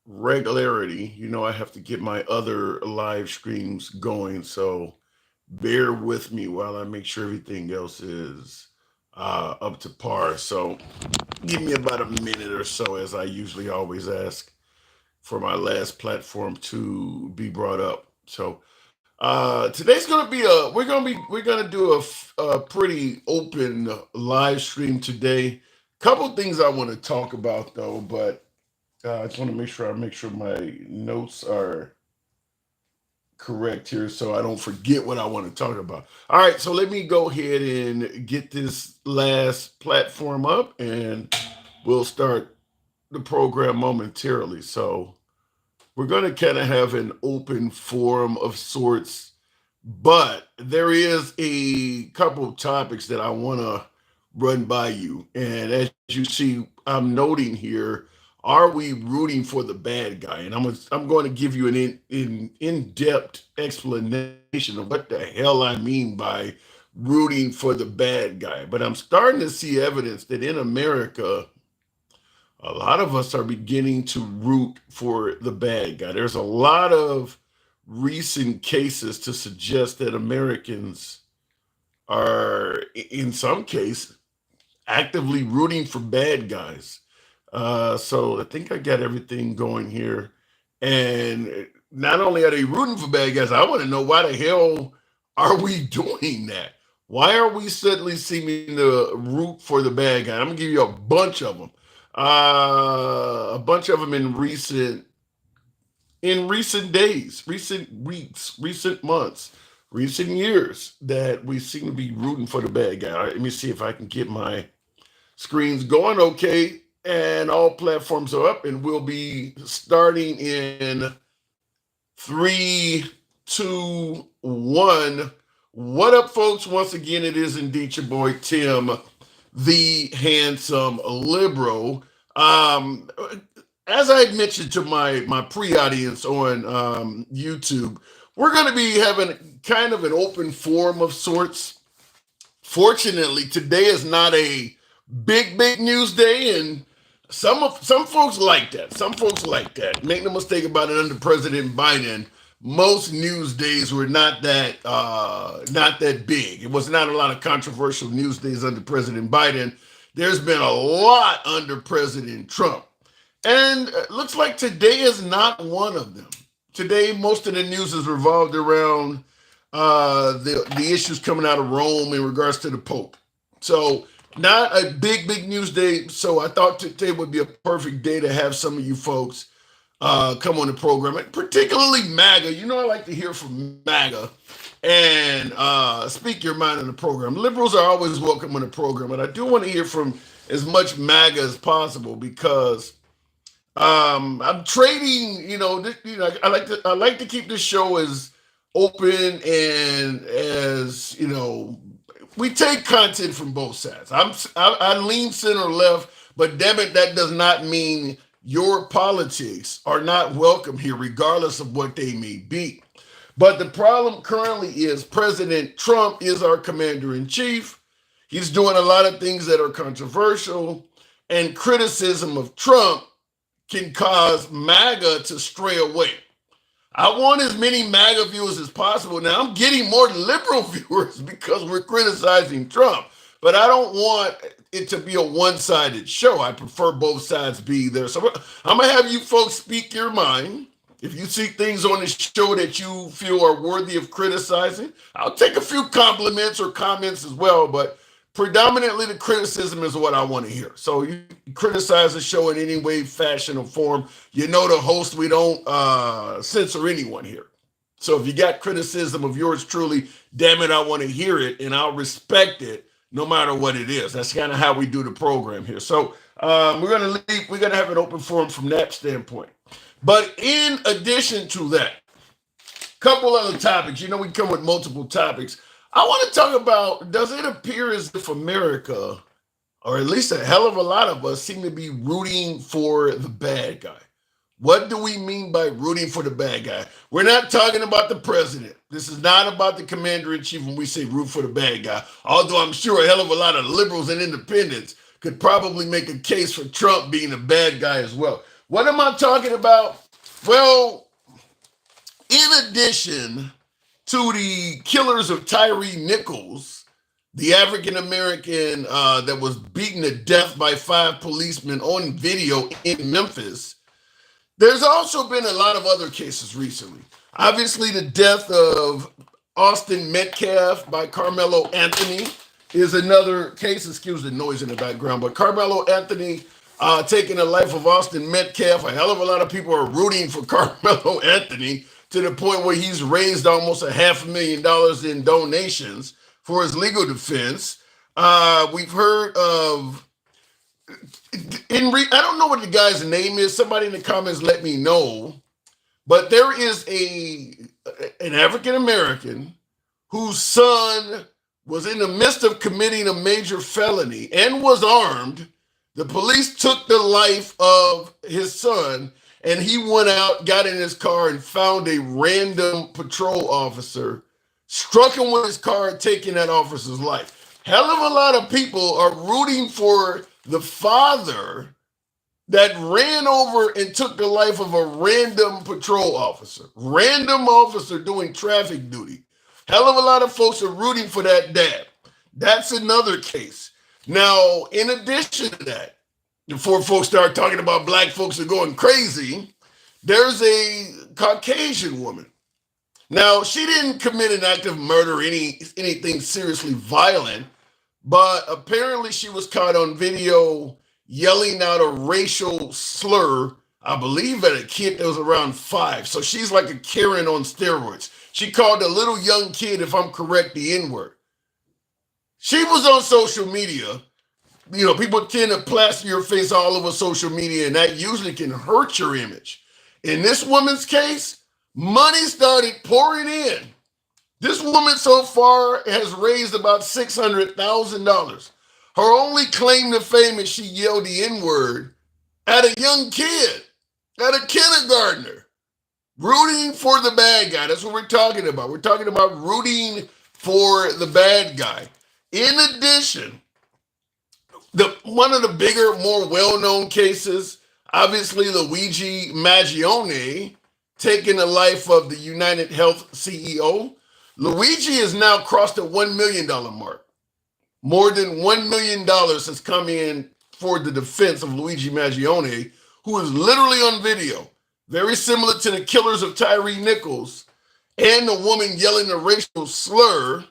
regularity. I have to get my other live streams going, so bear with me while I make sure everything else is up to par. So give me about a minute or so, as I usually always ask for my last platform to be brought up. So today's gonna be we're gonna do a pretty open live stream today. Couple things I want to talk about though, but I just want to make sure my notes are correct here so I don't forget what I want to talk about. All right, so let me go ahead and get this last platform up and we'll start the program momentarily. So we're going to kind of have an open forum of sorts, but there is a couple of topics that I want to run by you. And as you see, I'm noting here, are we rooting for the bad guy? And I'm going to give you an in-depth explanation of what the hell I mean by rooting for the bad guy. But I'm starting to see evidence that in America, a lot of us are beginning to root for the bad guy. There's a lot of recent cases to suggest that Americans are, in some case, actively rooting for bad guys. So I think I got everything going here. And not only are they rooting for bad guys, I want to know why the hell are we doing that? Why are we suddenly seeming to root for the bad guy? I'm gonna give you a bunch of them in recent days, recent weeks, recent months, recent years that we seem to be rooting for the bad guy. All right, let me see if I can get my screens going okay. And all platforms are up, and we'll be starting in three, two, one. What up, folks? Once again, it is indeed your boy Tim, the handsome liberal. Um, as I had mentioned to my pre-audience on YouTube, we're going to be having kind of an open forum of sorts. Fortunately, today is not a big news day, and some folks like that. Some folks like that. Make no mistake about it. Under President Biden, most news days were not that big. It was not a lot of controversial news days under President Biden. There's been a lot under President Trump, and it looks like today is not one of them. Today, most of the news is revolved around the issues coming out of Rome in regards to the Pope. So not a big news day. So I thought today would be a perfect day to have some of you folks come on the program, and particularly MAGA. I like to hear from MAGA and speak your mind on the program. Liberals are always welcome on the program, but I do want to hear from as much MAGA as possible because I'm trading. I like to keep this show as open and as we take content from both sides. I lean center left, but damn it, that does not mean your politics are not welcome here, regardless of what they may be. But the problem currently is President Trump is our commander in chief. He's doing a lot of things that are controversial, and criticism of Trump can cause MAGA to stray away. I want as many MAGA viewers as possible. Now, I'm getting more liberal viewers because we're criticizing Trump, but I don't want it to be a one-sided show. I prefer both sides be there. So I'm going to have you folks speak your mind. If you see things on the show that you feel are worthy of criticizing, I'll take a few compliments or comments as well, but predominantly the criticism is what I want to hear. So you criticize the show in any way, fashion, or form. The host, we don't censor anyone here. So if you got criticism of yours truly, damn it, I want to hear it, and I'll respect it no matter what it is. That's kind of how we do the program here. So we're gonna have an open forum from that standpoint. But in addition to that, couple other topics. We come with multiple topics. I want to talk about, does it appear as if America, or at least a hell of a lot of us, seem to be rooting for the bad guy? What do we mean by rooting for the bad guy? We're not talking about the president. This is not about the commander in chief when we say root for the bad guy. Although I'm sure a hell of a lot of liberals and independents could probably make a case for Trump being a bad guy as well. What am I talking about? Well, in addition to the killers of Tyree Nichols, the African American that was beaten to death by 5 policemen on video in Memphis, there's also been a lot of other cases recently. Obviously, the death of Austin Metcalf by Carmelo Anthony is another case. Excuse the noise in the background, but Carmelo Anthony taking the life of Austin Metcalf. A hell of a lot of people are rooting for Carmelo Anthony to the point where he's raised almost $500,000 in donations for his legal defense. We've heard of I don't know what the guy's name is. Somebody in the comments let me know. But there is an African American whose son was in the midst of committing a major felony and was armed. The police took the life of his son, and he went out, got in his car, and found a random patrol officer, struck him with his car, taking that officer's life. Hell of a lot of people are rooting for the father that ran over and took the life of a random patrol officer doing traffic duty. Hell of a lot of folks are rooting for that dad. That's another case. Now, in addition to that, before folks start talking about black folks are going crazy, there's a Caucasian woman. Now, she didn't commit an act of murder or anything seriously violent, but apparently she was caught on video yelling out a racial slur, I believe at a kid that was around 5. So she's like a Karen on steroids. She called a little young kid, if I'm correct, the N-word. She was on social media. You know, people tend to plaster your face all over social media, and that usually can hurt your image. In this woman's case, money started pouring in. This woman so far has raised about $600,000. Her only claim to fame is she yelled the N-word at a young kid, at a kindergartner, rooting for the bad guy. That's what we're talking about. We're talking about rooting for the bad guy. In addition, one of the bigger, more well-known cases, obviously Luigi Maggione taking the life of the United Health CEO. Luigi has now crossed the $1 million mark. More than $1 million has come in for the defense of Luigi Maggione, who is literally on video, very similar to the killers of Tyree Nichols and the woman yelling a racial slur.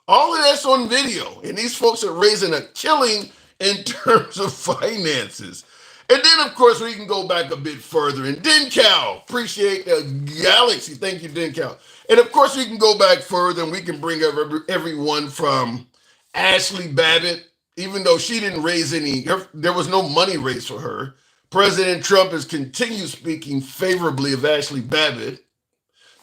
All of that's on video, and these folks are raising a killing in terms of finances. And then, of course, we can go back a bit further. And Dencal, appreciate the galaxy. Thank you, Dencal. And, of course, we can go back further, and we can bring up everyone from Ashley Babbitt, even though she didn't raise there was no money raised for her. President Trump has continued speaking favorably of Ashley Babbitt,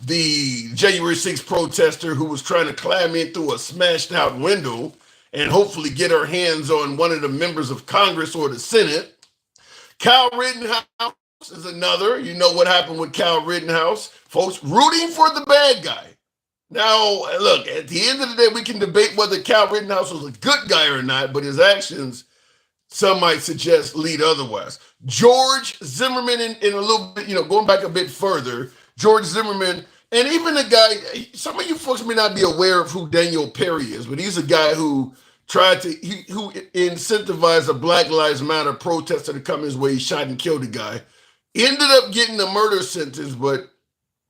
the January 6th protester who was trying to climb in through a smashed out window and hopefully get her hands on one of the members of Congress or the Senate. Kyle Rittenhouse is another. You know what happened with Kyle Rittenhouse. Folks rooting for the bad guy. Now, look, at the end of the day, we can debate whether Kyle Rittenhouse was a good guy or not, but his actions, some might suggest, lead otherwise. George Zimmerman, in a little bit, going back a bit further, George Zimmerman, and even the guy, some of you folks may not be aware of who Daniel Perry is, but he's a guy who who incentivized a Black Lives Matter protester to come his way. He shot and killed a guy. Ended up getting a murder sentence, but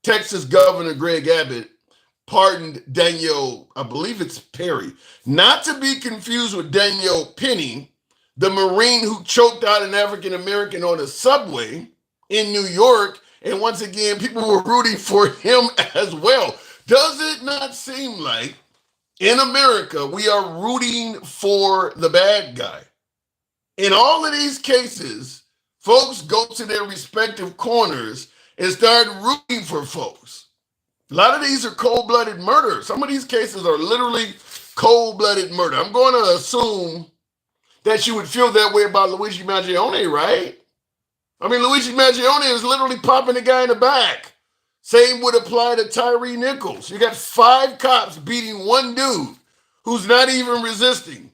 Texas Governor Greg Abbott pardoned Daniel, I believe it's Perry, not to be confused with Daniel Penny, the Marine who choked out an African American on a subway in New York. And once again, people were rooting for him as well. Does it not seem like in America, we are rooting for the bad guy? In all of these cases, folks go to their respective corners and start rooting for folks. A lot of these are cold-blooded murders. Some of these cases are literally cold-blooded murder. I'm going to assume that you would feel that way about Luigi Maggione, right? I mean, Luigi Maggione is literally popping the guy in the back. Same would apply to Tyree Nichols. You got 5 cops beating one dude who's not even resisting.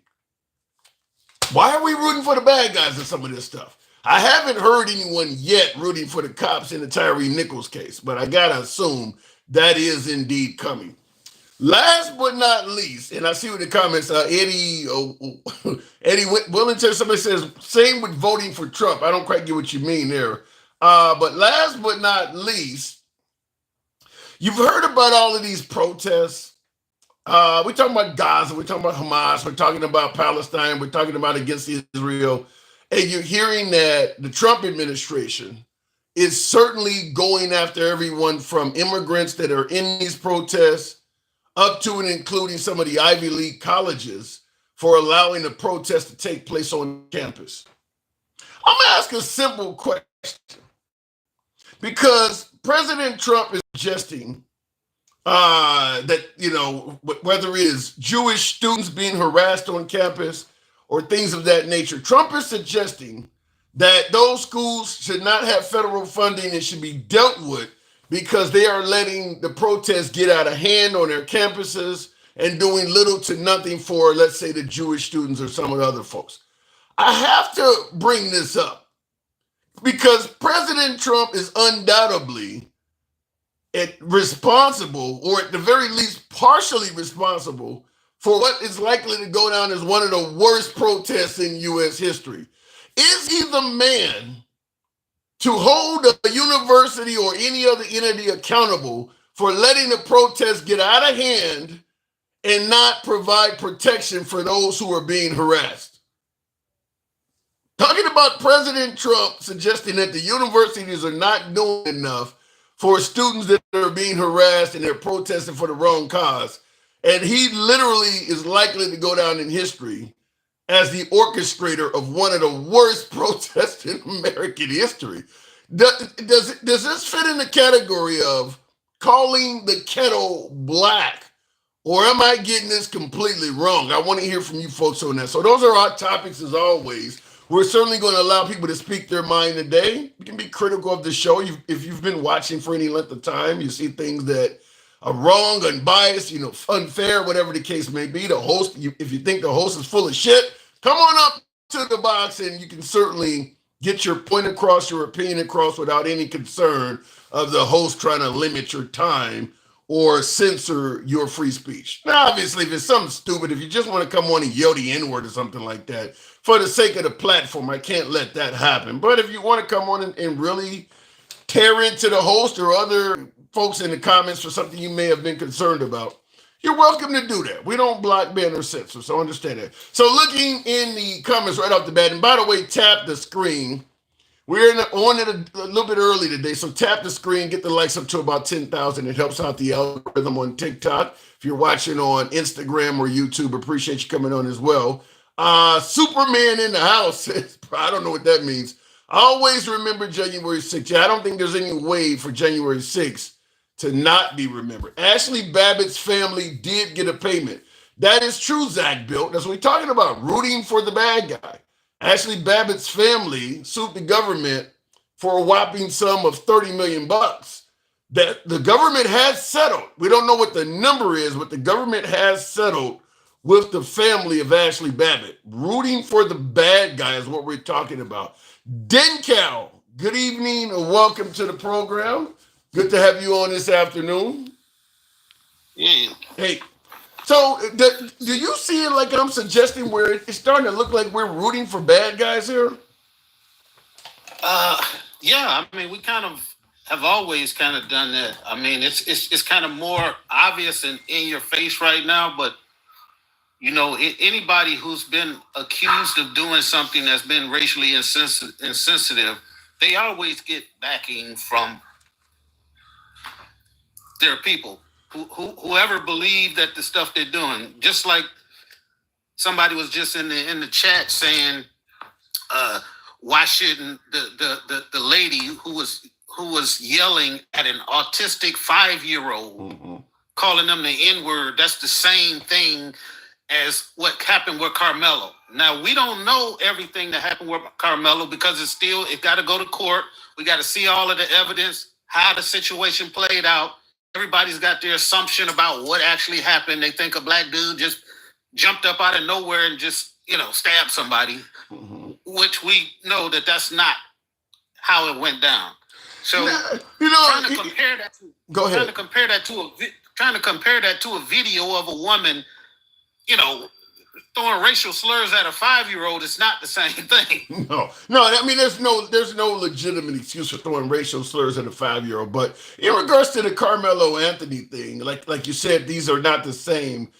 Why are we rooting for the bad guys in some of this stuff? I haven't heard anyone yet rooting for the cops in the Tyree Nichols case, but I gotta assume that is indeed coming. Last but not least, and I see what the comments are. Eddie Willington, somebody says same with voting for Trump. I don't quite get what you mean there. But last but not least, you've heard about all of these protests. We're talking about Gaza, we're talking about Hamas, we're talking about Palestine, we're talking about against Israel, and you're hearing that the Trump administration is certainly going after everyone from immigrants that are in these protests up to and including some of the Ivy League colleges for allowing the protest to take place on campus. I'm gonna ask a simple question because President Trump is suggesting that, whether it is Jewish students being harassed on campus or things of that nature, Trump is suggesting that those schools should not have federal funding and should be dealt with because they are letting the protests get out of hand on their campuses and doing little to nothing for, let's say, the Jewish students or some of the other folks. I have to bring this up because President Trump is undoubtedly responsible, or at the very least partially responsible, for what is likely to go down as one of the worst protests in U.S. history. Is he the man to hold a university or any other entity accountable for letting the protests get out of hand and not provide protection for those who are being harassed? Talking about President Trump suggesting that the universities are not doing enough for students that are being harassed and they're protesting for the wrong cause. And he literally is likely to go down in history as the orchestrator of one of the worst protests in American history. Does this fit in the category of calling the kettle black? Or am I getting this completely wrong? I want to hear from you folks on that. So those are our topics as always. We're certainly going to allow people to speak their mind today. You can be critical of the show. If you've been watching for any length of time, you see things that are wrong, unbiased, unfair, whatever the case may be. The host, if you think the host is full of shit, come on up to the box and you can certainly get your point across, your opinion across without any concern of the host trying to limit your time or censor your free speech. Now, obviously, if it's something stupid, if you just want to come on and yell the N-word or something like that, for the sake of the platform, I can't let that happen. But if you want to come on and really tear into the host or other folks in the comments for something you may have been concerned about, you're welcome to do that. We don't block, ban, or censor, so understand that. So looking in the comments right off the bat, and by the way, tap the screen. We're on it a little bit early today, so tap the screen, get the likes up to about 10,000. It helps out the algorithm on TikTok. If you're watching on Instagram or YouTube, appreciate you coming on as well. Superman in the house. I don't know what that means. I always remember January 6th. Yeah, I don't think there's any way for January 6th to not be remembered. Ashley Babbitt's family did get a payment. That is true, Zach Built. That's what we're talking about, rooting for the bad guy. Ashley Babbitt's family sued the government for a whopping sum of $30 million that the government has settled. We don't know what the number is, but the government has settled with the family of Ashley Babbitt. Rooting for the bad guy is what we're talking about. Dencal, good evening and welcome to the program. Good to have you on this afternoon. Yeah. Hey, so do you see it like I'm suggesting where it's starting to look like we're rooting for bad guys here? Yeah. I mean, we kind of have always kind of done that. I mean, it's kind of more obvious and in your face right now, but anybody who's been accused of doing something that's been racially insensitive, they always get backing from their people. Whoever believe that the stuff they're doing, just like somebody was just in the chat saying, why shouldn't the lady who was yelling at an autistic 5-year-old, calling them the N-word, that's the same thing as what happened with Carmelo. Now, we don't know everything that happened with Carmelo because it got to go to court. We got to see all of the evidence, how the situation played out. Everybody's got their assumption about what actually happened. They think a black dude just jumped up out of nowhere and just, stabbed somebody. which we know that that's not how it went down. So trying to compare that to go ahead. Trying to compare that to a video of a woman, throwing racial slurs at a 5-year-old is not the same thing. No. I mean, there's no legitimate excuse for throwing racial slurs at a 5-year-old. But in regards to the Carmelo Anthony thing, like you said, these are not the same.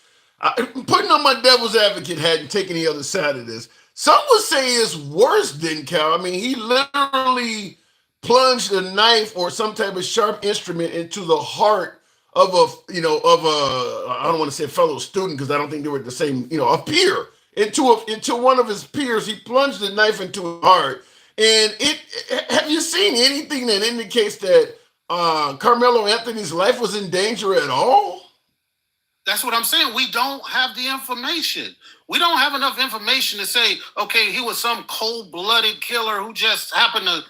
Putting on my devil's advocate hat and taking the other side of this, some would say it's worse than Cal. I mean, he literally plunged a knife or some type of sharp instrument into the heart of I don't want to say a fellow student because I don't think they were the same, a peer. Into one of his peers, he plunged the knife into his heart. And have you seen anything that indicates that Carmelo Anthony's life was in danger at all? That's what I'm saying. We don't have the information. We don't have enough information to say, okay, he was some cold-blooded killer who just happened to,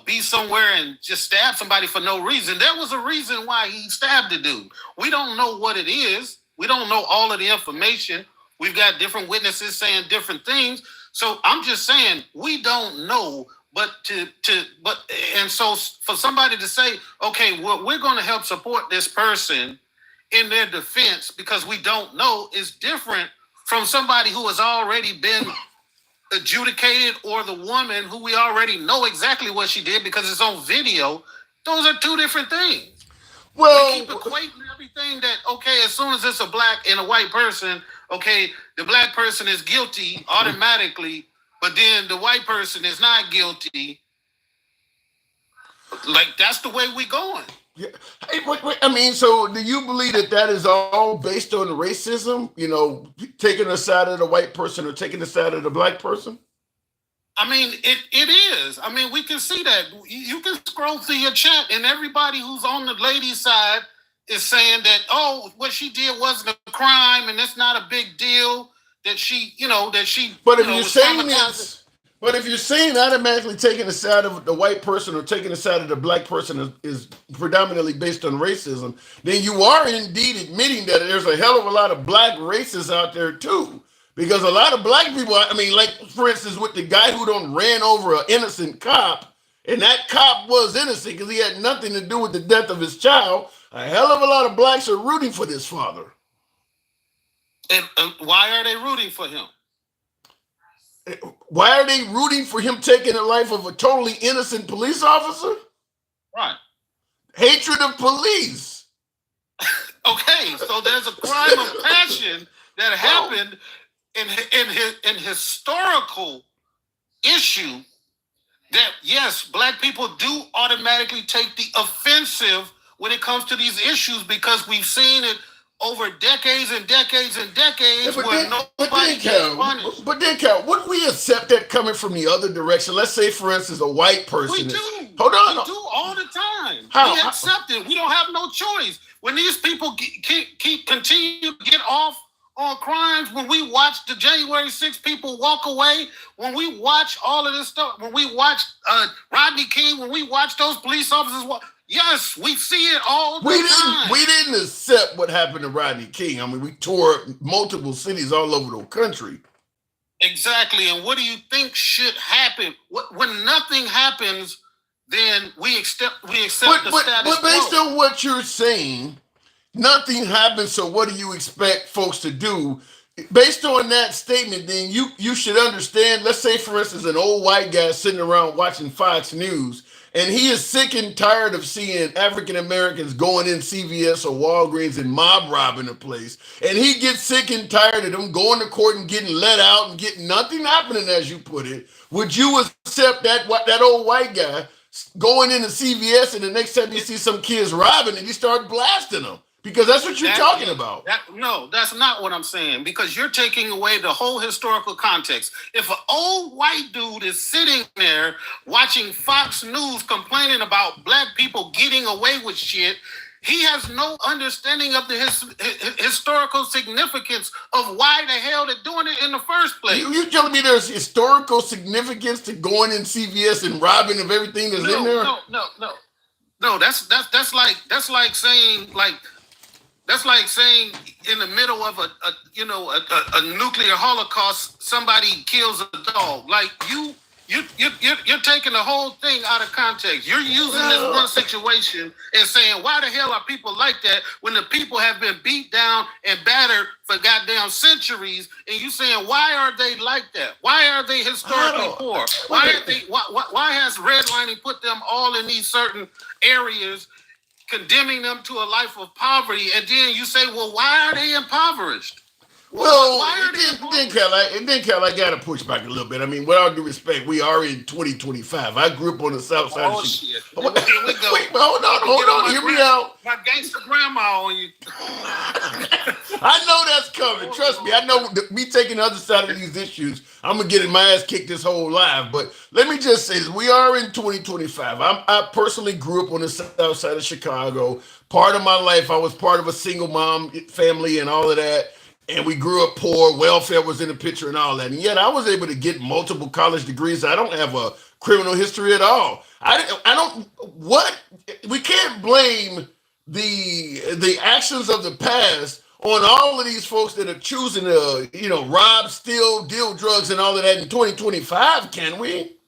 be somewhere and just stab somebody for no reason. There was a reason why he stabbed the dude. We don't know what it is. We don't know all of the information. We've got different witnesses saying different things. So I'm just saying we don't know. And so for somebody to say, okay, well, we're going to help support this person in their defense because we don't know is different from somebody who has already been adjudicated or the woman who we already know exactly what she did because it's on video. Those are two different things. Well, we keep equating everything that, okay, as soon as it's a black and a white person, okay, the black person is guilty automatically, but then the white person is not guilty. Like, that's the way we going. Yeah. Hey, wait. I mean, so do you believe that is all based on racism? Taking the side of the white person or taking the side of the black person? I mean, it is. I mean, we can see that. You can scroll through your chat, and everybody who's on the lady's side is saying that, oh, what she did wasn't a crime, and it's not a big deal that she. But if you're saying this. But if you're saying automatically taking the side of the white person or taking the side of the black person is predominantly based on racism, then you are indeed admitting that there's a hell of a lot of black racists out there too. Because a lot of black people, I mean, like for instance, with the guy who ran over an innocent cop, and that cop was innocent because he had nothing to do with the death of his child, a hell of a lot of blacks are rooting for this father. And why are they rooting for him? Why are they rooting for him taking the life of a totally innocent police officer? Right. Hatred of police. Okay, so there's a crime of passion that happened in historical issue that, yes, black people do automatically take the offensive when it comes to these issues because we've seen it over decades and decades and decades where nobody gets punished. But then, Cal, wouldn't we accept that coming from the other direction? Let's say, for instance, a white person. We do. Hold on. We do all the time. How? We accept it. We don't have no choice. When these people continue to get off on crimes, when we watch the January 6th people walk away, when we watch all of this stuff, when we watch Rodney King, when we watch those police officers walk, yes, we see it all the time. We didn't accept what happened to Rodney King. I mean, we tore multiple cities all over the country. Exactly. And what do you think should happen? When nothing happens, then we accept the status quo. But based on what you're saying, nothing happens, so what do you expect folks to do? Based on that statement, then you should understand, let's say, for instance, an old white guy sitting around watching Fox News, and he is sick and tired of seeing African Americans going in CVS or Walgreens and mob robbing a place. And he gets sick and tired of them going to court and getting let out and getting nothing happening, as you put it. Would you accept that old white guy going into CVS and the next time you see some kids robbing and you start blasting them? Because that's what you're talking about. No, that's not what I'm saying. Because you're taking away the whole historical context. If an old white dude is sitting there watching Fox News complaining about black people getting away with shit, he has no understanding of the historical significance of why the hell they're doing it in the first place. You telling me there's historical significance to going in CVS and robbing of everything that's in there? No. That's like saying That's like saying in the middle of a nuclear holocaust, somebody kills a dog. Like you're taking the whole thing out of context. You're using this one situation and saying, why the hell are people like that when the people have been beat down and battered for goddamn centuries? And you saying, why are they like that? Why are they historically poor? Why has redlining put them all in these certain areas, condemning them to a life of poverty? And then you say, well, why are they impoverished? Well, then, Cal, I got to push back a little bit. I mean, with all due respect, we are in 2025. I grew up on the south side of Chicago. Here we go. Wait, hold on. Hear me out. My gangster grandma on you. I know that's coming. Trust me. I know me taking the other side of these issues, I'm going to get in my ass kicked this whole life. But let me just say this. We are in 2025. I personally grew up on the south side of Chicago. Part of my life, I was part of a single mom family and all of that. And we grew up poor, welfare was in the picture and all that. And yet I was able to get multiple college degrees. I don't have a criminal history at all. We can't blame the actions of the past on all of these folks that are choosing to, rob, steal, deal drugs and all of that in 2025, can we?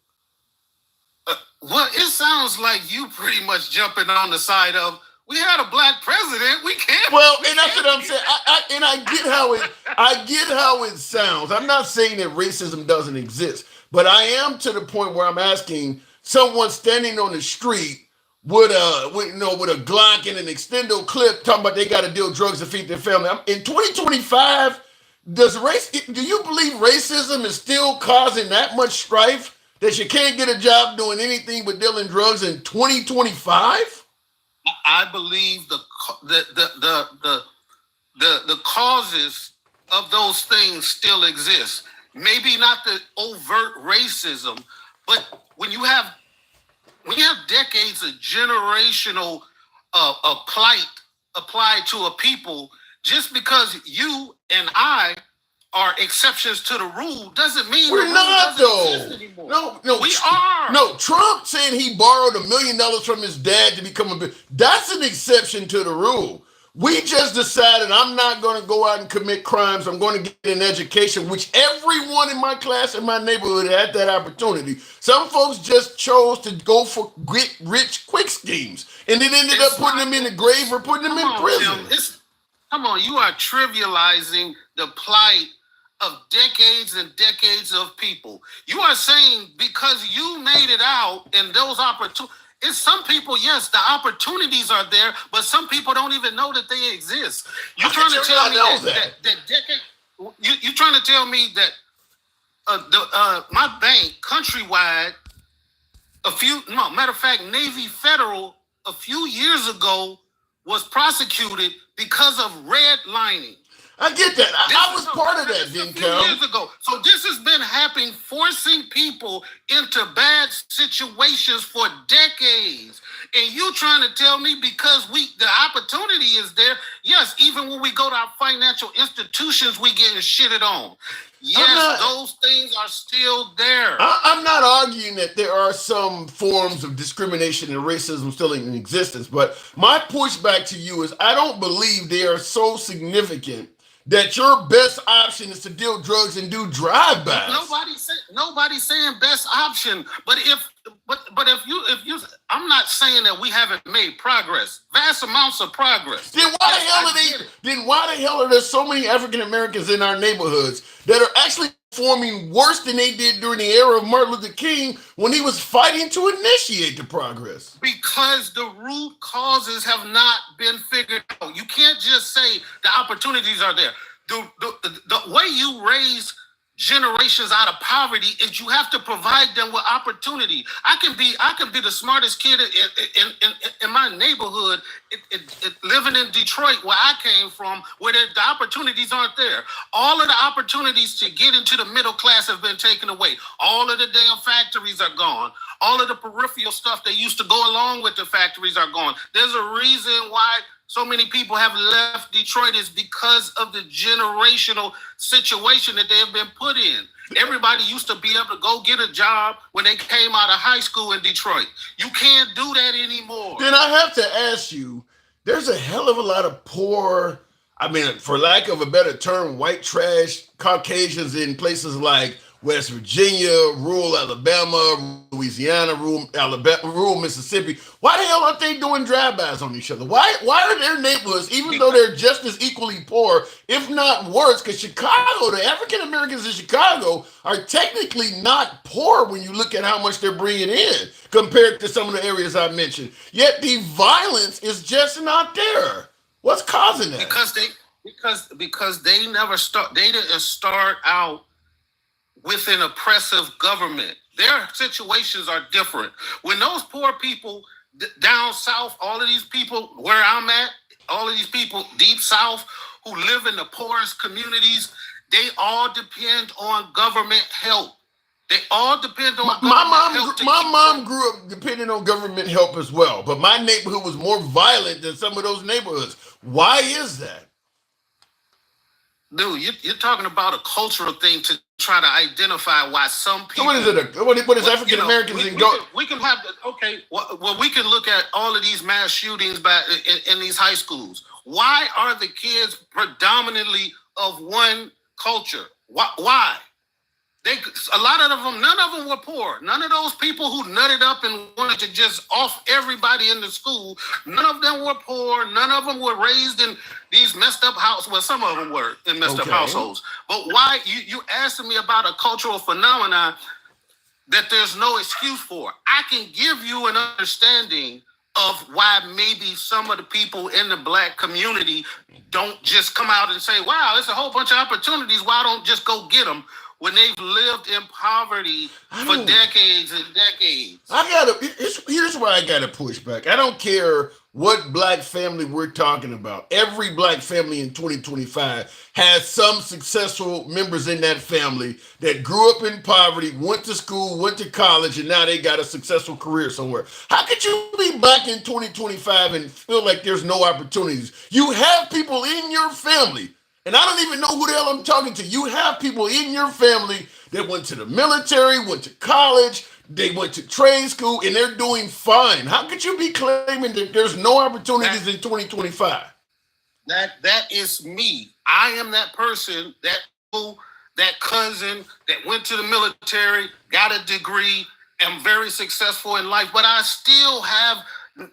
Well, it sounds like you pretty much jumping on the side of, we had a black president. We can't. Well, and that's what I'm saying. I get how it sounds. I'm not saying that racism doesn't exist, but I am to the point where I'm asking someone standing on the street with a Glock and an extendo clip, talking about they got to deal drugs to feed their family. In 2025, do you believe racism is still causing that much strife that you can't get a job doing anything but dealing drugs in 2025? I believe the causes of those things still exist. Maybe not the overt racism, but when you have decades of generational plight applied to a people, just because you and I are exceptions to the rule doesn't mean we're not though. No, we are. No, Trump saying he borrowed $1 million from his dad to become that's an exception to the rule. We just decided I'm not going to go out and commit crimes. I'm going to get an education, which everyone in my class in my neighborhood had that opportunity. Some folks just chose to go for get rich quick schemes, and it ended up putting them in the grave or putting them in prison. Come on, you are trivializing the plight of decades and decades of people. You are saying because you made it out and those opportunities, it's some people, yes, the opportunities are there, but some people don't even know that they exist. You're trying to tell me that decade. You're trying to tell me that my bank, Countrywide, matter of fact, Navy Federal, a few years ago was prosecuted because of redlining. I get that. I was part of that, didn't count. Years ago. So this has been happening, forcing people into bad situations for decades. And you trying to tell me because the opportunity is there. Yes, even when we go to our financial institutions, we getting shitted on. Yes, those things are still there. I'm not arguing that there are some forms of discrimination and racism still in existence, but my pushback to you is I don't believe they are so significant that your best option is to deal drugs and do drive-bys. Nobody's saying best option, but if you, I'm not saying that we haven't made progress, vast amounts of progress. Then why the hell are there so many African Americans in our neighborhoods that are actually performing worse than they did during the era of Martin Luther King when he was fighting to initiate the progress? Because the root causes have not been figured out. You can't just say the opportunities are there. The way you raise generations out of poverty is you have to provide them with opportunity. I can be the smartest kid in my neighborhood, living in Detroit, where I came from, where the opportunities aren't there. All of the opportunities to get into the middle class have been taken away. All of the damn factories are gone. All of the peripheral stuff that used to go along with the factories are gone. There's a reason why so many people have left Detroit is because of the generational situation that they have been put in. Everybody used to be able to go get a job when they came out of high school in Detroit. You can't do that anymore. Then I have to ask you, there's a hell of a lot of poor, I mean, for lack of a better term, white trash Caucasians in places like West Virginia, rural Alabama, Louisiana, rural Alabama, rural Mississippi. Why the hell aren't they doing drive-bys on each other? Why are their neighborhoods, even though they're just as equally poor, if not worse? Because Chicago, the African Americans in Chicago are technically not poor when you look at how much they're bringing in compared to some of the areas I mentioned. Yet the violence is just not there. What's causing that? Because they never start. They didn't start out with an oppressive government. Their situations are different. When those poor people down south, all of these people where I'm at, all of these people deep south who live in the poorest communities, they all depend on government help. They all depend on my mom grew up depending on government help as well, but my neighborhood was more violent than some of those neighborhoods. Why is that? Dude, you're talking about a cultural thing to try to identify why some people. So what is it? What is African Americans in go? We can have okay. Well, we can look at all of these mass shootings back in these high schools. Why are the kids predominantly of one culture? Why? A lot of them, none of them were poor. None of those people who nutted up and wanted to just off everybody in the school, none of them were poor. None of them were raised in these messed up houses. Well, some of them were in messed up households. But why, you asking me about a cultural phenomenon that there's no excuse for. I can give you an understanding of why maybe some of the people in the black community don't just come out and say, wow, it's a whole bunch of opportunities. Why don't just go get them? When they've lived in poverty for decades and decades. Here's why I gotta push back. I don't care what black family we're talking about. Every black family in 2025 has some successful members in that family that grew up in poverty, went to school, went to college, and now they got a successful career somewhere. How could you be back in 2025 and feel like there's no opportunities? You have people in your family, and I don't even know who the hell I'm talking to. You have people in your family that went to the military, went to college, they went to trade school, and they're doing fine. How could you be claiming that there's no opportunities in 2025? That is me. I am that person, that cousin that went to the military, got a degree, am very successful in life, but I still have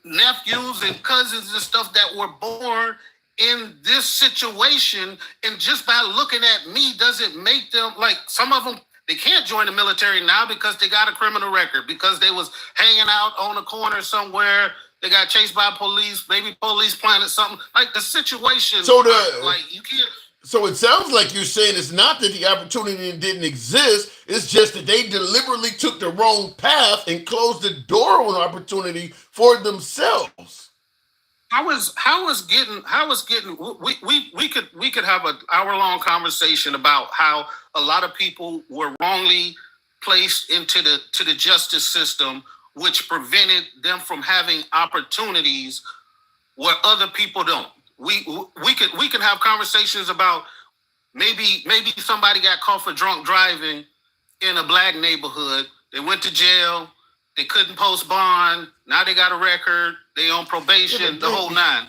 nephews and cousins and stuff that were born in this situation, and just by looking at me doesn't make them, like, some of them, they can't join the military now because they got a criminal record, because they was hanging out on a corner somewhere, they got chased by police, maybe police planted something, like the situation. So like you can't. So it sounds like you're saying it's not that the opportunity didn't exist, it's just that they deliberately took the wrong path and closed the door on opportunity for themselves. We could have an hour-long conversation about how a lot of people were wrongly placed into the justice system, which prevented them from having opportunities where other people don't. We can have conversations about maybe somebody got caught for drunk driving in a black neighborhood. They went to jail. They couldn't post bond. Now they got a record. They on probation. The whole nine.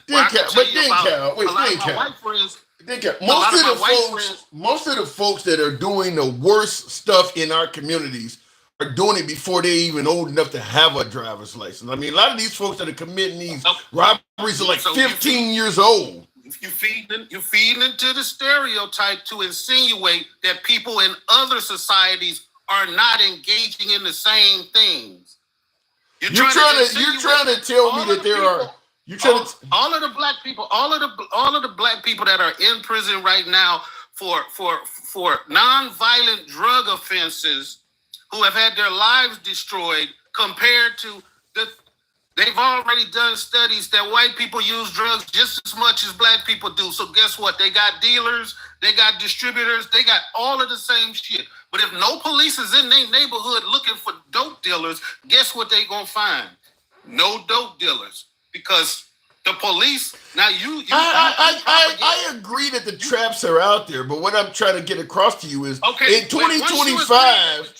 Most of the folks that are doing the worst stuff in our communities are doing it before they're even old enough to have a driver's license. I mean, a lot of these folks that are committing these robberies are like 15 years old. You're feeding into the stereotype to insinuate that people in other societies are not engaging in the same things. You're trying to tell me that there are. All of the black people, all of the black people that are in prison right now for non-violent drug offenses, who have had their lives destroyed, compared to they've already done studies that white people use drugs just as much as black people do. So guess what? They got dealers, they got distributors, they got all of the same shit. But if no police is in their neighborhood looking for dope dealers, guess what they gonna find? No dope dealers. Because the police, I agree that the traps are out there, but what I'm trying to get across to you is, in 2025,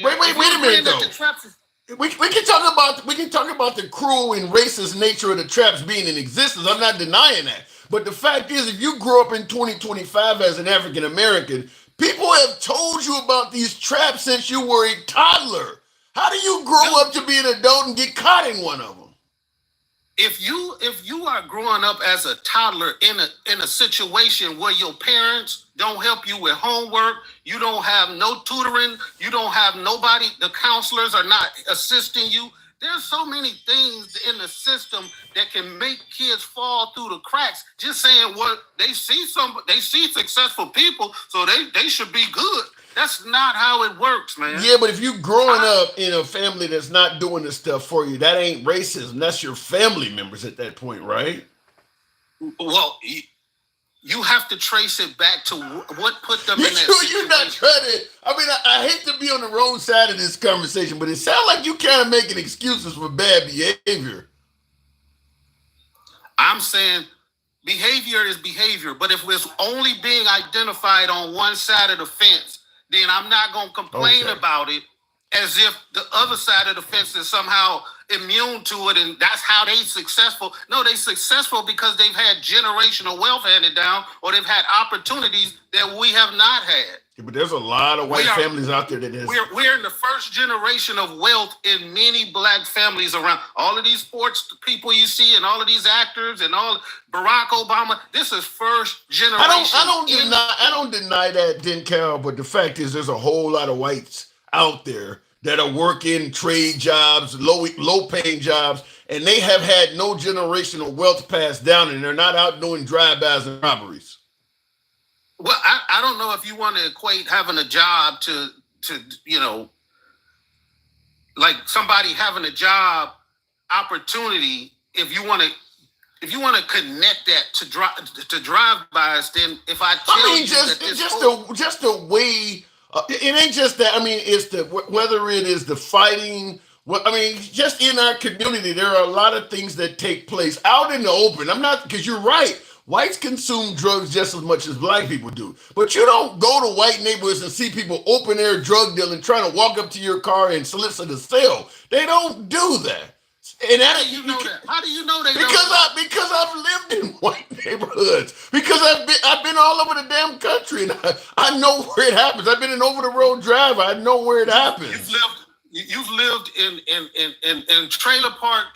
wait a minute though. we can talk about the cruel and racist nature of the traps being in existence. I'm not denying that. But the fact is, if you grew up in 2025 as an African American, people have told you about these traps since you were a toddler. How do you grow up to be an adult and get caught in one of them? If you are growing up as a toddler in a situation where your parents don't help you with homework, you don't have no tutoring, you don't have nobody, the counselors are not assisting you. There's so many things in the system that can make kids fall through the cracks. Just saying what they see successful people, so they should be good. That's not how it works, man. Yeah, but if you growing up in a family that's not doing this stuff for you, that ain't racism. That's your family members at that point, right? Well, you have to trace it back to what put them in that situation. You're not trying to. I mean, I hate to be on the wrong side of this conversation, but it sounds like you kind of making excuses for bad behavior. I'm saying behavior is behavior, but if it's only being identified on one side of the fence, then I'm not going to complain about it as if the other side of the fence is somehow immune to it and that's how they successful. No, they successful because they've had generational wealth handed down or they've had opportunities that we have not had. Yeah, but there's a lot of white families out there that we're in the first generation of wealth in many black families around. All of these sports people you see and all of these actors and all Barack Obama, this is first generation. I don't deny that, Dencal, but the fact is there's a whole lot of whites out there that are working trade jobs, low paying jobs, and they have had no generational wealth passed down, and they're not out doing drive-bys and robberies. Well, I don't know if you want to equate having a job to like somebody having a job opportunity. If you want to connect that to drive-bys, then if I tell you just the way. It ain't just that. I mean, it's whether it is the fighting. I mean, just in our community, there are a lot of things that take place out in the open. I'm not, because you're right. Whites consume drugs just as much as black people do. But you don't go to white neighborhoods and see people open air drug dealing, trying to walk up to your car and solicit a sale. They don't do that. And how do you know that? How do you know they because I've lived in white neighborhoods. Because I've been all over the damn country, and I know where it happens. I've been an over the road driver. I know where it happens. You've lived in trailer park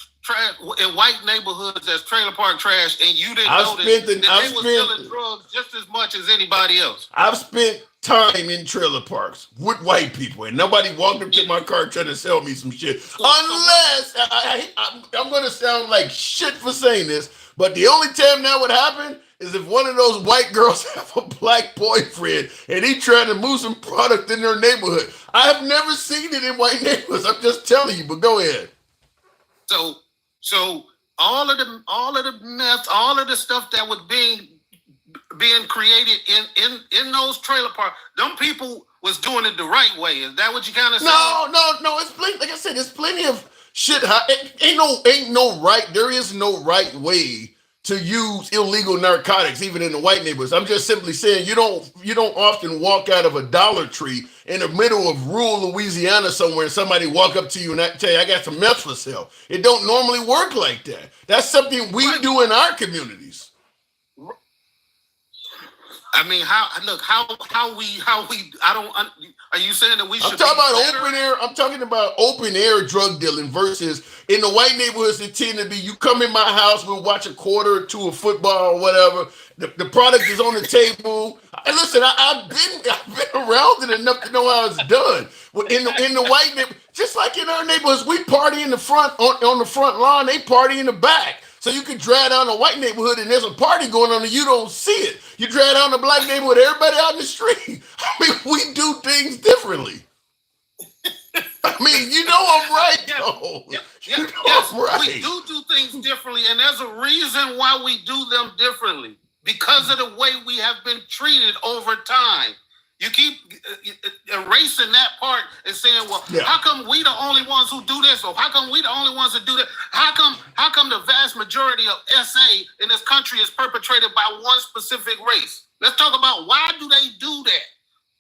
in white neighborhoods as trailer park trash, and you didn't know that they were selling drugs just as much as anybody else. I've spent time in trailer parks with white people, and nobody walked up to my car trying to sell me some shit. Unless I'm going to sound like shit for saying this, but the only time that would happen is if one of those white girls have a black boyfriend and he trying to move some product in their neighborhood. I have never seen it in white neighborhoods. I'm just telling you, but go ahead. So all of the meth, all of the stuff that was being created in those trailer parks, them people was doing it the right way. Is that what you kind of say? No. It's plenty. Like I said, there's plenty of shit. Ain't no right. There is no right way to use illegal narcotics, even in the white neighborhoods. I'm just simply saying you don't often walk out of a Dollar Tree in the middle of rural Louisiana somewhere and somebody walk up to you and tell you, I got some meth for sale. It don't normally work like that. That's something we do in our communities. I mean, are you saying that we should? I'm talking about open air drug dealing versus in the white neighborhoods. It tend to be you come in my house, we'll watch a quarter or two of football or whatever. The product is on the table. And listen, I've been around it enough to know how it's done. In the white neighborhood, just like in our neighborhoods, we party in the front on the front lawn. They party in the back. So you can drive down a white neighborhood and there's a party going on and you don't see it. You drive down the black neighborhood, everybody out in the street. I mean, we do things differently. I mean, you know I'm right, though. I'm right. We do things differently, and there's a reason why we do them differently. Because of the way we have been treated over time. You keep erasing that part and saying, well, how come we the only ones who do this? Or how come we the only ones that do that? How come the vast majority of SA in this country is perpetrated by one specific race? Let's talk about why do they do that?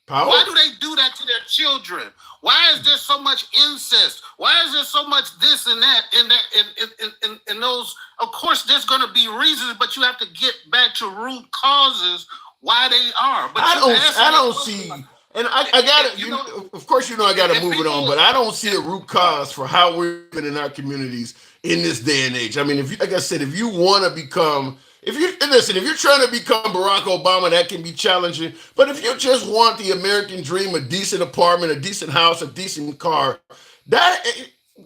Power. Why do they do that to their children? Why is there so much incest? Why is there so much this and that and that and those? Of course, there's going to be reasons, but you have to get back to root causes why they are. But I don't see, and I got to, of course, I got to move it on, but I don't see a root cause for how we're living in our communities in this day and age. I mean, if you, like I said, if you want to become, if you're trying to become Barack Obama, that can be challenging. But if you just want the American dream, a decent apartment, a decent house, a decent car, that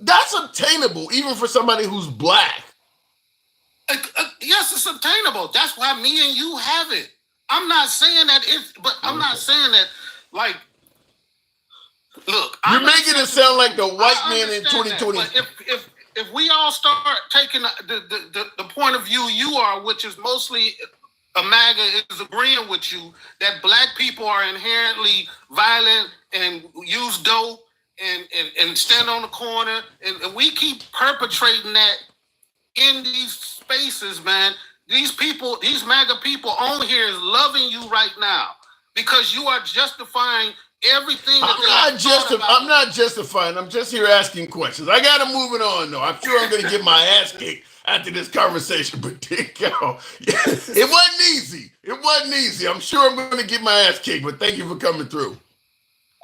that's obtainable, even for somebody who's black. Yes, it's obtainable. That's why me and you have it. I'm not saying that it's, but I'm not saying that, like, look. You're making it sound like the white man in 2020. But if we all start taking the point of view you are, which is mostly a MAGA is agreeing with you, that black people are inherently violent and use dope and stand on the corner, and we keep perpetrating that in these spaces, man. These people, these MAGA people on here is loving you right now because you are justifying everything. I'm not justifying. I'm just here asking questions. I got to move it on, though. I'm sure I'm going to get my ass kicked after this conversation. But it wasn't easy. It wasn't easy. I'm sure I'm going to get my ass kicked. But thank you for coming through.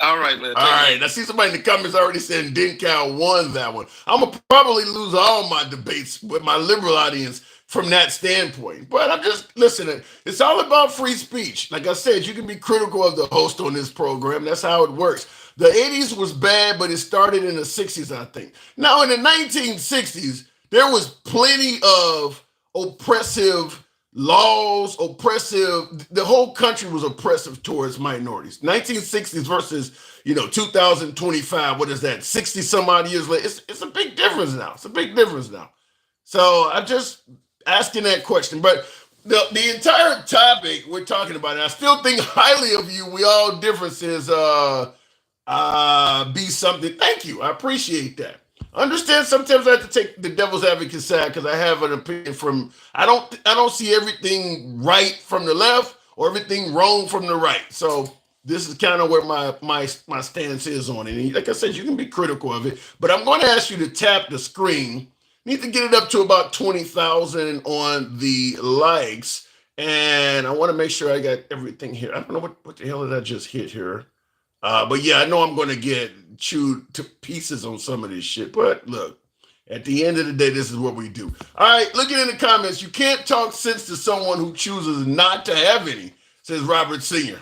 All right, man. All right. I see somebody in the comments already saying Denkow won that one. I'm going to probably lose all my debates with my liberal audience from that standpoint. But I'm just listening. It's all about free speech. Like I said, you can be critical of the host on this program. That's how it works. The 80s was bad, but it started in the 60s, I think. Now, in the 1960s, there was plenty of oppressive laws, the whole country was oppressive towards minorities. 1960s versus, 2025, what is that, 60 some odd years later? It's a big difference now. It's a big difference now. So I'm just asking that question. But the entire topic we're talking about, and I still think highly of you. We all differences be something. Thank you. I appreciate that. Understand sometimes I have to take the devil's advocate side because I have an opinion from I don't see everything right from the left or everything wrong from the right. So this is kind of where my stance is on it. And like I said, you can be critical of it, but I'm going to ask you to tap the screen. Need to get it up to about 20,000 on the likes. And I want to make sure I got everything here. I don't know what the hell did I just hit here. But yeah, I know I'm going to get chewed to pieces on some of this shit. But look, at the end of the day, this is what we do. All right, looking in the comments, you can't talk sense to someone who chooses not to have any, says Robert Sr.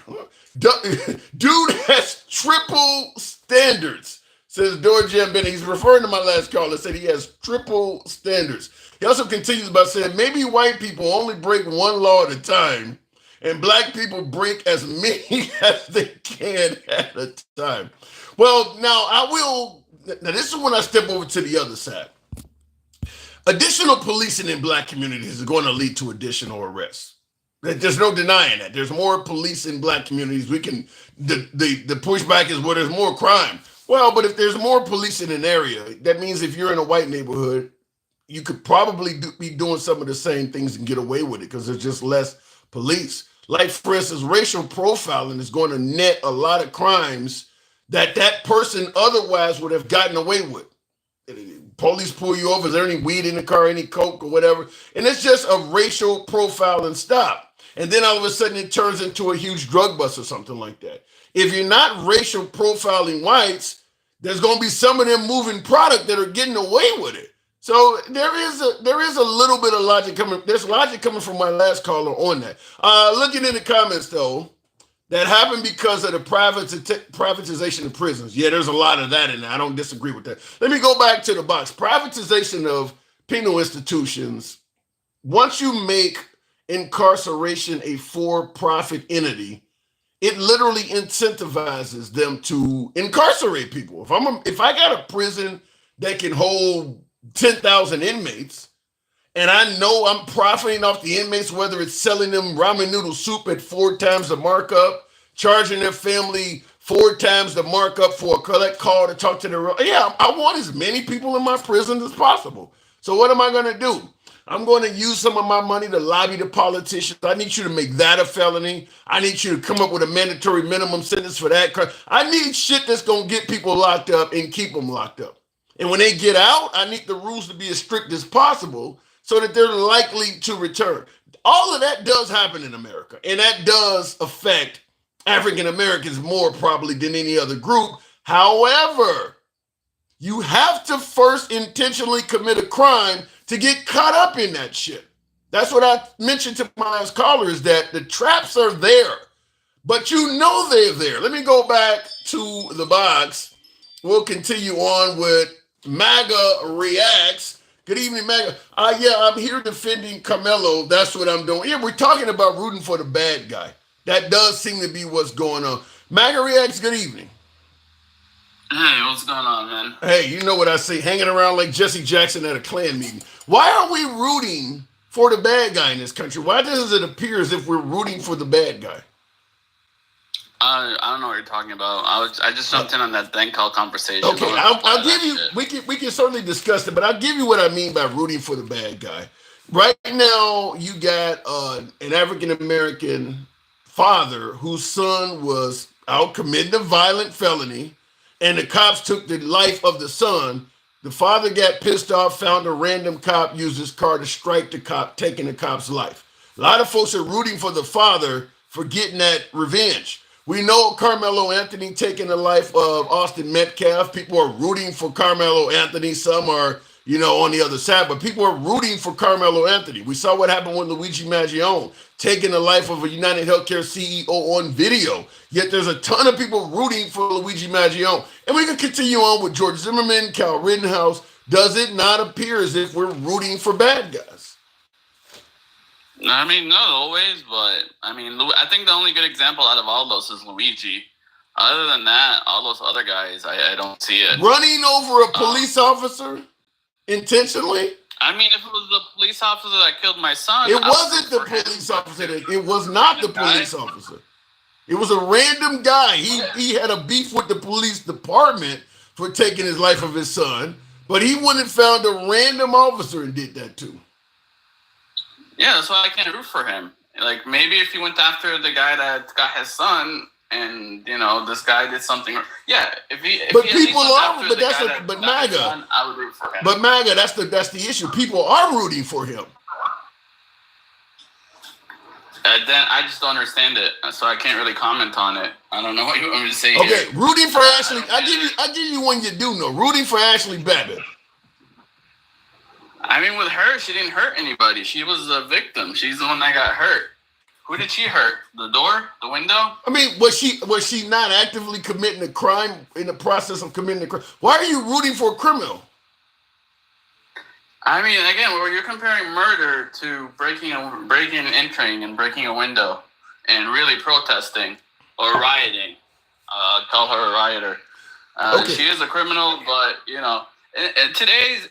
Dude has triple standards, says Dorjan Bennett. He's referring to my last caller, said he has triple standards. He also continues by saying, maybe white people only break one law at a time, and black people break as many as they can at a time. Well, now this is when I step over to the other side. Additional policing in black communities is going to lead to additional arrests. There's no denying that. There's more police in black communities. The pushback is, well, there's more crime. Well, but if there's more police in an area, that means if you're in a white neighborhood, you could probably be doing some of the same things and get away with it because there's just less police. Like, for instance, racial profiling is going to net a lot of crimes that person otherwise would have gotten away with. Police pull you over, is there any weed in the car, any coke or whatever? And it's just a racial profiling stop. And then all of a sudden it turns into a huge drug bust or something like that. If you're not racial profiling whites, there's going to be some of them moving product that are getting away with it. So there is a little bit of logic coming. There's logic coming from my last caller on that. Looking in the comments though, that happened because of the privatization of prisons. Yeah, there's a lot of that in there. I don't disagree with that. Let me go back to the box. Privatization of penal institutions. Once you make incarceration a for-profit entity, it literally incentivizes them to incarcerate people. If I got a prison that can hold 10,000 inmates, and I know I'm profiting off the inmates, whether it's selling them ramen noodle soup at 4 times the markup, charging their family 4 times the markup for a collect call to talk to their, I want as many people in my prison as possible. So what am I going to do? I'm going to use some of my money to lobby the politicians. I need you to make that a felony. I need you to come up with a mandatory minimum sentence for that crime. I need shit that's going to get people locked up and keep them locked up. And when they get out, I need the rules to be as strict as possible so that they're likely to return. All of that does happen in America, and that does affect African Americans more probably than any other group. However, you have to first intentionally commit a crime to get caught up in that shit. That's what I mentioned to my last caller, is that the traps are there, but you know they're there. Let me go back to the box. We'll continue on with MAGA Reacts. Good evening, MAGA. Yeah, I'm here defending Carmelo. That's what I'm doing. Yeah, we're talking about rooting for the bad guy. That does seem to be what's going on. MAGA Reacts, good evening. Hey, what's going on, man? Hey, you know what I say, hanging around like Jesse Jackson at a Klan meeting. Why are we rooting for the bad guy in this country? Why does it appear as if we're rooting for the bad guy? I don't know what you're talking about. I just jumped in on that then call conversation. Okay, I'll give you. We can certainly discuss it, but I'll give you what I mean by rooting for the bad guy. Right now, you got an African American father whose son was out committing a violent felony, and the cops took the life of the son. The father got pissed off, found a random cop, used his car to strike the cop, taking the cop's life. A lot of folks are rooting for the father for getting that revenge. We know Carmelo Anthony taking the life of Austin Metcalf. People are rooting for Carmelo Anthony. Some are, on the other side, but people are rooting for Carmelo Anthony. We saw what happened with Luigi Maggione taking the life of a United Healthcare CEO on video. Yet there's a ton of people rooting for Luigi Maggione. And we can continue on with George Zimmerman, Kyle Rittenhouse. Does it not appear as if we're rooting for bad guys? I mean, not always, but I think the only good example out of all those is Luigi. Other than that, all those other guys, I don't see it. Running over a police officer intentionally? I mean, if it was the police officer that killed my son, it wasn't the police officer. It was not the police officer. It was a random guy. He had a beef with the police department for taking his life of his son, but he went and found a random officer and did that too. Yeah, that's why I can't root for him. Like, maybe if he went after the guy that got his son, and this guy did something. Yeah, but MAGA. Son, I would root for him. But MAGA, that's the issue. People are rooting for him. Then I just don't understand it, so I can't really comment on it. I don't know what you want me to say. Okay, here. Rooting for Ashley. I give you one you do know. Rooting for Ashley Babbitt. I mean, with her, she didn't hurt anybody. She was a victim. She's the one that got hurt. Who did she hurt? The door? The window? I mean, was she not actively committing a crime in the process of committing a crime? Why are you rooting for a criminal? I mean, again, where you're comparing murder to breaking and entering and breaking a window and really protesting or rioting. Call her a rioter. Okay. She is a criminal, but in today's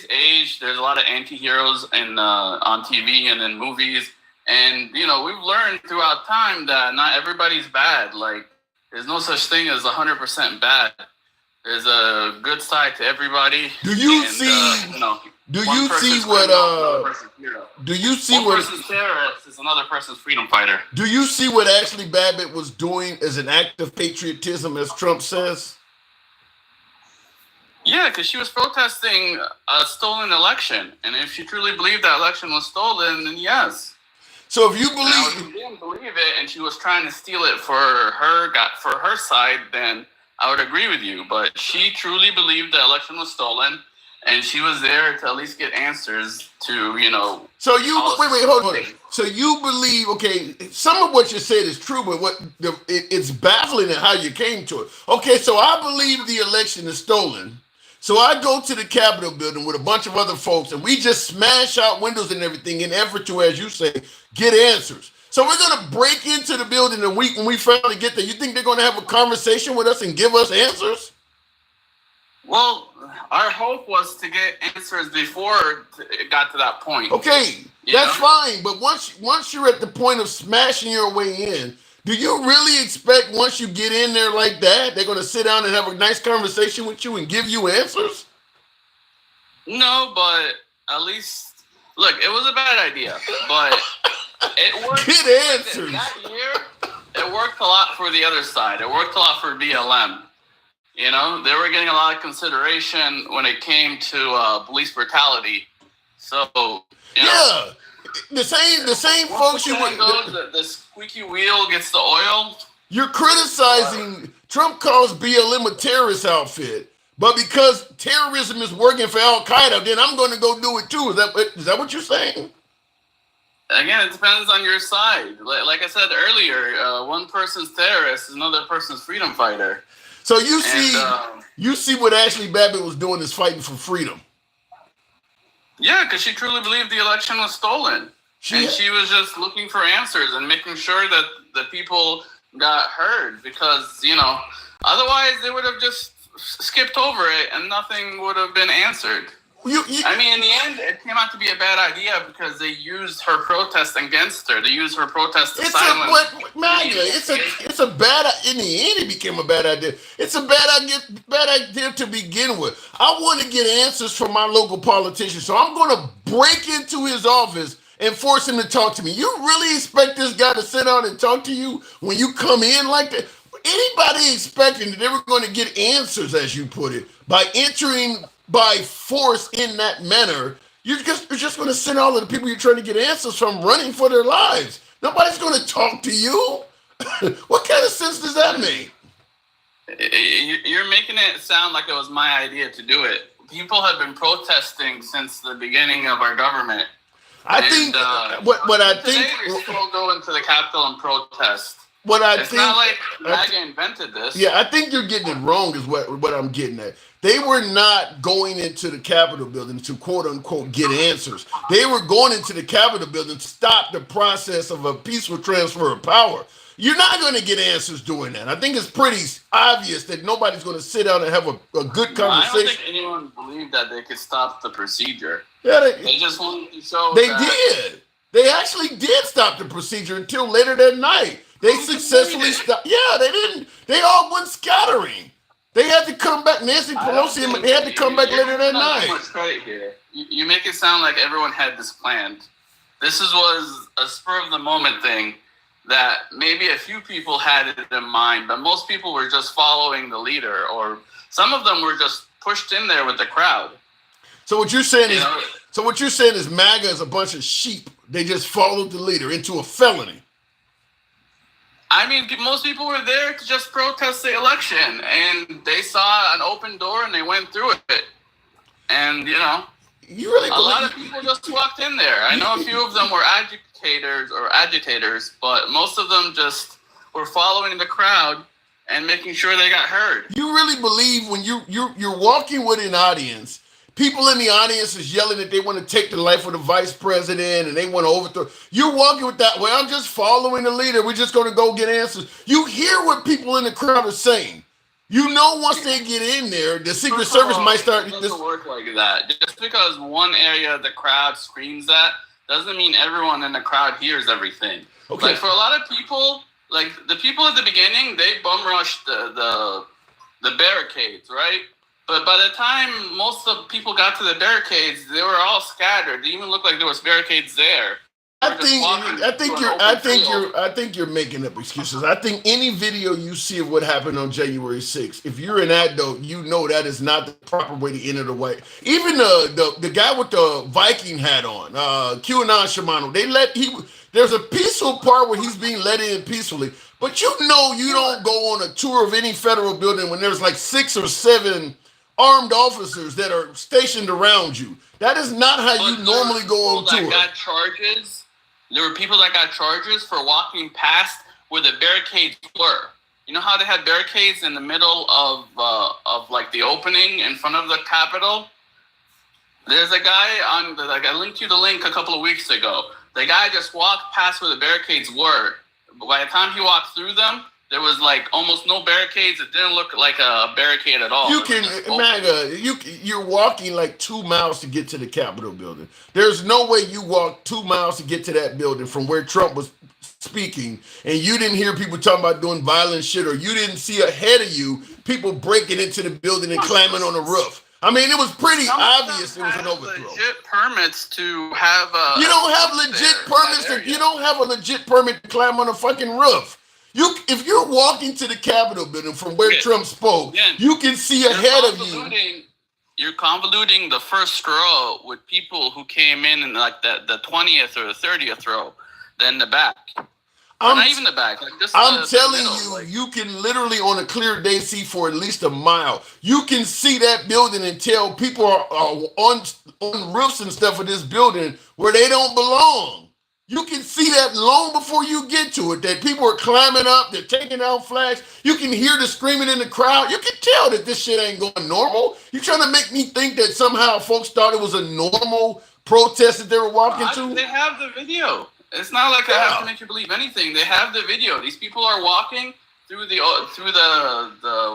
age, there's a lot of anti-heroes on TV and in movies. And, we've learned throughout time that not everybody's bad. Like, there's no such thing as 100% bad. There's a good side to everybody. Do you see what One person's terrorist is another person's freedom fighter. Do you see what Ashley Babbitt was doing as an act of patriotism, as Trump says? Yeah, because she was protesting a stolen election. And if she truly believed that election was stolen, then yes. So if you didn't believe it and she was trying to steal it for her side, then I would agree with you. But she truly believed the election was stolen, and she was there to at least get answers to, So you hold on. So you believe, okay, some of what you said is true, but it's baffling at how you came to it. Okay, so I believe the election is stolen. So I go to the Capitol building with a bunch of other folks, and we just smash out windows and everything in effort to, as you say, get answers. So we're going to break into the building and when we finally get there, you think they're going to have a conversation with us and give us answers? Well, our hope was to get answers before it got to that point. Okay, that's fine. But once you're at the point of smashing your way in, do you really expect once you get in there like that, they're going to sit down and have a nice conversation with you and give you answers? No, but at least Look, it was a bad idea, but it worked. Good answers. That year, it worked a lot for the other side. It worked a lot for BLM. You know, they were getting a lot of consideration when it came to police brutality. So, you know, the same folks you would. The squeaky wheel gets the oil. You're criticizing Trump calls BLM a terrorist outfit, but because terrorism is working for Al Qaeda, then I'm going to go do it too. Is that what you're saying? Again, it depends on your side. Like I said earlier, one person's terrorist is another person's freedom fighter. So you see what Ashley Babbitt was doing is fighting for freedom. Yeah, because she truly believed the election was stolen. She was just looking for answers and making sure that the people got heard, because, you know, otherwise they would have just skipped over it and nothing would have been answered. I mean, in the end, it came out to be a bad idea because they used her protest against her. They used her protest to silence. It's a bad. In the end, it became a bad idea. It's a bad idea to begin with. I want to get answers from my local politician, so I'm going to break into his office and force him to talk to me. You really expect this guy to sit down and talk to you when you come in like that? Anybody expecting that they were going to get answers, as you put it, by entering by force in that manner, you're just going to send all of the people you're trying to get answers from running for their lives. Nobody's going to talk to you. What kind of sense does that make? You're making it sound like it was my idea to do it. People have been protesting since the beginning of our government. I think we're still going to the Capitol and protest. It's not like MAGA invented this. Yeah, I think you're getting it wrong is what I'm getting at. They were not going into the Capitol building to quote unquote get answers. They were going into the Capitol building to stop the process of a peaceful transfer of power. You're not going to get answers doing that. I think it's pretty obvious that nobody's going to sit down and have a good conversation. I don't think anyone believed that they could stop the procedure. Yeah, they just wanted to show they did. They actually did stop the procedure until later that night. They successfully stopped. Yeah, they didn't. They all went scattering. They had to come back. Nancy Pelosi and they had to come back later that night. Too much credit here. You make it sound like everyone had this planned. This was a spur of the moment thing that maybe a few people had it in mind, but most people were just following the leader, or some of them were just pushed in there with the crowd. So what you're saying is MAGA is a bunch of sheep. They just followed the leader into a felony. I mean, most people were there to just protest the election, and they saw an open door and they went through it. And, you know, a lot of people just walked in there. I know a few of them were agitators, but most of them just were following the crowd and making sure they got heard. You really believe when you're walking with an audience, people in the audience is yelling that they want to take the life of the vice president and they want to overthrow. You're walking with that, well, I'm just following the leader. We're just going to go get answers. You hear what people in the crowd are saying. You know, once they get in there, the Secret Service might start. It doesn't work like that. Just because one area of the crowd screams that doesn't mean everyone in the crowd hears everything. Okay. Like for a lot of people, like the people at the beginning, they bum rushed the barricades, right? But by the time most of the people got to the barricades, they were all scattered. It even looked like there was barricades there. I think you're making up excuses. I think any video you see of what happened on January 6th, if you're an adult, you know that is not the proper way to enter the White. Even the guy with the Viking hat on, QAnon Shimano, there's a peaceful part where he's being let in peacefully. But you know you don't go on a tour of any federal building when there's like 6 or 7 armed officers that are stationed around you. That is not how you normally go on tour. There were people that got charges for walking past where the barricades were. You know how they had barricades in the middle of like the opening in front of the Capitol? There's a guy I linked you the link a couple of weeks ago. The guy just walked past where the barricades were. But by the time he walked through them, there was like almost no barricades. It didn't look like a barricade at all. You're walking like 2 miles to get to the Capitol building. There's no way you walk 2 miles to get to that building from where Trump was speaking, and you didn't hear people talking about doing violent shit, or you didn't see ahead of you people breaking into the building and climbing on the roof. I mean, it was pretty Some of obvious them it was an have overthrow. legit permits to have You a don't have fence legit there in that permits. You area. don't have a legit permit to climb on a fucking roof. If you're walking to the Capitol building from where Okay. Trump spoke, Again, you can see you're ahead of you. You're convoluting the first row with people who came in like the 20th or the 30th row, then the back. Not even the back. Like just I'm the telling middle, you, like, you can literally on a clear day see for at least a mile. You can see that building and tell people are on roofs and stuff of this building where they don't belong. You can see that long before you get to it, that people are climbing up, they're taking out flags. You can hear the screaming in the crowd. You can tell that this shit ain't going normal. You're trying to make me think that somehow folks thought it was a normal protest that they were walking to? They have the video. It's not like I have to make you believe anything. They have the video. These people are walking through the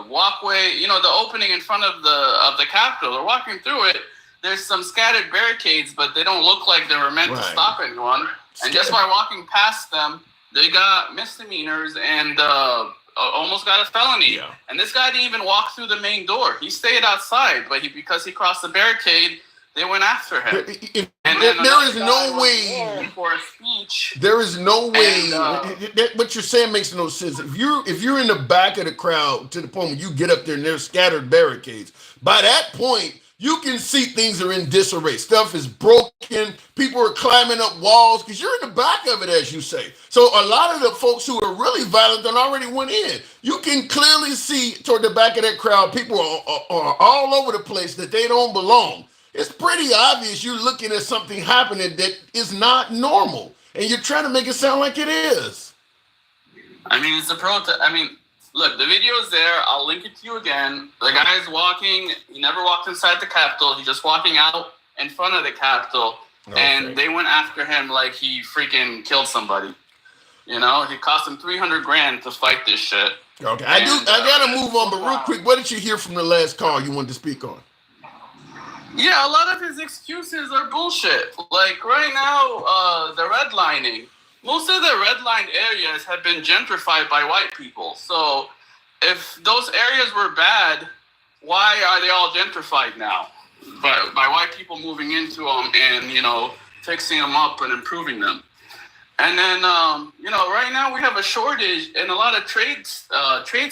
walkway, you know, the opening in front of the Capitol. They're walking through it. There's some scattered barricades, but they don't look like they were meant to stop anyone. And just by walking past them, they got misdemeanors and almost got a felony. Yeah. And this guy didn't even walk through the main door. He stayed outside, but because he crossed the barricade, they went after him. There is no way for a speech. There is no way. What you're saying makes no sense. If you're in the back of the crowd to the point where you get up there and there's scattered barricades, by that point you can see things are in disarray. Stuff is broken. People are climbing up walls because you're in the back of it, as you say. So a lot of the folks who are really violent done already went in. You can clearly see toward the back of that crowd, people are all over the place that they don't belong. It's pretty obvious you're looking at something happening that is not normal, and you're trying to make it sound like it is. I mean, it's a protest. I mean, look, the video is there. I'll link it to you again. The guy's walking. He never walked inside the Capitol. He's just walking out in front of the Capitol, and they went after him like he freaking killed somebody. You know, it cost him $300,000 to fight this shit. Okay, I gotta move on, but real quick, what did you hear from the last call you wanted to speak on? Yeah, a lot of his excuses are bullshit. Like right now, the redlining. Most of the redlined areas have been gentrified by white people. So if those areas were bad, why are they all gentrified now? By white people moving into them and, you know, fixing them up and improving them. And then, you know, right now we have a shortage in a lot of trade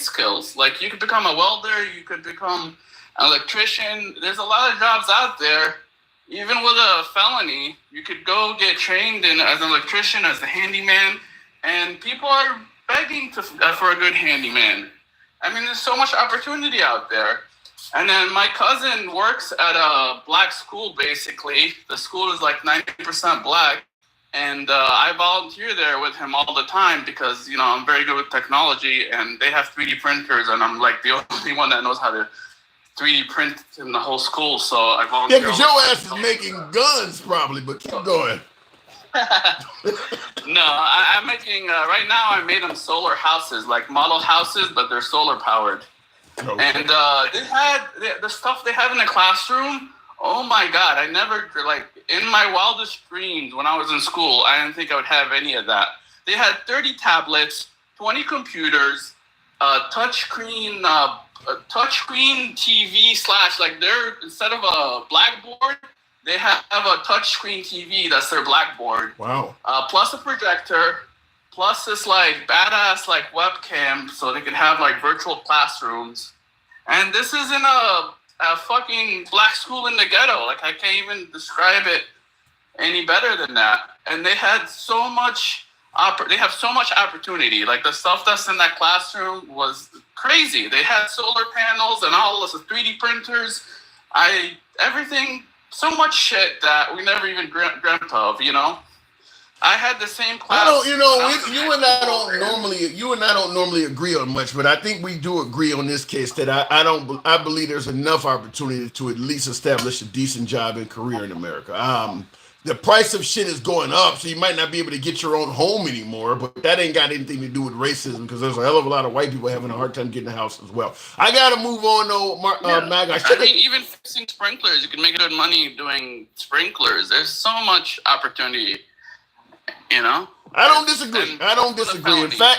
skills. Like you could become a welder, you could become electrician. There's a lot of jobs out there. Even with a felony, you could go get trained as an electrician, as a handyman, and people are begging for a good handyman. I mean, there's so much opportunity out there. And then my cousin works at a black school, basically. The school is like 90% black, and I volunteer there with him all the time because, you know, I'm very good with technology, and they have 3D printers, and I'm like the only one that knows how to 3D print in the whole school, so I volunteer. Yeah, because your ass is making guns probably, but keep going. No, I'm making, right now I made them solar houses, like model houses, but they're solar powered. Okay. And they had the stuff they have in the classroom. Oh my God, I never, like, in my wildest dreams when I was in school, I didn't think I would have any of that. They had 30 tablets, 20 computers, touchscreen TV / like they're, instead of a blackboard, they have a touchscreen TV that's their blackboard. Wow. Plus a projector, plus this like badass like webcam, so they can have like virtual classrooms. And this is in a fucking black school in the ghetto. Like I can't even describe it any better than that. And they had so much. They have so much opportunity. Like the stuff that's in that classroom was crazy. They had solar panels and all this 3D printers. Everything, so much shit that we never even dreamt of, you know? I had the same class. You and I don't normally agree on much, but I think we do agree on this case that I believe there's enough opportunity to at least establish a decent job and career in America. The price of shit is going up, so you might not be able to get your own home anymore, but that ain't got anything to do with racism because there's a hell of a lot of white people having a hard time getting a house as well. I got to move on, though, Mag. I mean, even fixing sprinklers, you can make good money doing sprinklers. There's so much opportunity, you know? I don't disagree.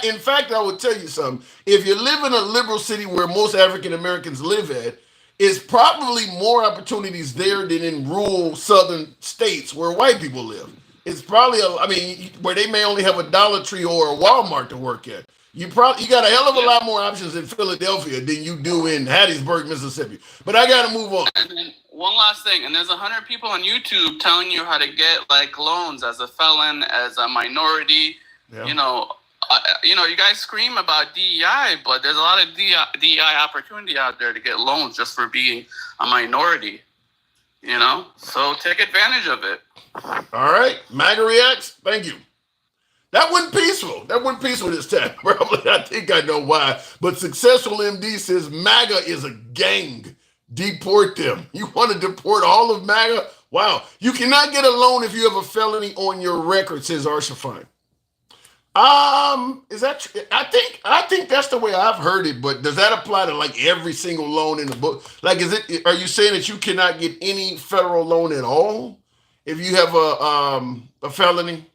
In fact, I would tell you something. If you live in a liberal city where most African Americans live at, It's probably more opportunities there than in rural southern states where white people live. It's probably I mean, where they may only have a Dollar Tree or a Walmart to work at. You got a hell of a Yep. lot more options in Philadelphia than you do in Hattiesburg, Mississippi. But I got to move on. And then one last thing, and there's 100 people on YouTube telling you how to get like loans as a felon, as a minority. Yeah. You guys scream about DEI, but there's a lot of DEI opportunity out there to get loans just for being a minority. So take advantage of it. All right, MAGA reacts. Thank you. That wasn't peaceful. That wasn't peaceful this time. Probably, I think I know why. But Successful MD says MAGA is a gang. Deport them. You want to deport all of MAGA? Wow. You cannot get a loan if you have a felony on your record, says Arshafine. Is that true? I think that's the way I've heard it, but does that apply to like every single loan in the book? Like, are you saying that you cannot get any federal loan at all if you have a felony?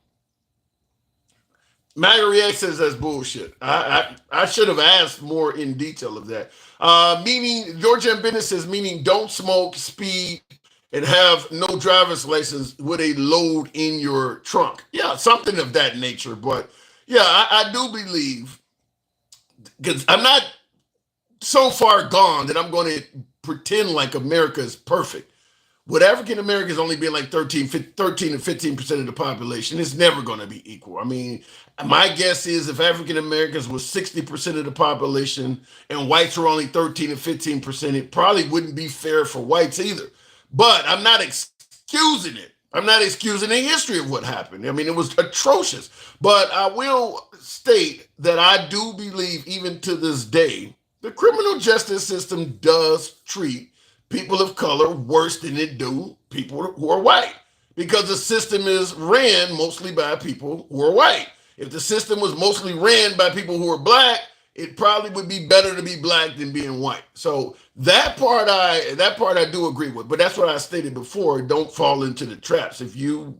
MAGA React says that's bullshit. I should have asked more in detail of that. Meaning, George M. Bennett says, meaning don't smoke, speed, and have no driver's license with a load in your trunk. Yeah, something of that nature. But yeah, I do believe, because I'm not so far gone that I'm going to pretend like America is perfect. With African Americans only being like 13 to 15% of the population, it's never going to be equal. I mean, my guess is if African Americans were 60% of the population and whites were only 13 to 15%, it probably wouldn't be fair for whites either. But I'm not excusing it. I'm not excusing the history of what happened. I mean, it was atrocious. But I will state that I do believe, even to this day, the criminal justice system does treat people of color worse than it do people who are white, because the system is ran mostly by people who are white. If the system was mostly ran by people who are black, it probably would be better to be black than being white. So that part I do agree with. But that's what I stated before. Don't fall into the traps. If you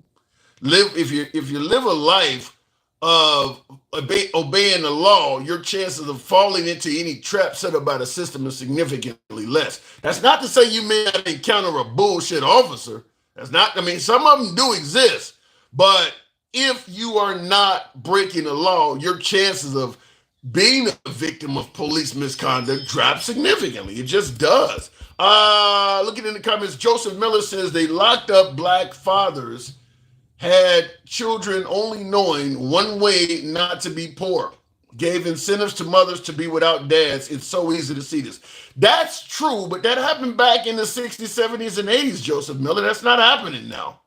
live a life of obeying the law, your chances of falling into any trap set up by the system is significantly less. That's not to say you may not encounter a bullshit officer. That's not, I mean, some of them do exist, but if you are not breaking the law, your chances of being a victim of police misconduct drop significantly. It just does. Looking in the comments, Joseph Miller says they locked up black fathers had children only knowing one way not to be poor, gave incentives to mothers to be without dads. It's so easy to see this. That's true, but that happened back in the 60s, 70s, and 80s, Joseph Miller. That's not happening now.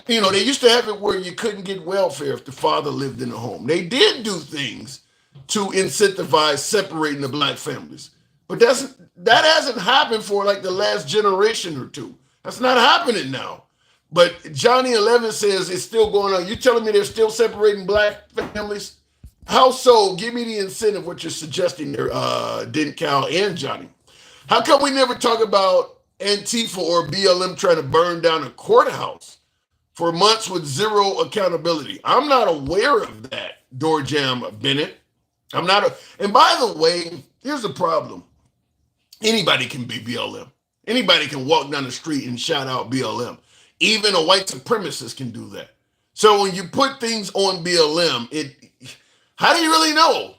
They used to have it where you couldn't get welfare if the father lived in the home. They did do things to incentivize separating the black families, but that hasn't happened for like the last generation or two. That's not happening now. But Johnny 11 says it's still going on. You telling me they're still separating black families? How so? Give me the incentive, what you're suggesting there, Cal and Johnny. How come we never talk about Antifa or BLM trying to burn down a courthouse for months with zero accountability? I'm not aware of that, Doorjam Bennett. I'm not. And by the way, here's the problem. Anybody can be BLM. Anybody can walk down the street and shout out BLM. Even a white supremacist can do that. So when you put things on BLM, how do you really know?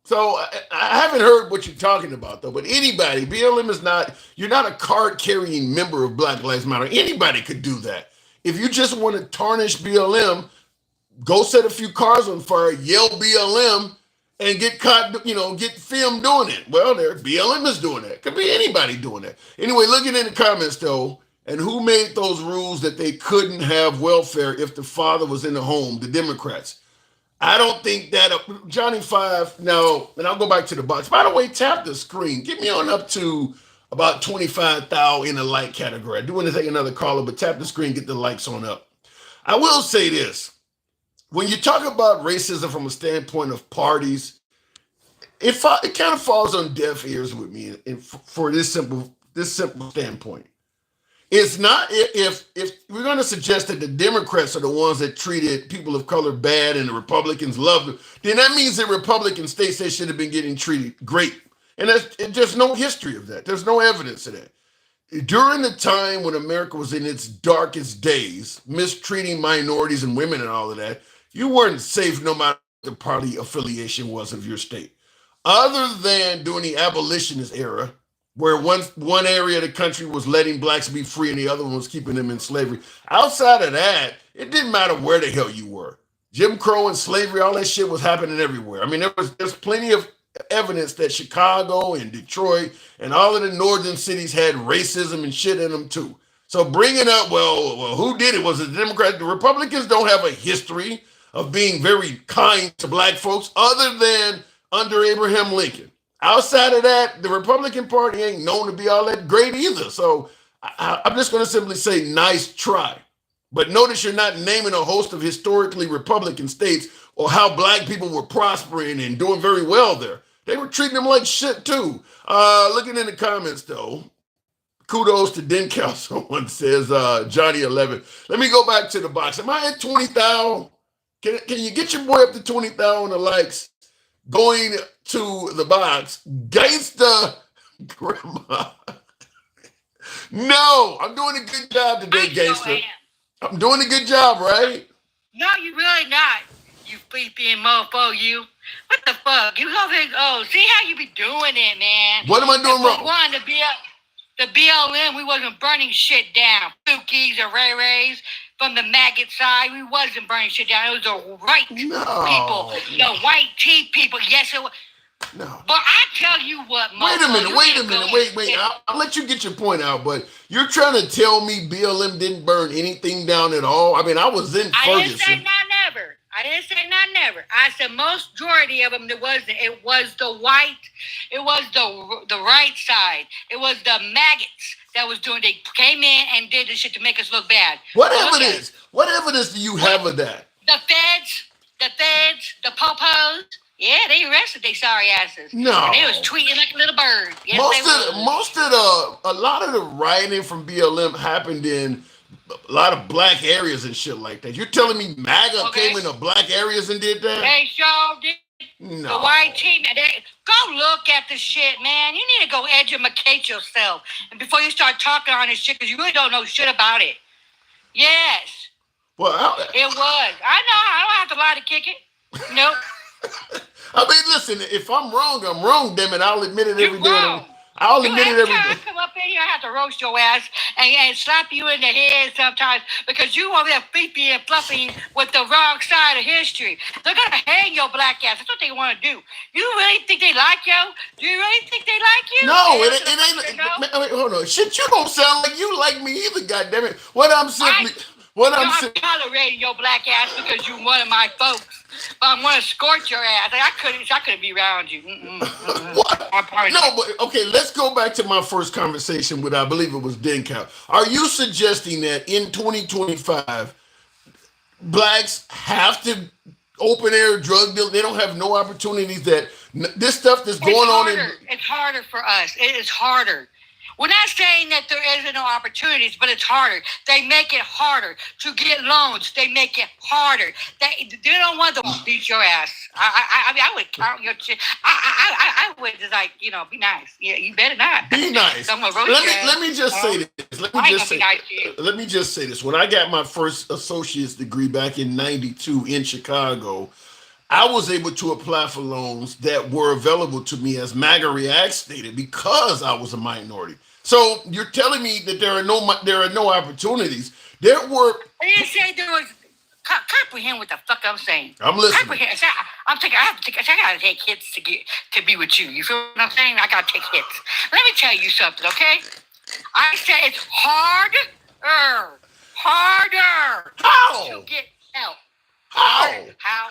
So I haven't heard what you're talking about though, but anybody, BLM is not, you're not a card carrying member of Black Lives Matter. Anybody could do that. If you just want to tarnish BLM, go set a few cars on fire, yell BLM, and get caught, get filmed doing it. Well, BLM is doing that. Could be anybody doing that. Anyway, looking in the comments though, and who made those rules that they couldn't have welfare if the father was in the home? The Democrats. I don't think that, Johnny 5, no, and I'll go back to the box. By the way, tap the screen. Get me on up to about 25,000 in the like category. I do want to take another caller, but tap the screen, get the likes on up. I will say this. When you talk about racism from a standpoint of parties, it kind of falls on deaf ears with me for this simple standpoint. It's not, if we're going to suggest that the Democrats are the ones that treated people of color bad and the Republicans loved them, then that means that Republican states they should have been getting treated great. And there's no history of that. There's no evidence of that. During the time when America was in its darkest days, mistreating minorities and women and all of that, you weren't safe no matter what the party affiliation was of your state. Other than during the abolitionist era, where one area of the country was letting blacks be free and the other one was keeping them in slavery. Outside of that, it didn't matter where the hell you were. Jim Crow and slavery, all that shit was happening everywhere. I mean, there's plenty of evidence that Chicago and Detroit and all of the northern cities had racism and shit in them too. So bringing up, well, who did it? Was it the Democrats? The Republicans don't have a history of being very kind to black folks other than under Abraham Lincoln. Outside of that, the Republican Party ain't known to be all that great either. So I'm just going to simply say nice try. But notice you're not naming a host of historically Republican states or how black people were prospering and doing very well there. They were treating them like shit too. Looking in the comments though, kudos to DenCal, someone says, Johnny 11. Let me go back to the box. Am I at 20,000? Can you get your boy up to 20,000 likes? Going to the box, Gangsta Grandma. No, I'm doing a good job today, Gangsta. I'm doing a good job, right? No, you really not. You sleeping mofo, you. What the fuck? You go there, see how you be doing it, man. What am I doing wrong? One, the BLM, we wasn't burning shit down. Fookies or Ray Rays from the maggot side, we wasn't burning shit down. It was the right people, the white tea people. Yes, it was. No. But I tell you what, wait a minute. Wait. I'll let you get your point out, but you're trying to tell me BLM didn't burn anything down at all? I mean, I was in Ferguson. I didn't say not never. I said most majority of them, it was the white, it was the right side. It was the maggots that was doing, they came in and did this shit to make us look bad. What evidence do you have of that? The feds, the popos. Yeah, they arrested they sorry asses. No. And they was tweeting like a little bird. Yes, a lot of the rioting from BLM happened in a lot of black areas and shit like that. You're telling me MAGA came into black areas and did that? They sure did. No. The white team, go look at the shit, man. You need to go educate yourself. And before you start talking on this shit, because you really don't know shit about it. Yes. Well, it was. I know. I don't have to lie to kick it. Nope. I mean, listen, if I'm wrong, damn it. I'll admit it every day. I'll admit it every day. I come up in here, I have to roast your ass and slap you in the head sometimes because you over there beefy and fluffy with the wrong side of history. They're going to hang your black ass. That's what they want to do. You really think they like you? Do you really think they like you? No, it ain't. I mean, hold on. Shit, you don't sound like you like me either, goddammit. I'm tolerating your black ass because you're one of my folks. But I'm going to scorch your ass. I couldn't be around you. What? No, but okay, let's go back to my first conversation with, I believe it was DenCal. Are you suggesting that in 2025, blacks have to open air drug deal? They don't have no opportunities that this stuff that's going on in... It's harder for us. It is harder. We're not saying that there isn't no opportunities, but it's harder. They make it harder to get loans. They make it harder. They don't want to beat your ass. I mean, I would count your shit. I would just be nice. Yeah, you better not. Be nice. Let me just say this. When I got my first associate's degree back in '92 in Chicago, I was able to apply for loans that were available to me, as MAGA React stated, because I was a minority. So you're telling me that there are no opportunities. There were. I didn't say there was. Comprehend what the fuck I'm saying. I'm listening. Comprehend. I gotta take hits to be with you. You feel what I'm saying? I gotta take hits. Let me tell you something, okay? I said it's harder. How? To get help. How?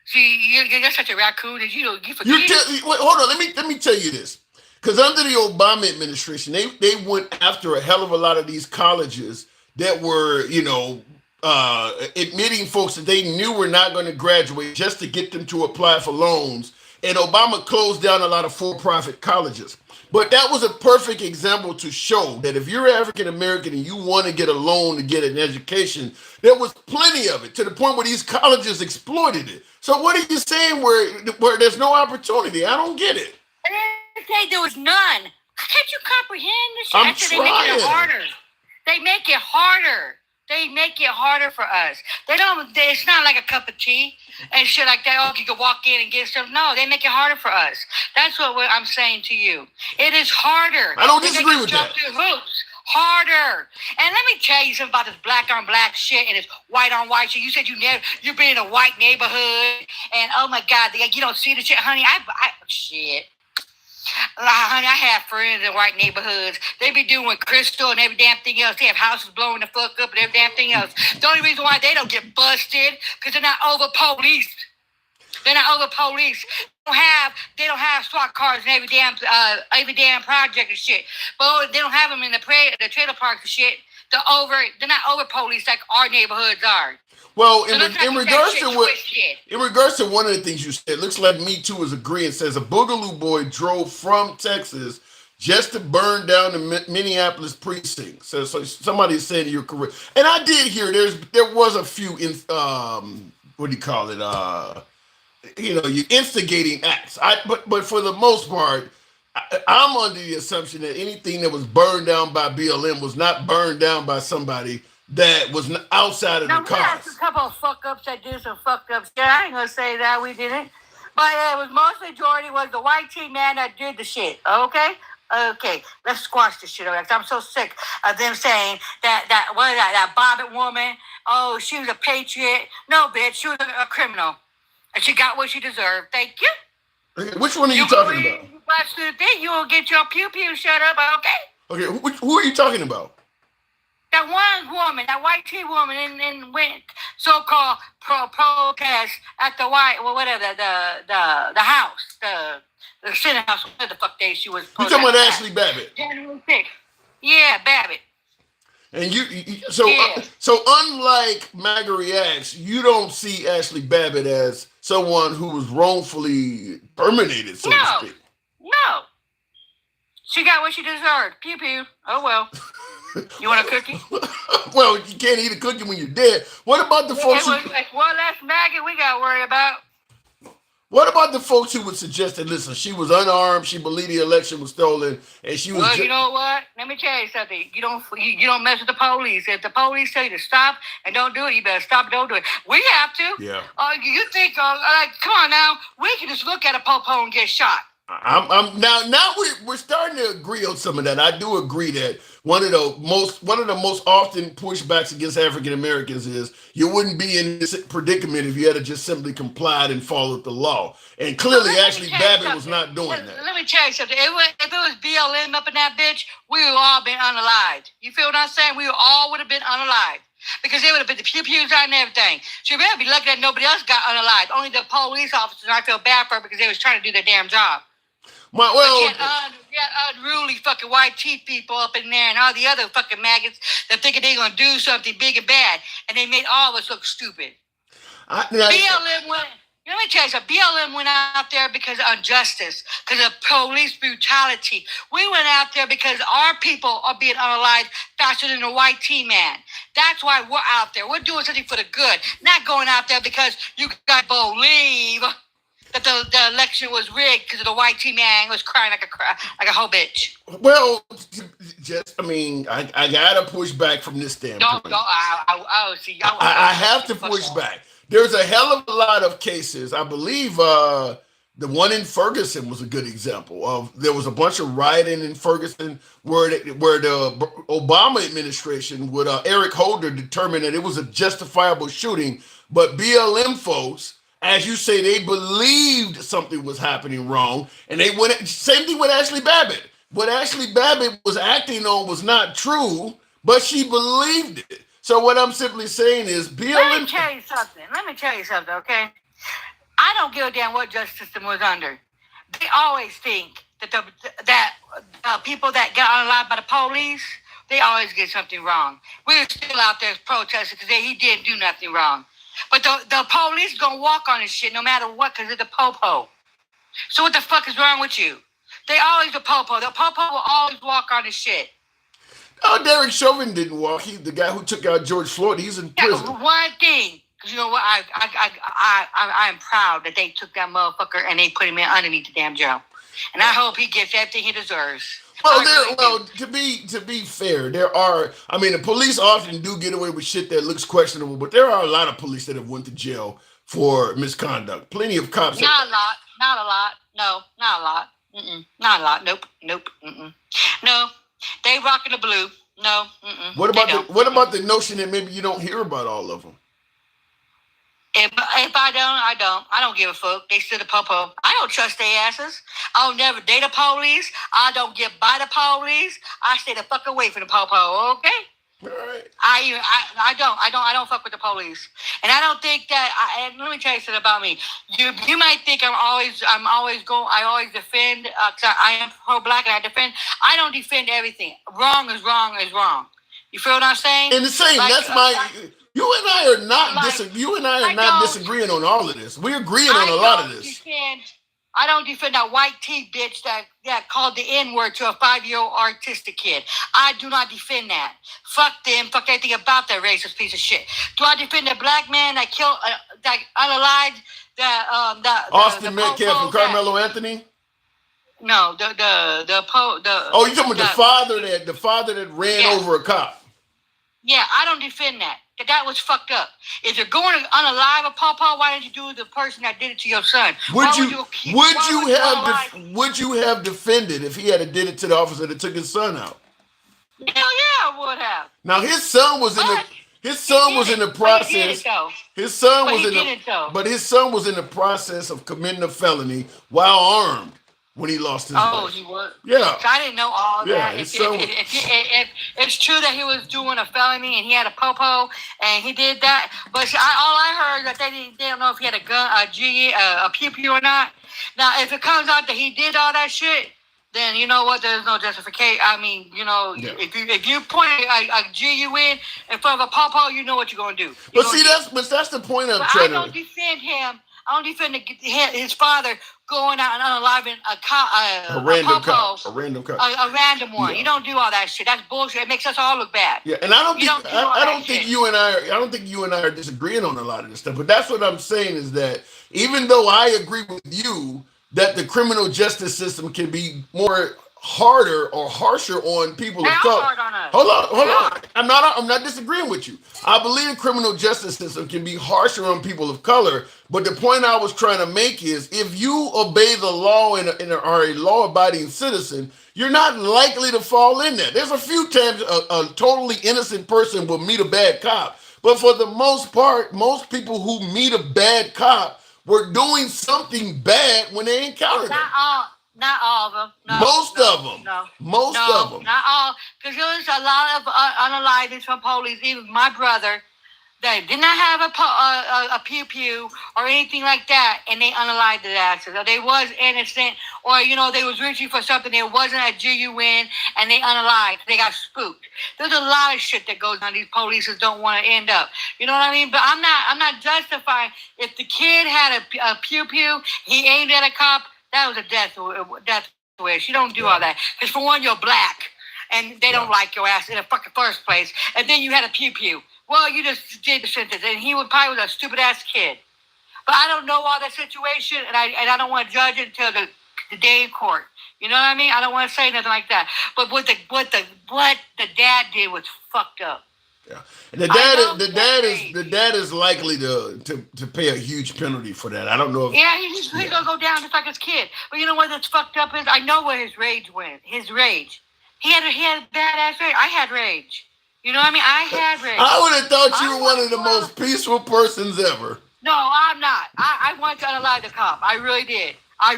See, you're such a raccoon that you forget. Hold on. Let me tell you this. Because under the Obama administration, they went after a hell of a lot of these colleges that were, admitting folks that they knew were not going to graduate just to get them to apply for loans. And Obama closed down a lot of for-profit colleges. But that was a perfect example to show that if you're African American and you want to get a loan to get an education, there was plenty of it, to the point where these colleges exploited it. So what are you saying where there's no opportunity? I don't get it. And they say there was none. Can't you comprehend this shit? I'm I said they make it trying. harder. They make it harder. They make it harder for us. They don't. It's not like a cup of tea and shit like that. Oh, you can walk in and get stuff. No, they make it harder for us. That's what I'm saying to you. It is harder. I don't They disagree make us with jump that. through hoops. Harder. And let me tell you something about this black on black shit and this white on white shit. You said you've been in a white neighborhood and oh my God, you don't see the shit, honey. Shit. Honey, I have friends in white neighborhoods. They be doing crystal and every damn thing else. They have houses blowing the fuck up and every damn thing else. The only reason why they don't get busted because they're not over police. They're not over police. They don't have SWAT cars in every damn project and shit. But they don't have them in the trailer parks and shit. They're not over police like our neighborhoods are. Well, So in regards to one of the things you said, it looks like Me Too is agreeing. Says a Boogaloo boy drove from Texas just to burn down the Minneapolis precinct. So somebody's saying you're correct, and I did hear there was a few what do you call it? You instigating acts. But for the most part, I'm under the assumption that anything that was burned down by BLM was not burned down by somebody that was outside of the we had cause. a couple of fuck ups that did some fucked up shit. I ain't gonna say that we didn't, but it was majority was the white team man that did the shit. Okay, let's squash this shit over. I'm so sick of them saying that Bobbitt woman. Oh, she was a patriot. No, bitch, she was a criminal. And she got what she deserved. Thank you. Which one are you talking about? Watch the thing, you will get your pew shut up, okay? Okay, who are you talking about? That one woman, that white tea woman, and went so-called protest at the the house, the Senate House, whatever the fuck day she was. You talking about Ashley Babbitt? January 6th. Yeah, Babbitt. And so unlike MAGA Reacts, you don't see Ashley Babbitt as someone who was wrongfully terminated, so to speak. No. She got what she deserved. Pew pew. Oh well. You want a cookie? Well, you can't eat a cookie when you're dead. What about the folks one less maggot we got to worry about. What about the folks who would suggest that, listen, she was unarmed, she believed the election was stolen, and she was... Well, you know what? Let me tell you something. You don't mess with the police. If the police tell you to stop and don't do it, you better stop and don't do it. We have to. Yeah. You think, come on now, we can just look at a popo and get shot. Now we're starting to agree on some of that. I do agree that one of the most often pushbacks against African Americans is you wouldn't be in this predicament if you had to just simply complied and followed the law. And clearly, Ashley Babbitt was not doing that. Let me tell you something. If it was BLM up in that bitch, we would all been unalived. You feel what I'm saying? We all would have been unalived. Because they would have been the pew-pews out and everything. She better be lucky that nobody else got unalived. Only the police officers, I feel bad for her because they was trying to do their damn job. You got unruly fucking white teeth people up in there and all the other fucking maggots that thinking they're going to do something big and bad. And they made all of us look stupid. Let me tell you something. BLM went out there because of injustice, because of police brutality. We went out there because our people are being unalived faster than the white T-man. That's why we're out there. We're doing something for the good, not going out there because you got to believe that the election was rigged because the white T-man was crying like a whole bitch. Well, I gotta push back from this standpoint. I have to push back. There's a hell of a lot of cases. I believe the one in Ferguson was a good example of. There was a bunch of rioting in Ferguson where the Obama administration with Eric Holder determined that it was a justifiable shooting, but BLM folks, as you say, they believed something was happening wrong, and they went. Same thing with Ashley Babbitt. What Ashley Babbitt was acting on was not true, but she believed it. So what I'm simply saying is, BLM. Let me tell you something. Okay, I don't give a damn what justice system was under. They always think that the people that get unalived by the police, they always get something wrong. We're still out there protesting because he didn't do nothing wrong. But the police gonna walk on this shit no matter what because it's the popo. So what the fuck is wrong with you? They always the popo. The popo will always walk on this shit. Oh, Derek Chauvin didn't walk. He's the guy who took out George Floyd. He's in prison. One thing, because you know what? I am proud that they took that motherfucker and they put him in underneath the damn jail. And I hope he gets everything he deserves. Well, to be fair, there are. I mean, the police often do get away with shit that looks questionable, but there are a lot of police that have went to jail for misconduct. Plenty of cops. Not a lot. Not a lot. No, not a lot. Not a lot. Nope. No, they rocking the blue. No. What about the notion that maybe you don't hear about all of them? If I don't give a fuck. They still the po-po. I don't trust their asses. I'll never date a police. I don't get by the police. I stay the fuck away from the po-po. Okay. All right. I don't fuck with the police, and I don't think that. And let me tell you something about me. You might think I always defend. I am pro-black and I defend. I don't defend everything. Wrong is wrong is wrong. You feel what I'm saying? And the same. That's my. You and I are not disagreeing on all of this. We're agreeing on a lot of this. I don't defend that white tea bitch that called the N-word to a 5-year-old autistic kid. I do not defend that. Fuck them. Fuck everything about that racist piece of shit. Do I defend the black man that killed, that unalived, Austin Metcalf and Carmelo Anthony? No, the Oh, you talking about the father that ran over a cop? Yeah, I don't defend that. That was fucked up. If you're going to unalive a pawpaw, why didn't you do the person that did it to your son? Would you have defended if he had did it to the officer that took his son out? Hell yeah, I would have. Now his son was in the process. His son was in the process of committing a felony while armed when he lost his life. He was? Yeah. So I didn't know all that. If it's true that he was doing a felony and he had a popo and he did that, but all I heard that they don't know if he had a gun, a pew pew or not. Now, if it comes out that he did all that shit, then you know what? There's no justification. I mean, if you point a GUN in front of a popo, you know what you're gonna do. That's the point I'm trying to. I don't defend him. I don't defend his father going out and unaliving a random cop. A random one. Yeah. You don't do all that shit. That's bullshit. It makes us all look bad. Yeah, and I don't think you and I are disagreeing on a lot of this stuff. But that's what I'm saying is that even though I agree with you that the criminal justice system can be more harder or harsher on people of color. Hold on. I'm not disagreeing with you. I believe criminal justice system can be harsher on people of color, but the point I was trying to make is if you obey the law and are a law-abiding citizen, you're not likely to fall in that. There's a few times a totally innocent person will meet a bad cop, but for the most part, most people who meet a bad cop were doing something bad when they encountered them. Not all of them. No, most of them. Most of them. Not all. Because there was a lot of unalivings from police. Even my brother, they did not have a pew-pew or anything like that, and they unalived the asses. Or they was innocent, or, they was reaching for something. It wasn't a GUN, and they unalived. They got spooked. There's a lot of shit that goes on. These police don't want to end up. You know what I mean? But I'm not justifying. If the kid had a pew-pew, he aimed at a cop, that was a death wish. You don't do all that. Because for one, you're black, and they don't like your ass in the fucking first place. And then you had a pew-pew. Well, you just did the sentence, and he probably was a stupid-ass kid. But I don't know all that situation, and I don't want to judge it until the day in court. You know what I mean? I don't want to say nothing like that. But what the dad did was fucked up. Yeah, and the dad is likely to pay a huge penalty for that. I don't know if he's gonna go down just like his kid. But you know what that's fucked up is I know where his rage went. His rage. He had badass rage. I had rage. You know what I mean? I had rage. I would have thought you were one of the most peaceful persons ever. No, I'm not. I wanted to unalive the cop. I really did. I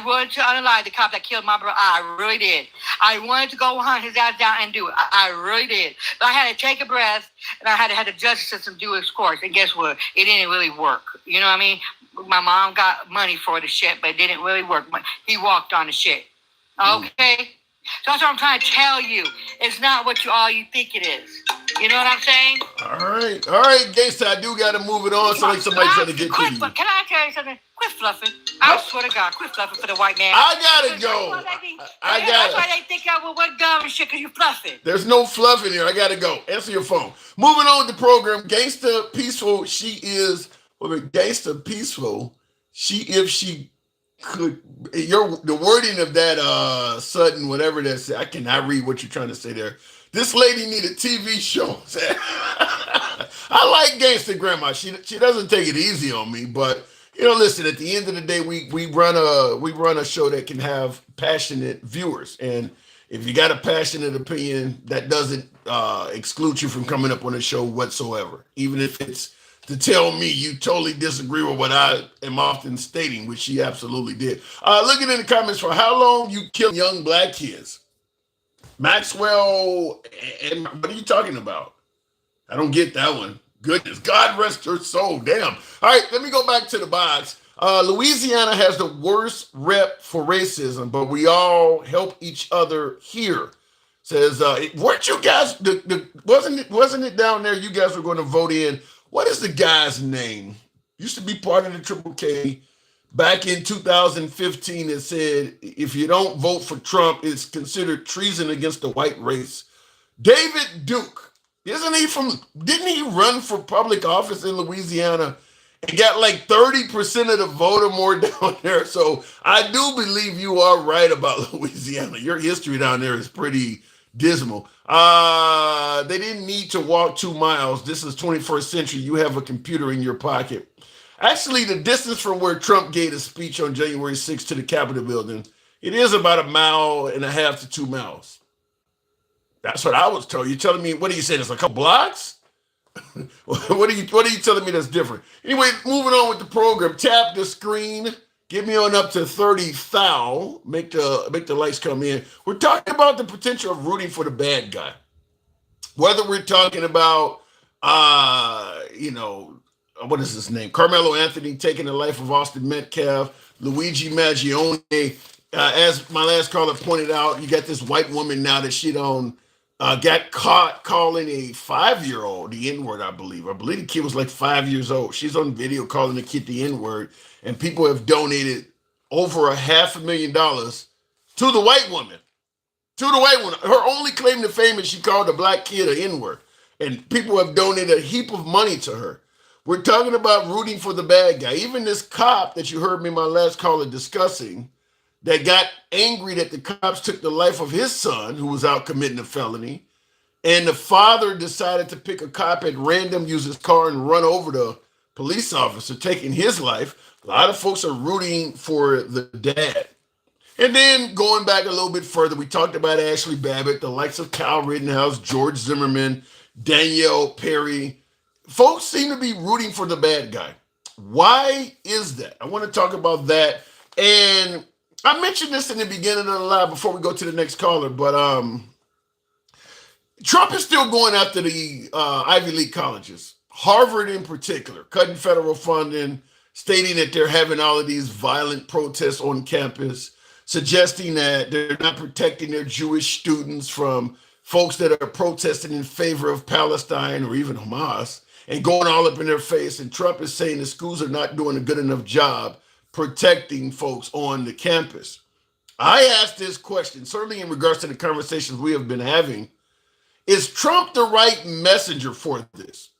wanted to unalive the cop that killed my brother. I really did. I wanted to go hunt his ass down and do it. I really did. But I had to take a breath, and I had to have the justice system do its course. And guess what? It didn't really work. You know what I mean? My mom got money for the shit, but it didn't really work. He walked on the shit. Okay? So that's what I'm trying to tell you. It's not what you think it is. You know what I'm saying? All right, Gangsta, I do got to move it on so like somebody trying to get to you. Can I tell you something? Quit fluffing. I swear to God, quit fluffing for the white man. I gotta go. That's why they think I will wear gum and shit because you fluffing. There's no fluffing here. I gotta go. Answer your phone. Moving on with the program. Gangsta Peaceful. She is, Gangsta Peaceful. If she Could the wording of that Sutton, whatever that's, I cannot read what you're trying to say there. This lady need a TV show. I like Gangster Grandma. She doesn't take it easy on me, but listen. At the end of the day, we run a show that can have passionate viewers, and if you got a passionate opinion, that doesn't exclude you from coming up on a show whatsoever, even if it's to tell me you totally disagree with what I am often stating, which she absolutely did. Looking in the comments for how long you kill young black kids. Maxwell, and what are you talking about? I don't get that one. Goodness, God rest her soul. Damn. All right, let me go back to the box. Louisiana has the worst rep for racism, but we all help each other here. Says, weren't you guys? Wasn't it down there? You guys were going to vote in. What is the guy's name? Used to be part of the Triple K. Back in 2015, it said if you don't vote for Trump, it's considered treason against the white race. David Duke, didn't he run for public office in Louisiana and got like 30% of the vote or more down there? So I do believe you are right about Louisiana. Your history down there is pretty dismal. They didn't need to walk 2 miles. This is 21st century. You have a computer in your pocket. Actually, the distance from where Trump gave a speech on January 6th to the Capitol building, it is about 1.5 miles to 2 miles. That's what I was told. You telling me, what are you saying? It's a couple blocks? What are you telling me that's different? Anyway, moving on with the program. Tap the screen. Get me on up to 30 thou. Make the lights come in. We're talking about the potential of rooting for the bad guy. Whether we're talking about what is his name? Carmelo Anthony taking the life of Austin Metcalf, Luigi Maggione. As my last caller pointed out, you got this white woman now that she got caught calling a 5-year-old the N-word, I believe. I believe the kid was like 5 years old. She's on video calling the kid the N-word, and people have donated over $500,000 to the white woman. Her only claim to fame is she called a black kid an N-word, and people have donated a heap of money to her. We're talking about rooting for the bad guy. Even this cop that you heard me my last caller discussing that got angry that the cops took the life of his son who was out committing a felony, and the father decided to pick a cop at random, use his car, and run over the police officer, taking his life. A lot of folks are rooting for the dad. And then going back a little bit further, we talked about Ashley Babbitt, the likes of Kyle Rittenhouse, George Zimmerman, Danielle Perry. Folks seem to be rooting for the bad guy. Why is that? I want to talk about that. And I mentioned this in the beginning of the live before we go to the next caller, but Trump is still going after the Ivy League colleges, Harvard in particular, cutting federal funding, stating that they're having all of these violent protests on campus, suggesting that they're not protecting their Jewish students from folks that are protesting in favor of Palestine or even Hamas, and going all up in their face. And Trump is saying the schools are not doing a good enough job protecting folks on the campus. I asked this question, certainly in regards to the conversations we have been having. Is Trump the right messenger for this?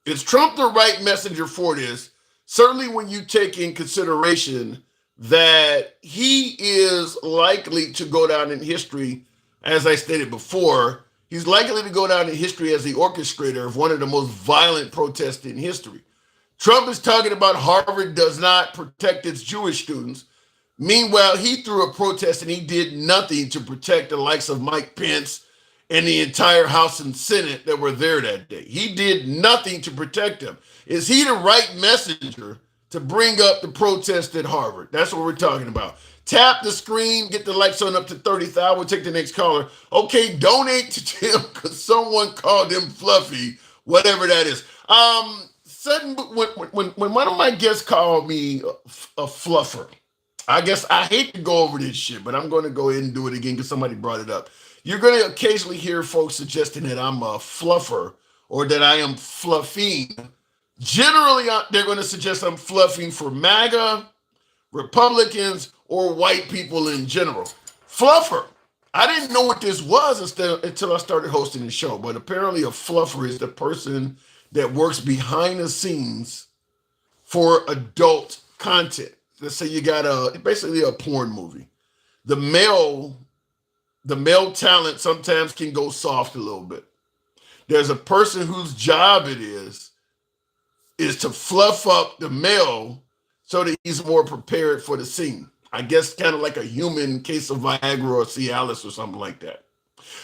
Is Trump the right messenger for this? Certainly when you take in consideration that he is likely to go down in history, as I stated before, he's likely to go down in history as the orchestrator of one of the most violent protests in history. Trump is talking about Harvard does not protect its Jewish students. Meanwhile, he threw a protest and he did nothing to protect the likes of Mike Pence and the entire House and Senate that were there that day. He did nothing to protect them. Is he the right messenger to bring up the protest at Harvard? That's what we're talking about. Tap the screen, get the lights on up to 30,000. We'll take the next caller. Okay, donate to Tim because someone called him Fluffy, whatever that is. When one of my guests called me a fluffer, I guess I hate to go over this shit, but I'm going to go ahead and do it again because somebody brought it up. You're going to occasionally hear folks suggesting that I'm a fluffer or that I am fluffing. Generally, they're going to suggest I'm fluffing for MAGA, Republicans, or white people in general. Fluffer. I didn't know what this was until I started hosting the show, but apparently a fluffer is the person that works behind the scenes for adult content. let's say you got basically a porn movie. The male talent sometimes can go soft a little bit. There's a person whose job it is to fluff up the male so that he's more prepared for the scene. I guess kind of like a human case of Viagra or Cialis or something like that.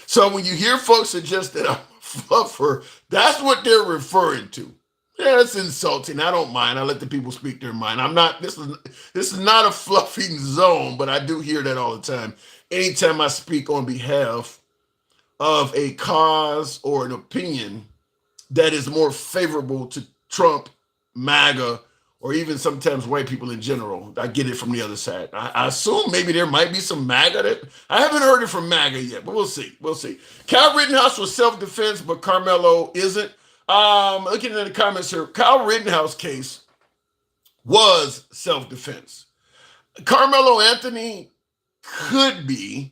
So when you hear folks suggest that I'm a fluffer, that's what they're referring to. Yeah, it's insulting. I don't mind. I let the people speak their mind. I'm not. This is not a fluffing zone, but I do hear that all the time. Anytime I speak on behalf of a cause or an opinion that is more favorable to Trump, MAGA, or even sometimes white people in general, I get it from the other side. I assume maybe there might be some MAGA that I haven't heard it from MAGA yet, but we'll see. We'll see. Kyle Rittenhouse was self-defense, but Carmelo isn't. Looking at the comments here, Kyle Rittenhouse case was self-defense. Carmelo Anthony could be,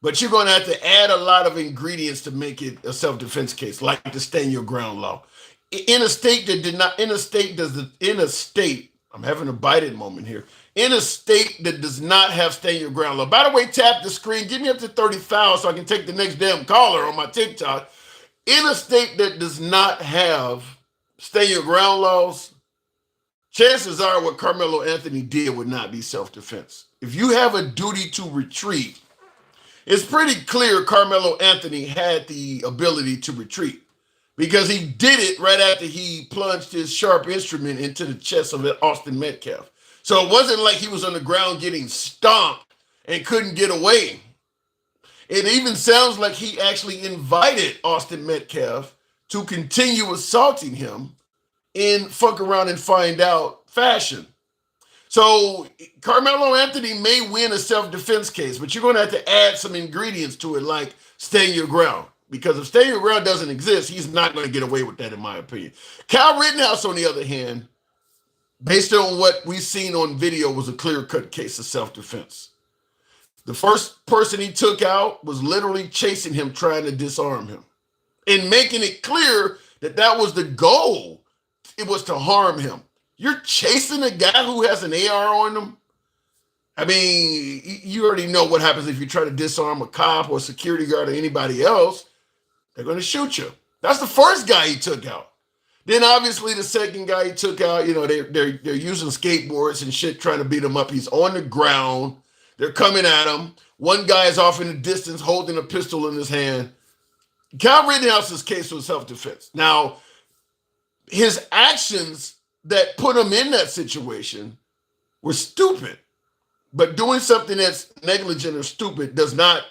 but you're going to have to add a lot of ingredients to make it a self-defense case, like the stand your ground law. In a state, I'm having a Biden moment here. In a state that does not have stand your ground law. By the way, tap the screen, give me up to 30,000 so I can take the next damn caller on my TikTok. In a state that does not have stand your ground laws, chances are what Carmelo Anthony did would not be self-defense. If you have a duty to retreat, it's pretty clear Carmelo Anthony had the ability to retreat because he did it right after he plunged his sharp instrument into the chest of Austin Metcalf. So it wasn't like he was on the ground getting stomped and couldn't get away. It even sounds like he actually invited Austin Metcalf to continue assaulting him in fuck around and find out fashion. So Carmelo Anthony may win a self-defense case, but you're going to have to add some ingredients to it, like stand your ground. Because if stand your ground doesn't exist, he's not going to get away with that, in my opinion. Kyle Rittenhouse, on the other hand, based on what we've seen on video, was a clear-cut case of self-defense. The first person he took out was literally chasing him, trying to disarm him, and making it clear that that was the goal. It was to harm him. You're chasing a guy who has an AR on him? I mean, you already know what happens if you try to disarm a cop or a security guard or anybody else. They're going to shoot you. That's the first guy he took out. Then obviously the second guy he took out, they're using skateboards and shit trying to beat him up. He's on the ground. They're coming at him. One guy is off in the distance holding a pistol in his hand. Kyle Rittenhouse's case was self-defense. Now, his actions that put him in that situation were stupid. But doing something that's negligent or stupid does not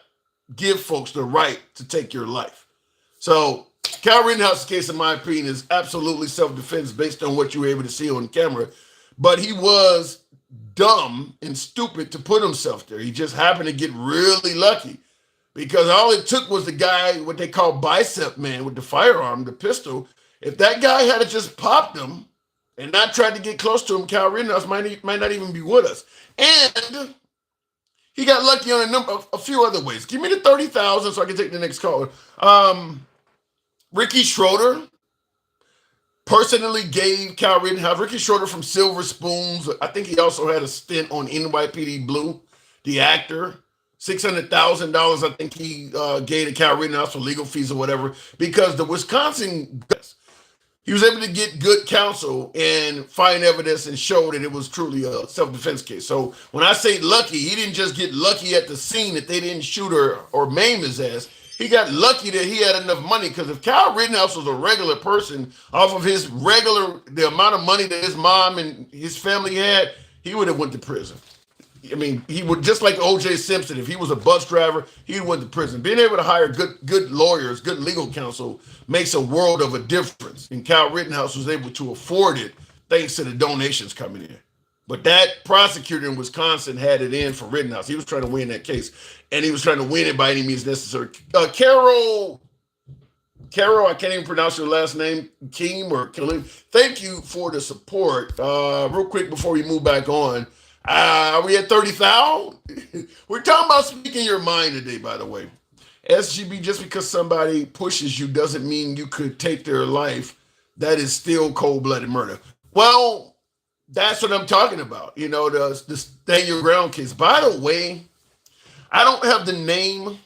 give folks the right to take your life. So Kyle Rittenhouse's case, in my opinion, is absolutely self-defense based on what you were able to see on camera. But he was dumb and stupid to put himself there. He just happened to get really lucky because all it took was the guy, what they call bicep man with the firearm, the pistol. If that guy had just popped him and not tried to get close to him, Kyle Rittenhouse might not even be with us. And he got lucky on a few other ways. Give me the 30,000 so I can take the next caller. Ricky Schroeder personally gave Kyle Rittenhouse, Ricky Schroeder from Silver Spoons, I think he also had a stint on NYPD Blue, the actor, $600,000 I think he gave to Kyle Rittenhouse for legal fees or whatever, because the Wisconsin, he was able to get good counsel and find evidence and show that it was truly a self-defense case. So when I say lucky, he didn't just get lucky at the scene that they didn't shoot or maim his ass. He got lucky that he had enough money, because if Kyle Rittenhouse was a regular person off of the amount of money that his mom and his family had, he would have went to prison. I mean, he would, just like O.J. Simpson, if he was a bus driver, he went to prison. Being able to hire good lawyers, good legal counsel makes a world of a difference. And Kyle Rittenhouse was able to afford it thanks to the donations coming in. But that prosecutor in Wisconsin had it in for Rittenhouse. He was trying to win that case, and he was trying to win it by any means necessary. Carol, I can't even pronounce your last name, Keem or Khalid. Thank you for the support. Real quick before we move back on, are we at 30,000? We're talking about speaking your mind today, by the way. SGB, just because somebody pushes you doesn't mean you could take their life. That is still cold-blooded murder. Well, That's what I'm talking about. You know, the stand your ground case. By the way, I don't have the name,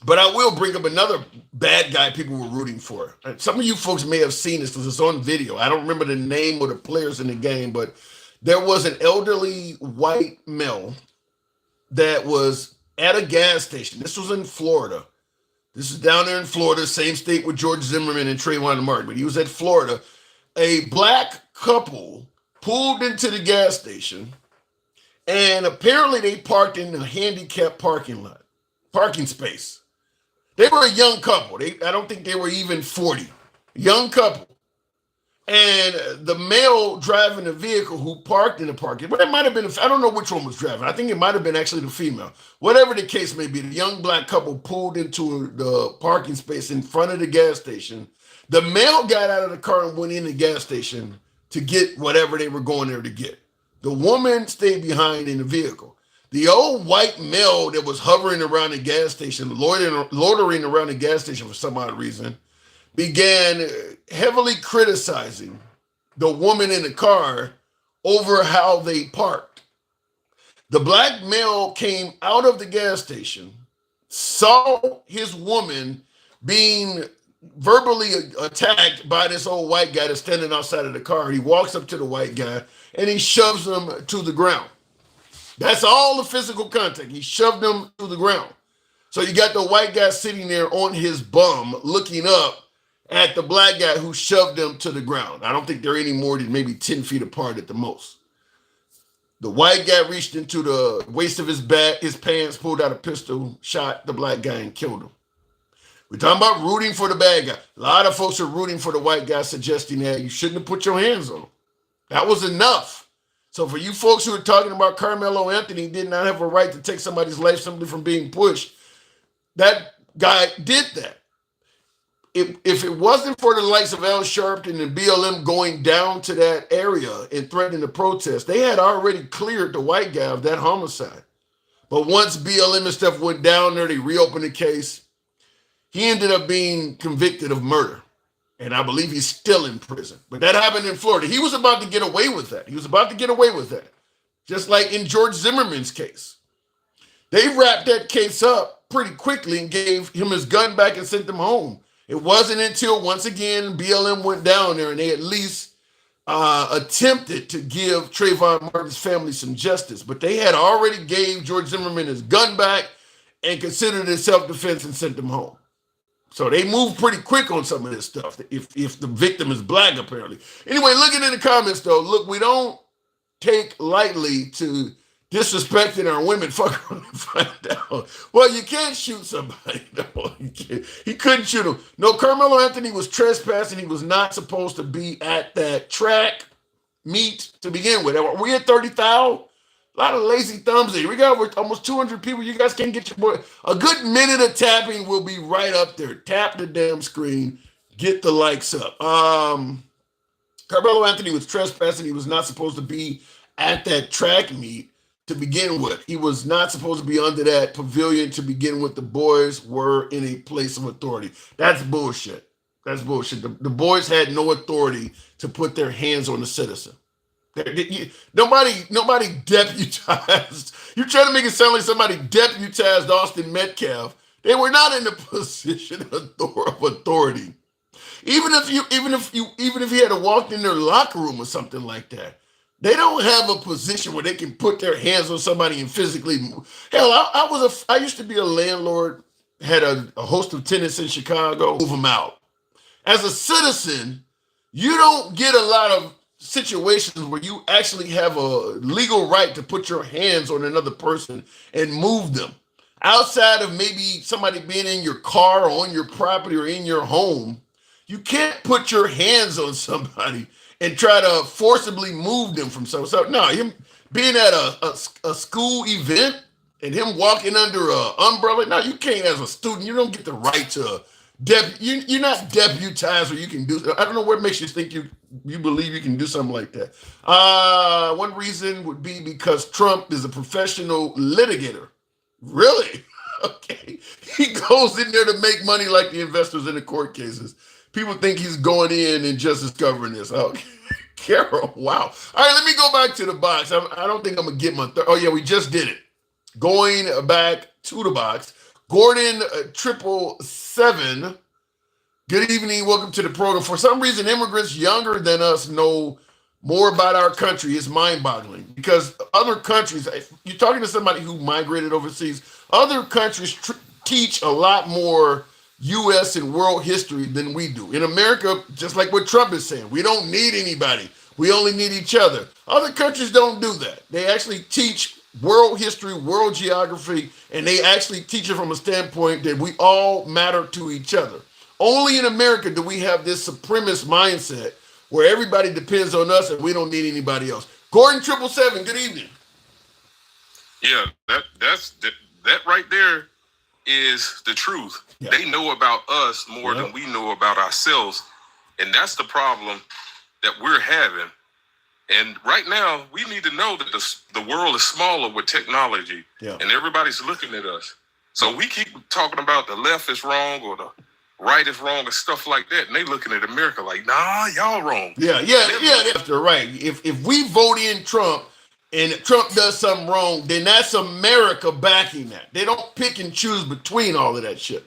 but I will bring up another bad guy people were rooting for. Some of you folks may have seen this because it's on video. I don't remember the name or the players in the game, but there was an elderly white male that was at a gas station. This was in Florida. This is down there in Florida, same state with George Zimmerman and Trayvon Martin, but he was at Florida. A black couple pulled into the gas station, and apparently they parked in a handicapped parking space. They were a young couple. I don't think they were even 40. Young couple. And the male driving the vehicle who parked in the parking, but it might have been, I don't know which one was driving. I think it might have been actually the female. Whatever the case may be, the young black couple pulled into the parking space in front of the gas station. The male got out of the car and went in the gas station to get whatever they were going there to get. The woman stayed behind in the vehicle. The old white male that was hovering around the gas station, loitering around the gas station for some odd reason, began heavily criticizing the woman in the car over how they parked. The black male came out of the gas station, saw his woman being verbally attacked by this old white guy that's standing outside of the car. He walks up to the white guy and he shoves him to the ground. That's all the physical contact. He shoved him to the ground. So you got the white guy sitting there on his bum looking up at the black guy who shoved him to the ground. I don't think they're any more than maybe 10 feet apart at the most. The white guy reached into the waist of his pants, pulled out a pistol, shot the black guy and killed him. We're talking about rooting for the bad guy. A lot of folks are rooting for the white guy, suggesting that you shouldn't have put your hands on him. That was enough. So for you folks who are talking about Carmelo Anthony did not have a right to take somebody's life simply from being pushed, that guy did that. If it wasn't for the likes of Al Sharpton and BLM going down to that area and threatening to protest, they had already cleared the white guy of that homicide. But once BLM and stuff went down there, they reopened the case. He ended up being convicted of murder. And I believe he's still in prison. But that happened in Florida. He was about to get away with that. Just like in George Zimmerman's case. They wrapped that case up pretty quickly and gave him his gun back and sent him home. It wasn't until, once again, BLM went down there and they at least attempted to give Trayvon Martin's family some justice. But they had already gave George Zimmerman his gun back and considered it self-defense and sent him home. So they moved pretty quick on some of this stuff, if the victim is black, apparently. Anyway, looking in the comments, though, look, we don't take lightly to disrespecting our women. Fuck around and find out. Well, you can't shoot somebody. No, he couldn't shoot him. No, Carmelo Anthony was trespassing. He was not supposed to be at that track meet to begin with. Are we at 30,000? A lot of lazy thumbs here. We got almost 200 people. You guys can't get your boy. A good minute of tapping will be right up there. Tap the damn screen. Get the likes up. Carmelo Anthony was trespassing. He was not supposed to be at that track meet to begin with. He was not supposed to be under that pavilion to begin with. The boys were in a place of authority. That's bullshit. That's bullshit. The boys had no authority to put their hands on the citizen. Nobody deputized. You're trying to make it sound like somebody deputized Austin Metcalf. They were not in the position of authority. Even if he had walked in their locker room or something like that, they don't have a position where they can put their hands on somebody and physically move. Hell, I used to be a landlord, had a host of tenants in Chicago, move them out. As a citizen, you don't get a lot of situations where you actually have a legal right to put your hands on another person and move them. Outside of maybe somebody being in your car or on your property or in your home, you can't put your hands on somebody and try to forcibly move them from somewhere. So no, him being at a school event and him walking under an umbrella, no, you can't as a student. You don't get the right to you're not deputized or you can do. I don't know what makes you think you believe you can do something like that. One reason would be because Trump is a professional litigator. Really? Okay. He goes in there to make money like the investors in the court cases. People think he's going in and just discovering this. Okay. Carol, wow. All right, let me go back to the box. I don't think I'm going to get my third. Oh, yeah, we just did it. Going back to the box. Gordon 777. Good evening. Welcome to the program. For some reason, immigrants younger than us know more about our country. It's mind-boggling because other countries, if you're talking to somebody who migrated overseas, other countries teach a lot more U.S. and world history than we do. In America, just like what Trump is saying, we don't need anybody. We only need each other. Other countries don't do that. They actually teach world history, world geography, and they actually teach it from a standpoint that we all matter to each other. Only in America do we have this supremacist mindset where everybody depends on us and we don't need anybody else. Gordon 777, good evening. Yeah, that right there is the truth. Yeah. They know about us more than we know about ourselves, and that's the problem that we're having. And right now, we need to know that the world is smaller with technology, and everybody's looking at us. So we keep talking about the left is wrong or the right is wrong and stuff like that, and they looking at America like, nah, y'all wrong. Yeah. After right, if we vote in Trump and Trump does something wrong, then that's America backing that. They don't pick and choose between all of that shit.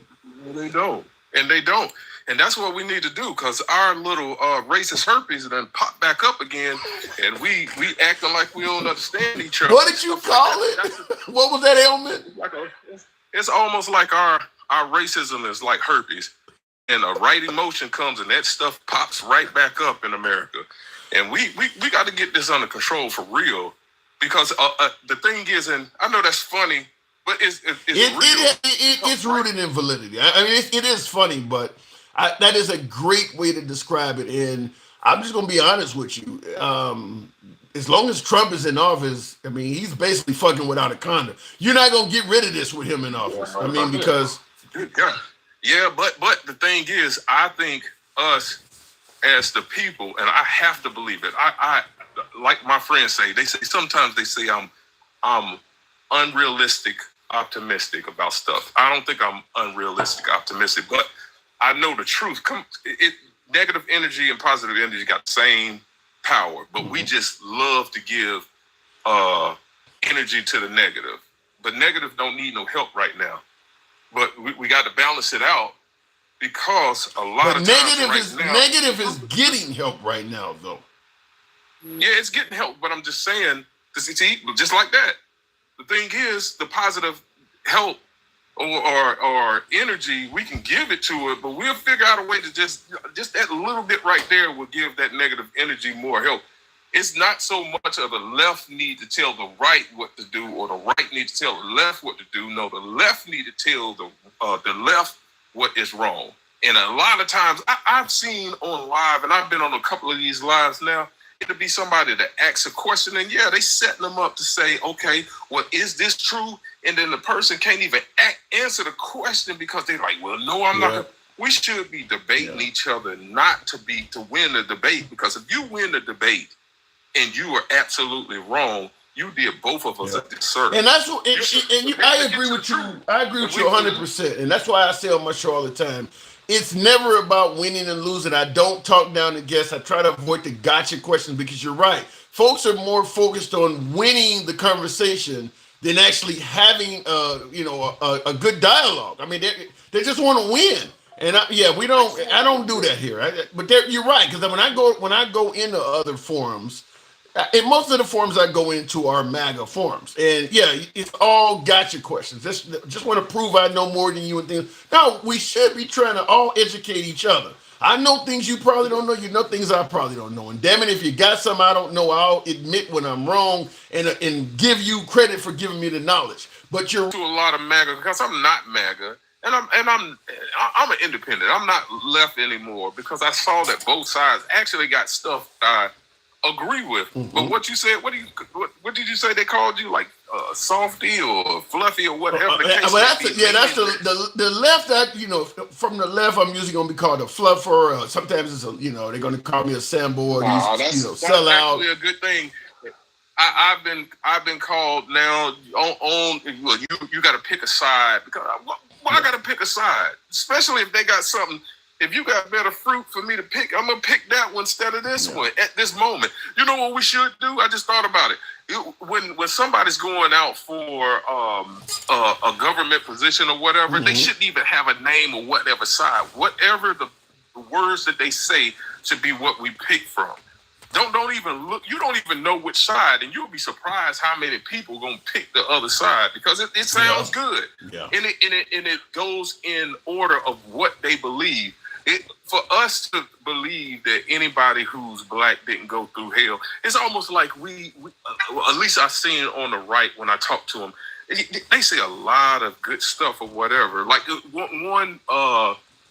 They don't, and that's what we need to do, because our little racist herpes then pop back up again, and we acting like we don't understand each other. What did you call it? What was that ailment? It's almost like our racism is like herpes. And a right emotion comes and that stuff pops right back up in America. And we got to get this under control for real, because the thing is, and I know that's funny, but it's real. It's rooted in validity. I mean, it is funny, but that is a great way to describe it. And I'm just going to be honest with you. As long as Trump is in office, I mean, he's basically fucking without a condom. You're not going to get rid of this with him in office. I mean, because... Yeah, but the thing is, I think us as the people, and I have to believe it. I like my friends say. Sometimes they say I'm unrealistic, optimistic about stuff. I don't think I'm unrealistic, optimistic, but I know the truth. Negative energy and positive energy got the same power, but we just love to give energy to the negative. But negative don't need no help right now. But we got to balance it out, because a lot of times negative is getting help right now, though. Yeah, it's getting help, but I'm just saying, just like that. The thing is, the positive help or energy, we can give it to it, but we'll figure out a way to just that little bit right there will give that negative energy more help. It's not so much of the left need to tell the right what to do, or the right need to tell the left what to do. No, the left need to tell the left what is wrong. And a lot of times, I've seen on live, and I've been on a couple of these lives now, it'll be somebody that asks a question, and they setting them up to say, okay, well, is this true? And then the person can't even answer the question because they're like, well, no, I'm not. We should be debating each other, not to win the debate, because if you win the debate, and you are absolutely wrong, you did both of us a disservice. And that's what. I agree with you. I agree with you 100%. And that's why I say on my show all the time, it's never about winning and losing. I don't talk down to guests. I try to avoid the gotcha questions, because you're right. Folks are more focused on winning the conversation than actually having a good dialogue. I mean, they just want to win. And I don't do that here. But you're right, because when I go into other forums. And most of the forums I go into are MAGA forums. And it's all gotcha questions. Just want to prove I know more than you and things. No, we should be trying to all educate each other. I know things you probably don't know. You know things I probably don't know. And damn it, if you got something I don't know, I'll admit when I'm wrong and give you credit for giving me the knowledge. But you're to a lot of MAGA, because I'm not MAGA. And I'm an independent. I'm not left anymore, because I saw that both sides actually got stuff I agree with. Mm-hmm. But what you said, what did you say they called you, like softy or fluffy or whatever the case that's the left. That from the left, I'm usually going to be called a fluffer. Sometimes it's they're going to call me a sambo or that's sellout. Actually a good thing. I've been called now on you got to pick a side, because I got to pick a side, especially if they got something if you got better fruit for me to pick, I'm gonna pick that one instead of this one at this moment. You know what we should do? I just thought about it. When somebody's going out for a government position or whatever, they shouldn't even have a name or whatever side. Whatever the words that they say should be what we pick from. Don't even look. You don't even know which side, and you'll be surprised how many people are gonna pick the other side because it sounds good. Yeah. And it goes in order of what they believe. For us to believe that anybody who's black didn't go through hell, it's almost like we at least I've seen on the right when I talk to them, they say a lot of good stuff or whatever. Like one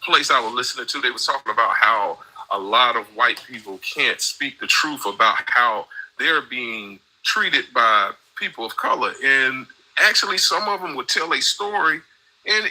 place I was listening to, they was talking about how a lot of white people can't speak the truth about how they're being treated by people of color. And actually some of them would tell a story and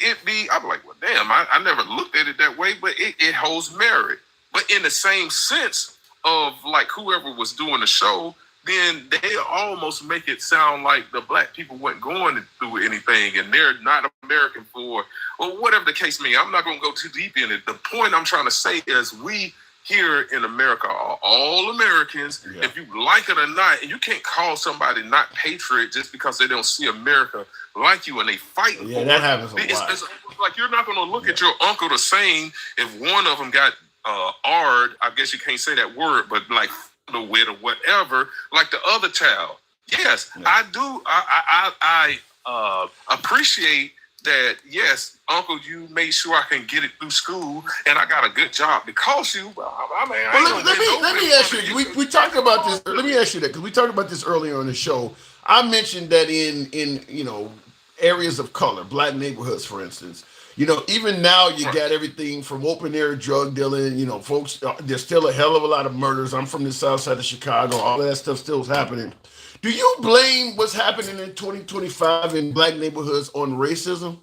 I'm like, well, damn, I never looked at it that way, but it holds merit. But in the same sense of like whoever was doing the show, then they almost make it sound like the black people weren't going through anything and they're not American for, or whatever the case may be. I'm not going to go too deep in it. The point I'm trying to say is we here in America are all Americans, if you like it or not, and you can't call somebody not patriot just because they don't see America like you and they fighting for that happens a lot. It's like you're not going to look at your uncle the same if one of them got R'd, I guess you can't say that word, but like with or whatever, like the other child. Yes, I do. I appreciate that. Yes, Uncle, you made sure I can get it through school, and I got a good job because you. Let me ask you. We talked about this. Let me ask you that because we talked about this earlier on the show. I mentioned that in areas of color, black neighborhoods, for instance. Even now you got everything from open air drug dealing. Folks, there's still a hell of a lot of murders. I'm from the south side of Chicago. All of that stuff still is happening. Do you blame what's happening in 2025 in black neighborhoods on racism?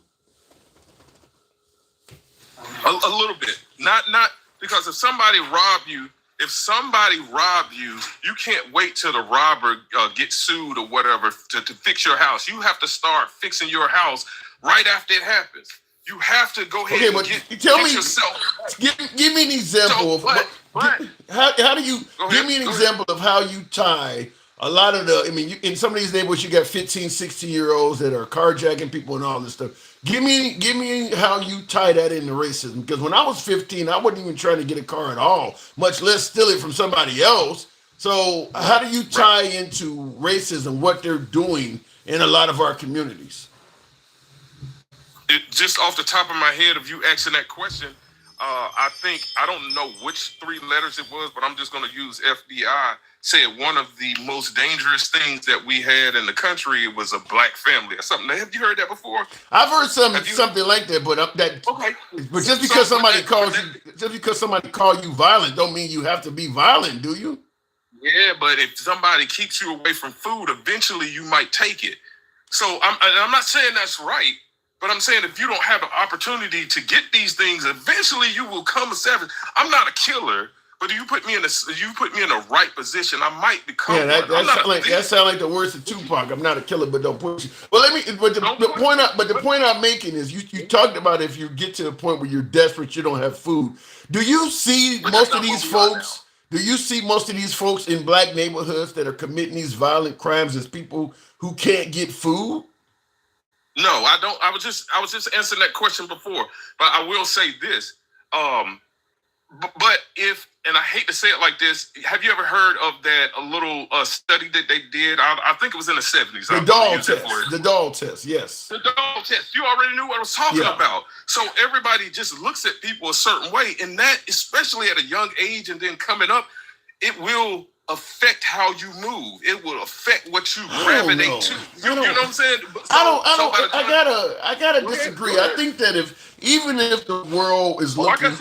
A little bit. Not because if somebody robbed you, you can't wait till the robber gets sued or whatever to fix your house. You have to start fixing your house right after it happens. You have to go ahead and get yourself. Give me an example how do you give me an example of how you tie a lot of in some of these neighborhoods you got 15, 16-year-olds that are carjacking people and all this stuff. Give me how you tie that into racism. Because when I was 15, I wasn't even trying to get a car at all, much less steal it from somebody else. So how do you tie into racism, what they're doing in a lot of our communities? Just off the top of my head, of you asking that question, I don't know which 3 letters it was, but I'm just going to use FBI. Said one of the most dangerous things that we had in the country was a black family or something. Have you heard that before? I've heard something like that, but But just because somebody calls you violent, don't mean you have to be violent, do you? Yeah, but if somebody keeps you away from food, eventually you might take it. So I'm not saying that's right. But I'm saying if you don't have an opportunity to get these things, eventually you will come a savage. I'm not a killer, but if you put me in the right position, I might become. Yeah, that sounds like the words of Tupac. I'm not a killer, but don't push you. Well, the point I'm making is you talked about if you get to the point where you're desperate, you don't have food. Do you see most of these folks? Do you see most of these folks in black neighborhoods that are committing these violent crimes as people who can't get food? No, I don't. I was just answering that question before, but I will say this. But and I hate to say it like this, have you ever heard of that little study that they did? I think it was in the 70s. The doll test. The doll test, yes. The doll test. You already knew what I was talking about. So everybody just looks at people a certain way, and that, especially at a young age and then coming up, it will affect how you move. It will affect what you gravitate to. You know what I'm saying? I gotta disagree. I think that even if the world is looking,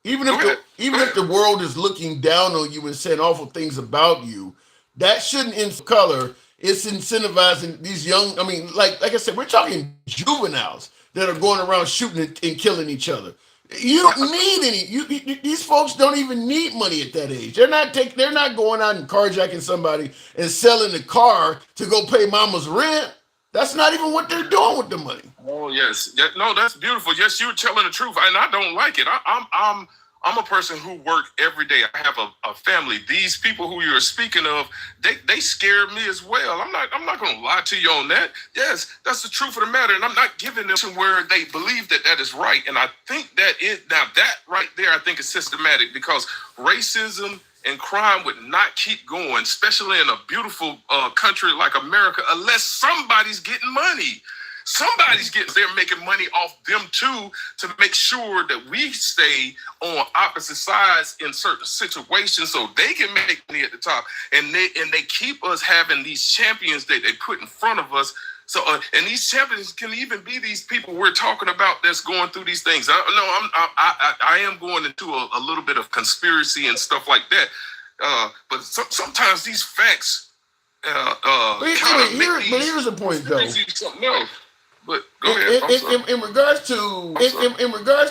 even if the world is looking down on you and saying awful things about you, that shouldn't in color. It's incentivizing these young. Like I said, we're talking juveniles that are going around shooting and killing each other. You don't need any. These folks don't even need money at that age. They're not going out and carjacking somebody and selling the car to go pay mama's rent. That's not even what they're doing with the money. Oh yes, yeah, no, that's beautiful. Yes, you're telling the truth, and I don't like it. I'm a person who work every day. I have a family. These people who you're speaking of, they scare me as well. I'm not going to lie to you on that. Yes, that's the truth of the matter, and I'm not giving them where they believe that is right. And I think that right there, I think is systematic, because racism and crime would not keep going, especially in a beautiful country like America, unless somebody's getting money. They're making money off them too, to make sure that we stay on opposite sides in certain situations, so they can make money at the top. And they keep us having these champions that they put in front of us. So, and these champions can even be these people we're talking about that's going through these things. I am going into a little bit of conspiracy and stuff like that. But sometimes these facts. Here's the point, though. Something else. But go ahead. In regards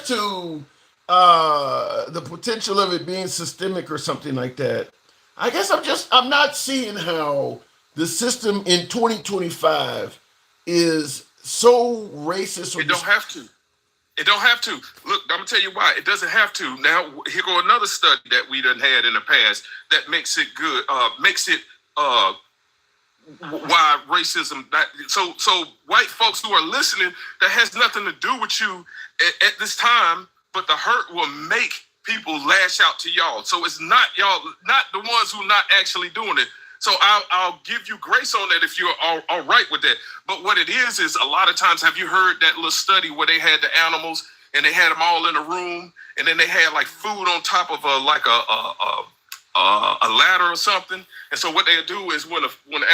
to the potential of it being systemic or something like that, I guess I'm not seeing how the system in 2025 is so racist. It don't have to. It don't have to. Look, I'm gonna tell you why. It doesn't have to. Now, here go another study that we done had in the past that makes it good. Why racism? So white folks who are listening, that has nothing to do with you at this time, but the hurt will make people lash out to y'all. So it's not y'all, not the ones who not actually doing it. So I'll give you grace on that if you're all right with that. But what it is a lot of times, have you heard that little study where they had the animals and they had them all in a room, and then they had like food on top of a ladder or something? And so what they do is when the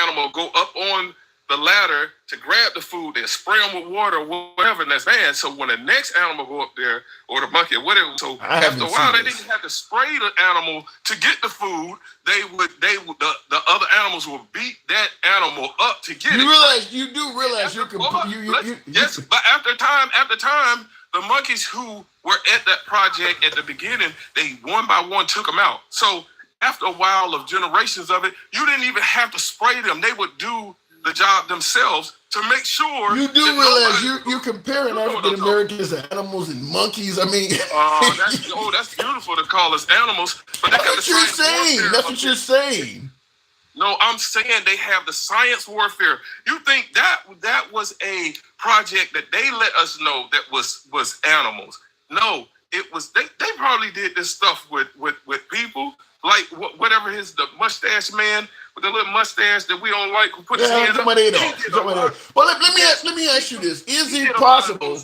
animal go up on the ladder to grab the food, they spray them with water or whatever, and that's bad. So when the next animal go up there, or the monkey, whatever, so after a while they didn't have to spray the animal to get the food. The other animals will beat that animal up to get it. You do realize yes, but after time, the monkeys who were at that project at the beginning, they one by one took them out. So after a while of generations of it, you didn't even have to spray them. They would do the job themselves to make sure. You do realize you're comparing African Americans to animals and monkeys. I mean, that's beautiful to call us animals. But that's what you're saying. That's what you're saying. No, I'm saying they have the science warfare. You think that was a project that they let us know that was animals? No, it was. They probably did this stuff with people. Like whatever the mustache man with the little mustache that we don't like, who put his hands up. Well, let me ask you this: is it possible?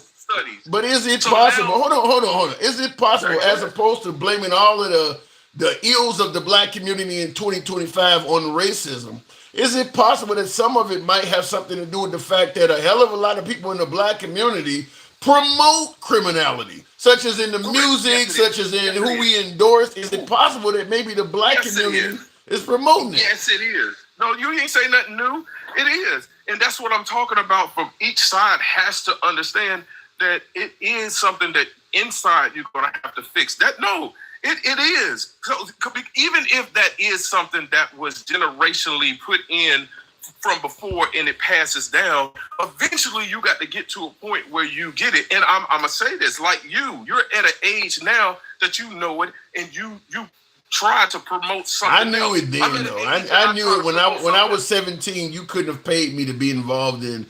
But is it possible? Hold on. Is it possible, as opposed to blaming all of the ills of the black community in 2025 on racism, is it possible that some of it might have something to do with the fact that a hell of a lot of people in the black community promote criminality, such as in the music, such as in who we endorse? Is it possible that maybe the black community is promoting it? Yes, it is. No, you ain't saying nothing new. It is. And that's what I'm talking about. From each side has to understand that it is something that inside you're going to have to fix. It is. So, even if that is something that was generationally put in from before and it passes down, eventually you got to get to a point where you get it. And I'm gonna say this, like you're at an age now that you know it, and you try to promote something. I knew it then, though. I knew it when I was 17. You couldn't have paid me to be involved in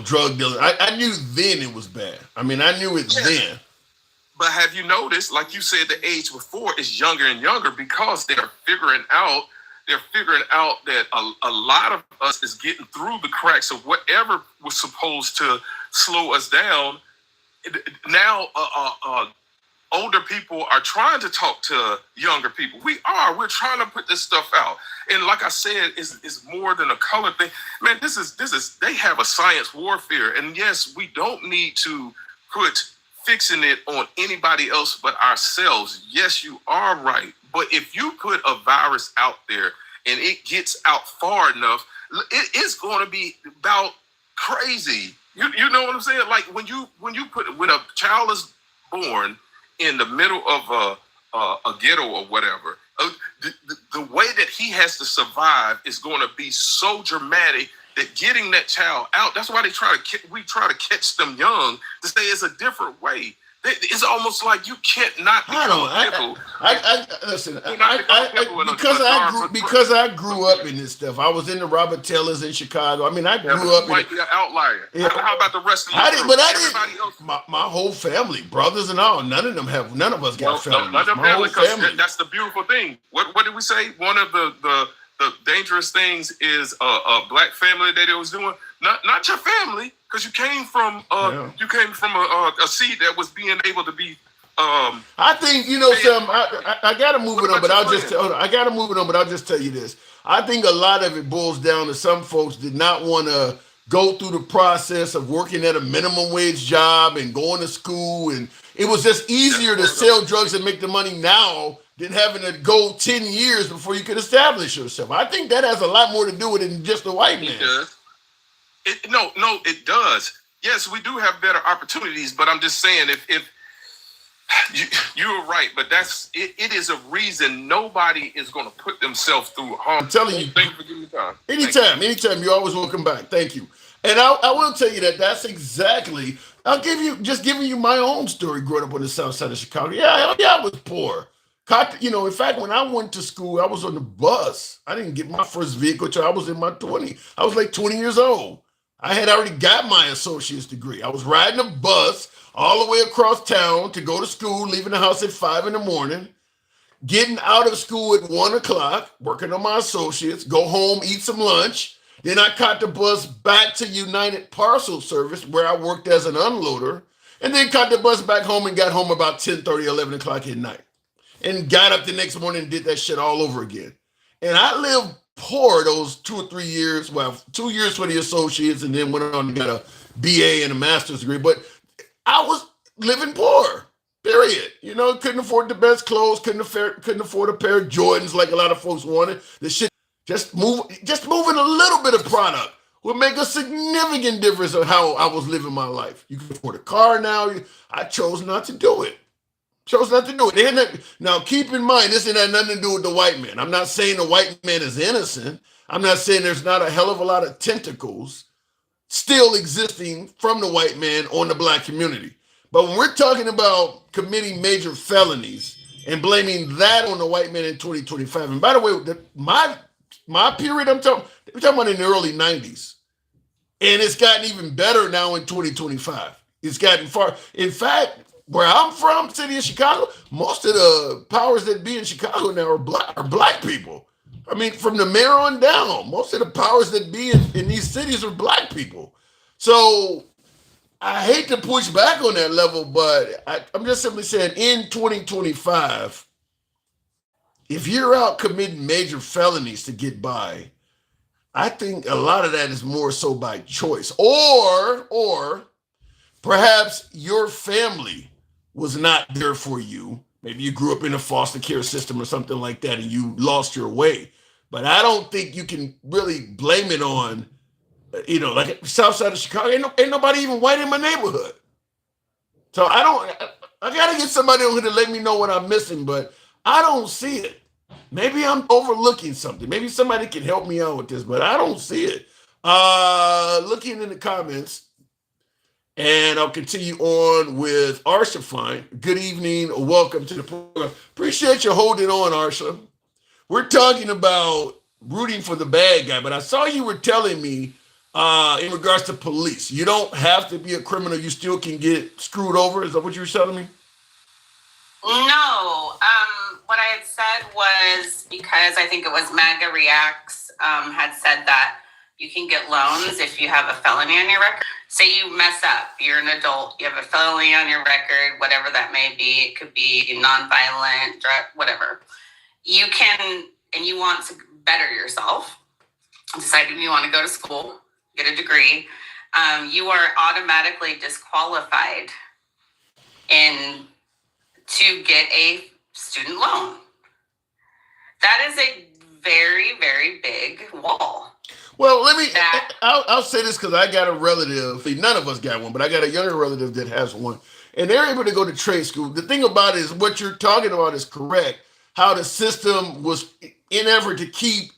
drug dealing. I knew then it was bad. I mean, I knew it then. But have you noticed, like you said, the age before is younger and younger, because they're figuring out that a lot of us is getting through the cracks of whatever was supposed to slow us down. Now, older people are trying to talk to younger people. We're trying to put this stuff out. And like I said, it's more than a color thing. Man, this is, they have a science warfare. And yes, we don't need to put fixing it on anybody else but ourselves. Yes, you are right. But if you put a virus out there and it gets out far enough, it's going to be about crazy. You know what I'm saying? Like when a child is born in the middle of a ghetto or whatever, the way that he has to survive is going to be so dramatic that getting that child out, that's why we try to catch them young to say it's a different way. It's almost like you can't not become pickle. Listen. Because I grew up in this stuff. I was in the Robert Taylors in Chicago. I mean, I grew up. You might be an outlier. Yeah. How about the rest of you? Everybody else. My whole family, brothers and all. None of us got families. None of them family. That's the beautiful thing. What did we say? One of the dangerous things is a black family that it was doing. Not your family, because you came from a seed that was being able to be. I think something. I gotta move it on, but I'll just tell you this. I think a lot of it boils down to some folks did not want to go through the process of working at a minimum wage job and going to school, and it was just easier to sell drugs and make the money now than having to go 10 years before you could establish yourself. I think that has a lot more to do with it than just the white man. It does. It does. Yes, we do have better opportunities, but I'm just saying if you're right, but it is a reason nobody is going to put themselves through harm. I'm telling you. Thank you for giving me time. Anytime. You're always welcome back. Thank you. And I will tell you that's exactly. Giving you my own story growing up on the south side of Chicago. Yeah, I was poor. In fact, when I went to school, I was on the bus. I didn't get my first vehicle until I was in my 20s. I was like 20 years old. I had already got my associate's degree. I was riding a bus all the way across town to go to school, leaving the house at 5 a.m, getting out of school at 1 o'clock, working on my associates, go home, eat some lunch. Then I caught the bus back to United Parcel Service, where I worked as an unloader, and then caught the bus back home and got home about 10:30, 11 o'clock at night. And got up the next morning and did that shit all over again. And I lived poor those 2 or 3 years. Well, 2 years for the associates, and then went on and got a BA and a master's degree. But I was living poor, period. Couldn't afford the best clothes, couldn't afford a pair of Jordans like a lot of folks wanted. The shit, just moving a little bit of product would make a significant difference of how I was living my life. You can afford a car now. I chose not to do it. Now, keep in mind, this ain't had nothing to do with the white man. I'm not saying the white man is innocent. I'm not saying there's not a hell of a lot of tentacles still existing from the white man on the black community. But when we're talking about committing major felonies and blaming that on the white man in 2025, and by the way, my period, we're talking about in the early 90s. And it's gotten even better now in 2025. It's gotten far. In fact, where I'm from, city of Chicago, most of the powers that be in Chicago now are black people. I mean, from the mayor on down, most of the powers that be in these cities are black people. So I hate to push back on that level, but I'm just simply saying in 2025, if you're out committing major felonies to get by, I think a lot of that is more so by choice. Or perhaps your family was not there for you. Maybe you grew up in a foster care system or something like that and you lost your way. But I don't think you can really blame it on, like south side of Chicago. Ain't nobody even white in my neighborhood. So I got to get somebody over here to let me know what I'm missing, but I don't see it. Maybe I'm overlooking something. Maybe somebody can help me out with this, but I don't see it. Looking in the comments, and I'll continue on with Arsha Fine. Good evening. Welcome to the program. Appreciate you holding on, Arsha. We're talking about rooting for the bad guy, but I saw you were telling me in regards to police, you don't have to be a criminal. You still can get screwed over. Is that what you were telling me? No. What I had said was because I think it was MAGA Reacts had said that you can get loans if you have a felony on your record. Say you mess up, you're an adult, you have a felony on your record, whatever that may be. It could be nonviolent, whatever. You can, and you want to better yourself, deciding you want to go to school, get a degree, you are automatically disqualified to get a student loan. That is a very, very big wall. Well, I'll say this because I got a relative. None of us got one, but I got a younger relative that has one. And they're able to go to trade school. The thing about it is what you're talking about is correct. How the system was in effort to keep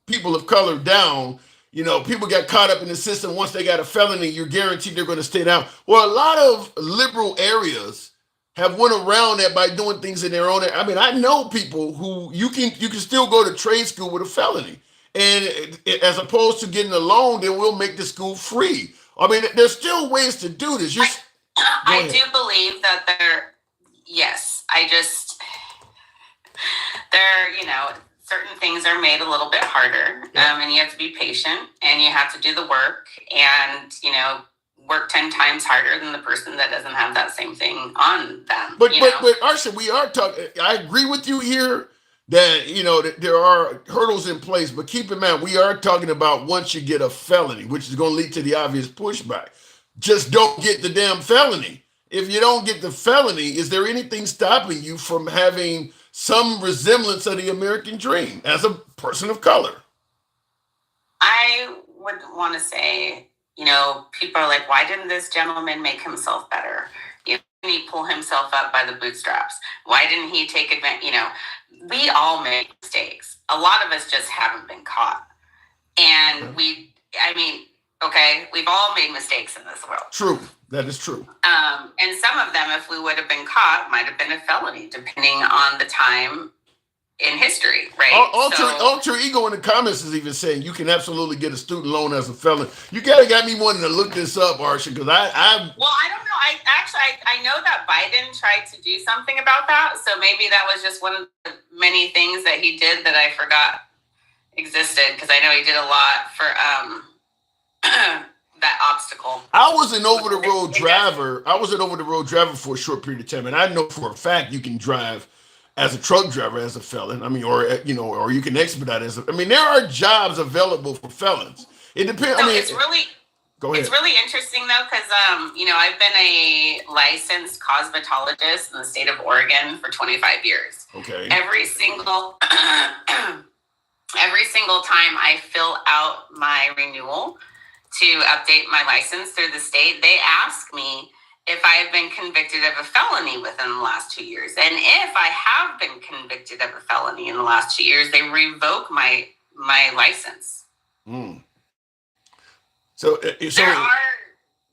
people of color down. people got caught up in the system. Once they got a felony, you're guaranteed they're going to stay down. Well, a lot of liberal areas have went around that by doing things in their own. I mean, I know people who you can still go to trade school with a felony, and as opposed to getting a loan, then we'll make the school free. I mean, there's still ways to do this. I do believe that certain things are made a little bit harder, and you have to be patient, and you have to do the work, and, work 10 times harder than the person that doesn't have that same thing on them. But Arsha, we are talking, I agree with you here that, that there are hurdles in place, but keep in mind, we are talking about once you get a felony, which is going to lead to the obvious pushback. Just don't get the damn felony. If you don't get the felony, is there anything stopping you from having some resemblance of the American dream as a person of color? I would want to say, people are like, why didn't this gentleman make himself better? Didn't he pull himself up by the bootstraps? Why didn't he take advantage? We all make mistakes. A lot of us just haven't been caught. And we've all made mistakes in this world. True. That is true. And some of them, if we would have been caught, might have been a felony, depending on the time in history, right? Alter Ego in the comments is even saying you can absolutely get a student loan as a felon. You got me wanting to look this up, Arsha, because I don't know. I know that Biden tried to do something about that, so maybe that was just one of the many things that he did that I forgot existed, because I know he did a lot for that obstacle. I was an over-the-road driver for a short period of time, and I know for a fact you can drive as a truck driver as a felon. I mean, or you can expedite there are jobs available for felons. It depends. Go ahead. It's really interesting though, because I've been a licensed cosmetologist in the state of Oregon for 25 years. Okay. Every single time I fill out my renewal to update my license through the state, they ask me if I have been convicted of a felony within the last 2 years. And if I have been convicted of a felony in the last 2 years, they revoke my license. So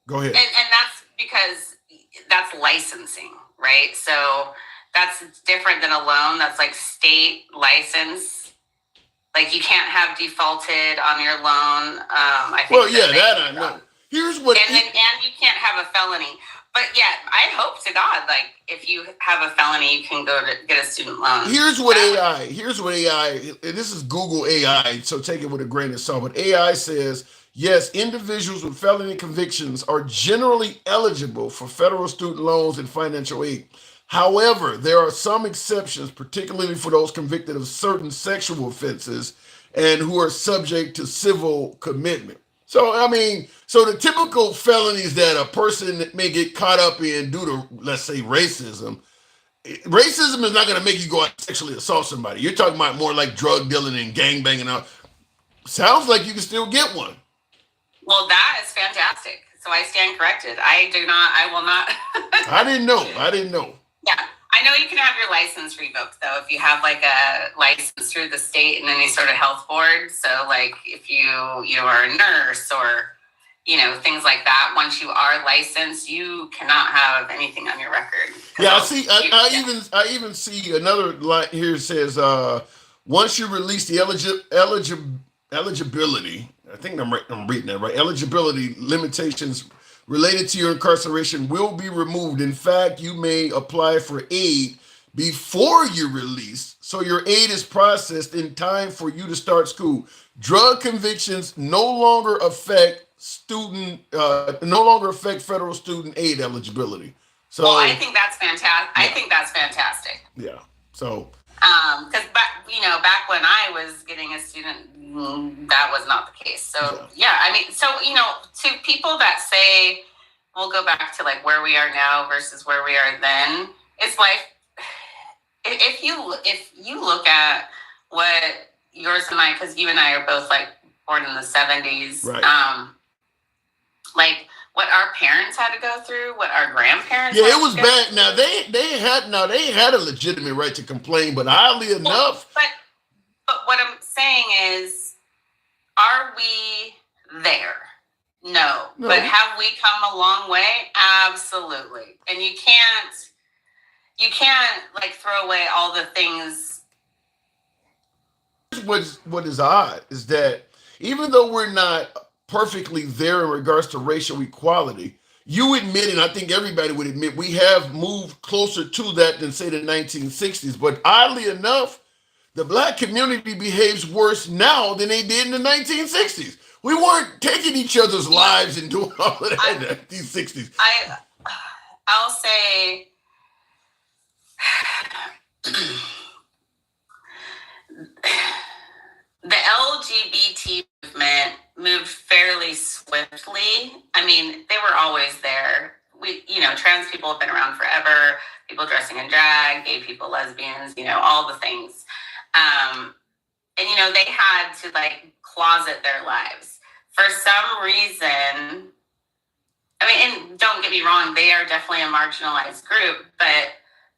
go ahead. And that's because that's licensing, right? So that's different than a loan. That's like state license. Like you can't have defaulted on your loan. I know. Here's what. And you can't have a felony. But yeah, I hope to God, like if you have a felony, you can go to get a student loan. Here's what AI, and this is Google AI, so take it with a grain of salt. But AI says, yes, individuals with felony convictions are generally eligible for federal student loans and financial aid. However, there are some exceptions, particularly for those convicted of certain sexual offenses and who are subject to civil commitment. So, so the typical felonies that a person may get caught up in due to, let's say, racism is not going to make you go out and sexually assault somebody. You're talking about more like drug dealing and gangbanging out. Sounds like you can still get one. Well, that is fantastic. So I stand corrected. I will not. I didn't know. Yeah. I know you can have your license revoked, though, if you have like a license through the state and any sort of health board. So like if you are a nurse or, things like that, once you are licensed, you cannot have anything on your record. Yeah, I even see another line here says, once you release the eligibility, I think I'm reading that right, eligibility limitations related to your incarceration will be removed. In fact, you may apply for aid before you're released, so your aid is processed in time for you to start school. Drug convictions no longer affect federal student aid eligibility. So, well, I think that's fantastic. Yeah. So, because back when I was getting a student, that was not the case. So to people that say, we'll go back to like where we are now versus where we are then, it's like if you look at what yours and I, because you and I are both like born in the 70s, right. Like what our parents had to go through, what our grandparents. Yeah, it was bad. Now they had a legitimate right to complain, but oddly enough. But what I'm saying is, Are we there? No. No. But have we come a long way? Absolutely. And you can't like throw away all the things. What is odd is that even though we're not perfectly there in regards to racial equality, you admit, and I think everybody would admit, we have moved closer to that than, say, the 1960s. But oddly enough, the black community behaves worse now than they did in the 1960s. We weren't taking each other's lives and doing all of that in the 1960s. I'll say the LGBT movement moved fairly swiftly. I mean, they were always there. Trans people have been around forever. People dressing in drag, gay people, lesbians, all the things. And they had to like closet their lives for some reason. I mean, and don't get me wrong, they are definitely a marginalized group, but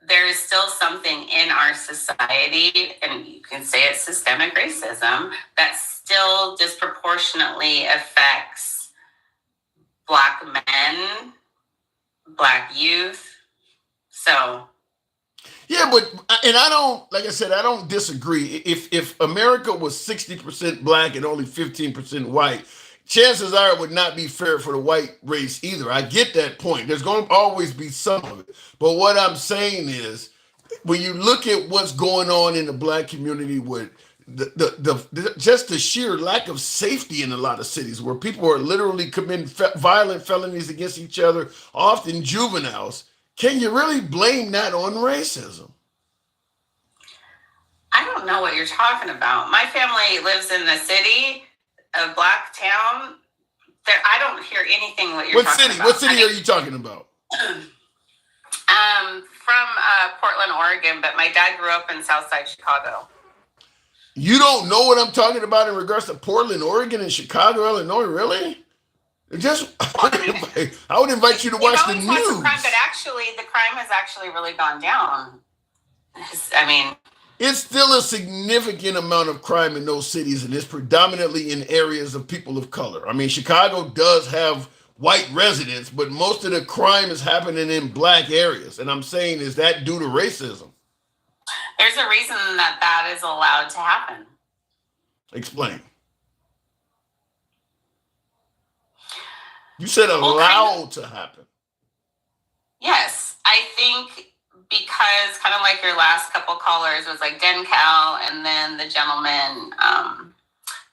there is still something in our society, and you can say it's systemic racism, that still disproportionately affects Black men, Black youth. So. Yeah, and I don't, like I said, I don't disagree. If America was 60% Black and only 15% white, chances are it would not be fair for the white race either. I get that point. There's going to always be some of it. But what I'm saying is, when you look at what's going on in the Black community with just the sheer lack of safety in a lot of cities, where people are literally committing violent felonies against each other, often juveniles, can you really blame that on racism? I don't know what you're talking about. My family lives in the city, a Black town. I don't hear anything what you're talking about. What city are you talking about? From Portland, Oregon, but my dad grew up in Southside Chicago. You don't know what I'm talking about in regards to Portland, Oregon, and Chicago, Illinois, really? I would invite you to watch the news. Crime, but actually, the crime has actually really gone down. I mean, it's still a significant amount of crime in those cities, and it's predominantly in areas of people of color. I mean, Chicago does have white residents, but most of the crime is happening in Black areas. And I'm saying, is that due to racism? There's a reason that is allowed to happen. Explain. You said allowed to happen. Yes. I think because kind of like your last couple callers was like DenCal and then the gentleman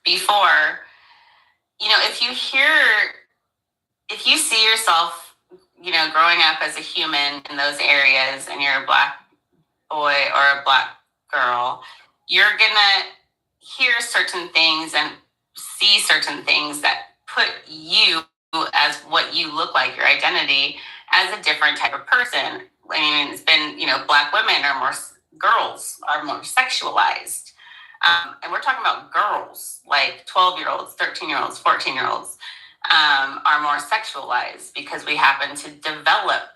before, if you see yourself, growing up as a human in those areas and you're a Black boy or a Black girl, you're gonna hear certain things and see certain things that put you as what you look like, your identity, as a different type of person. I mean, it's been, Black women girls are more sexualized. And we're talking about girls, like 12-year-olds, 13-year-olds, 14-year-olds, are more sexualized because we happen to develop,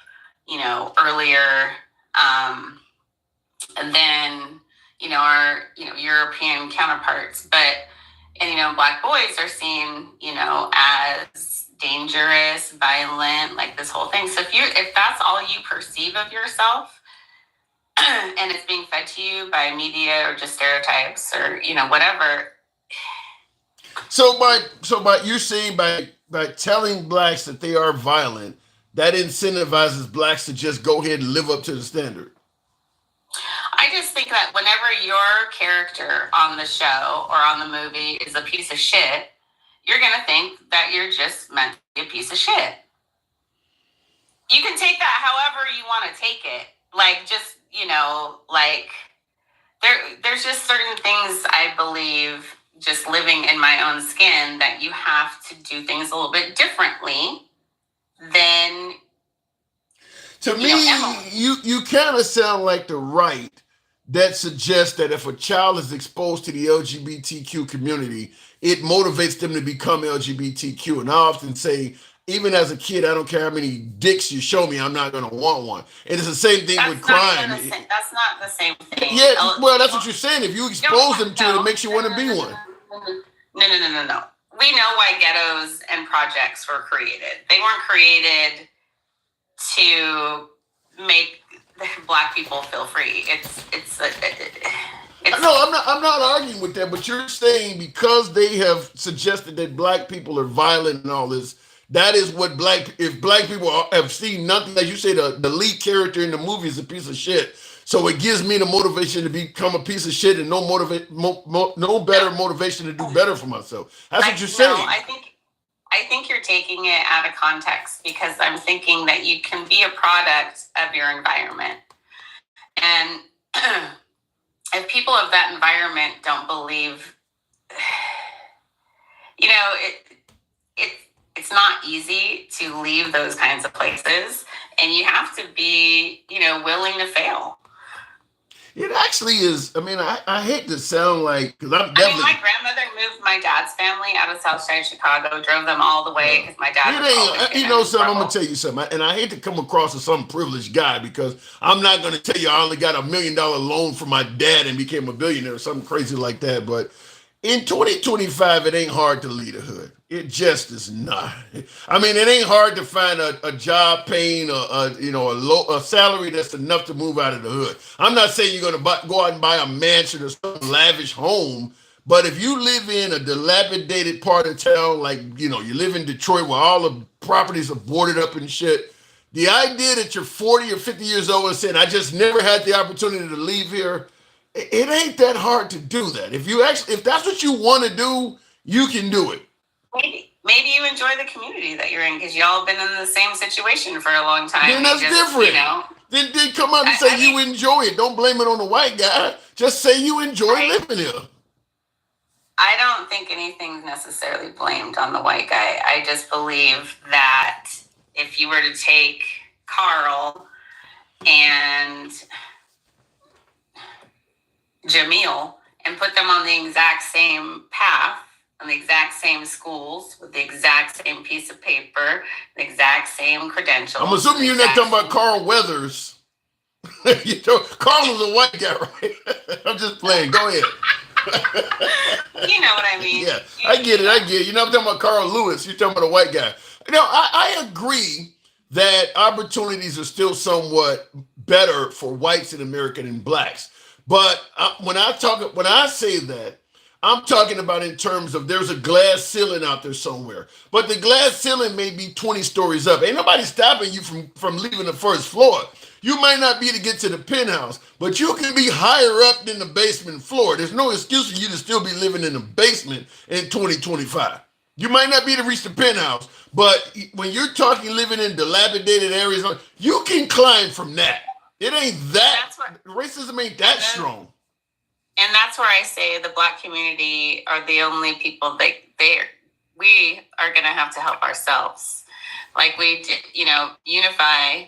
earlier than, our, European counterparts. And Black boys are seen, as dangerous, violent, like this whole thing. So if that's all you perceive of yourself, and it's being fed to you by media or just stereotypes or whatever. So by you're saying by telling Blacks that they are violent, that incentivizes Blacks to just go ahead and live up to the standard. I just think that whenever your character on the show or on the movie is a piece of shit, you're going to think that you're just meant to be a piece of shit. You can take that however you want to take it. Like, just, there's just certain things I believe, just living in my own skin, that you have to do things a little bit differently than... To me, you kind of sound like the right that suggests that if a child is exposed to the LGBTQ community, it motivates them to become LGBTQ. And I often say, even as a kid, I don't care how many dicks you show me, I'm not going to want one. And it's the same thing with crime. That's not the same thing. Yeah, well, that's what you're saying. If you expose them to it, it makes you want to be one. No. We know why ghettos and projects were created. They weren't created to make Black people feel free. No, I'm not arguing with that, but you're saying because they have suggested that Black people are violent and all this, that is what if Black people have seen nothing, as you say, the lead character in the movie is a piece of shit. So it gives me the motivation to become a piece of shit and no better motivation to do better for myself. That's what you're saying. No, I think you're taking it out of context, because I'm thinking that you can be a product of your environment. And if people of that environment don't believe, it's not easy to leave those kinds of places, and you have to be, willing to fail. It actually is. I mean, I hate to sound like, because I'm definitely. My grandmother moved my dad's family out of South Side Chicago, drove them all the way because my dad. Something. I'm gonna tell you something, and I hate to come across as some privileged guy, because I'm not gonna tell you I only got $1 million loan from my dad and became a billionaire or something crazy like that. But in 2025, it ain't hard to lead a hood. It just is not. I mean, it ain't hard to find a job paying a salary that's enough to move out of the hood. I'm not saying you're going to go out and buy a mansion or some lavish home, but if you live in a dilapidated part of town, like, you live in Detroit where all the properties are boarded up and shit, the idea that you're 40 or 50 years old and saying, I just never had the opportunity to leave here, it ain't that hard to do that. If that's what you want to do, you can do it. Maybe you enjoy the community that you're in, because y'all have been in the same situation for a long time. Then that's different. Then come out and say you enjoy it. Don't blame it on the white guy. Just say you enjoy living here. I don't think anything's necessarily blamed on the white guy. I just believe that if you were to take Carl and Jamil and put them on the exact same path, on the exact same schools, with the exact same piece of paper, the exact same credentials. I'm assuming you're not talking about Carl Weathers. Carl is a white guy, right? I'm just playing. Go ahead. You know what I mean? Yeah, I get it. You're not talking about Carl Lewis. You're talking about a white guy. I agree that opportunities are still somewhat better for whites in America than blacks. But when I say that, I'm talking about in terms of there's a glass ceiling out there somewhere. But the glass ceiling may be 20 stories up. Ain't nobody stopping you from leaving the first floor. You might not be to get to the penthouse, but you can be higher up than the basement floor. There's no excuse for you to still be living in the basement in 2025. You might not be to reach the penthouse, but when you're talking living in dilapidated areas, you can climb from that. It ain't that. Racism ain't that strong. And that's where I say the Black community are the only people that we are going to have to help ourselves. Like we did, unify,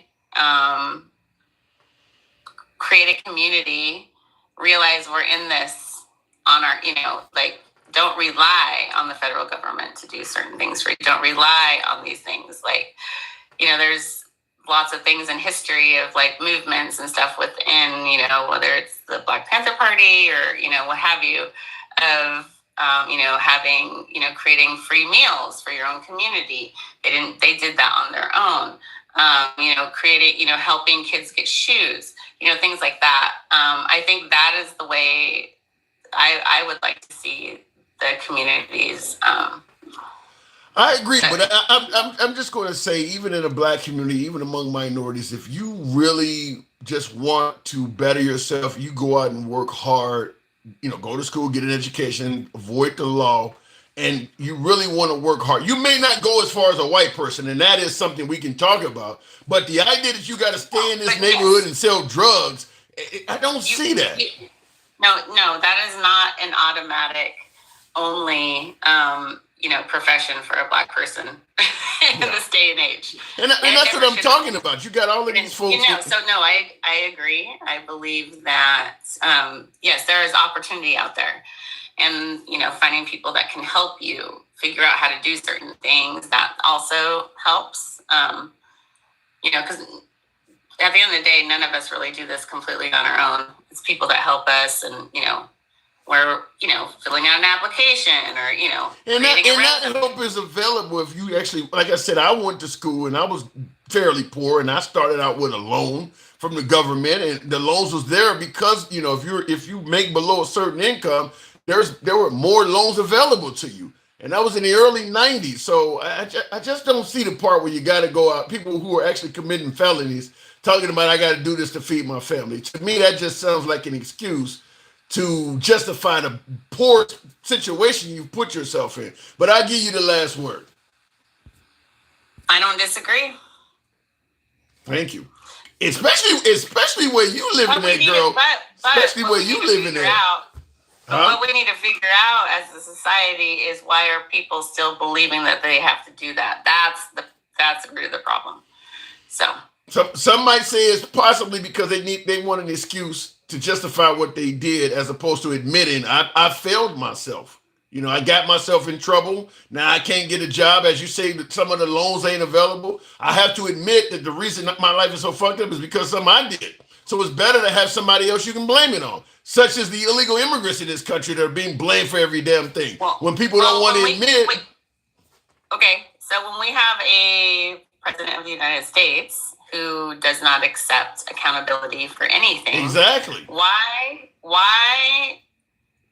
create a community, realize we're in this on our, don't rely on the federal government to do certain things for you. Don't rely on these things. Like, there's lots of things in history of like movements and stuff within, whether it's the Black Panther Party or, what have you, of, having, creating free meals for your own community. They did that on their own. Creating, helping kids get shoes, things like that. I think that is the way I would like to see the communities. I agree, but I'm just going to say, even in a Black community, even among minorities, if you really just want to better yourself, you go out and work hard, go to school, get an education, avoid the law, and you really want to work hard. You may not go as far as a white person, and that is something we can talk about, but the idea that you got to stay in this neighborhood and sell drugs, I don't see that. No, that is not an automatic only, profession for a Black person in this day and age. And that's what I'm talking about. You got all of these folks. I agree. I believe that, yes, there is opportunity out there. And, finding people that can help you figure out how to do certain things, that also helps. Because at the end of the day, none of us really do this completely on our own. It's people that help us and, where, filling out an application or, and that help is available if you actually, like I said, I went to school and I was fairly poor, and I started out with a loan from the government, and the loans was there because, if you make below a certain income, there were more loans available to you. And that was in the early 90s. So I just don't see the part where you got to go out, people who are actually committing felonies, talking about I got to do this to feed my family. To me, that just sounds like an excuse to justify the poor situation you put yourself in. But I'll give you the last word. I don't disagree. Thank you. Especially where you live in that, girl. Especially where you live in that. What we need to figure out as a society is, why are people still believing that they have to do that? That's the root of the problem. So some might say it's possibly because they want an excuse to justify what they did, as opposed to admitting I failed myself. I got myself in trouble. Now I can't get a job. As you say, that some of the loans ain't available. I have to admit that the reason that my life is so fucked up is because something I did. So it's better to have somebody else you can blame it on, such as the illegal immigrants in this country that are being blamed for every damn thing. When people don't want to admit. Okay, so when we have a president of the United States who does not accept accountability for anything. Exactly. Why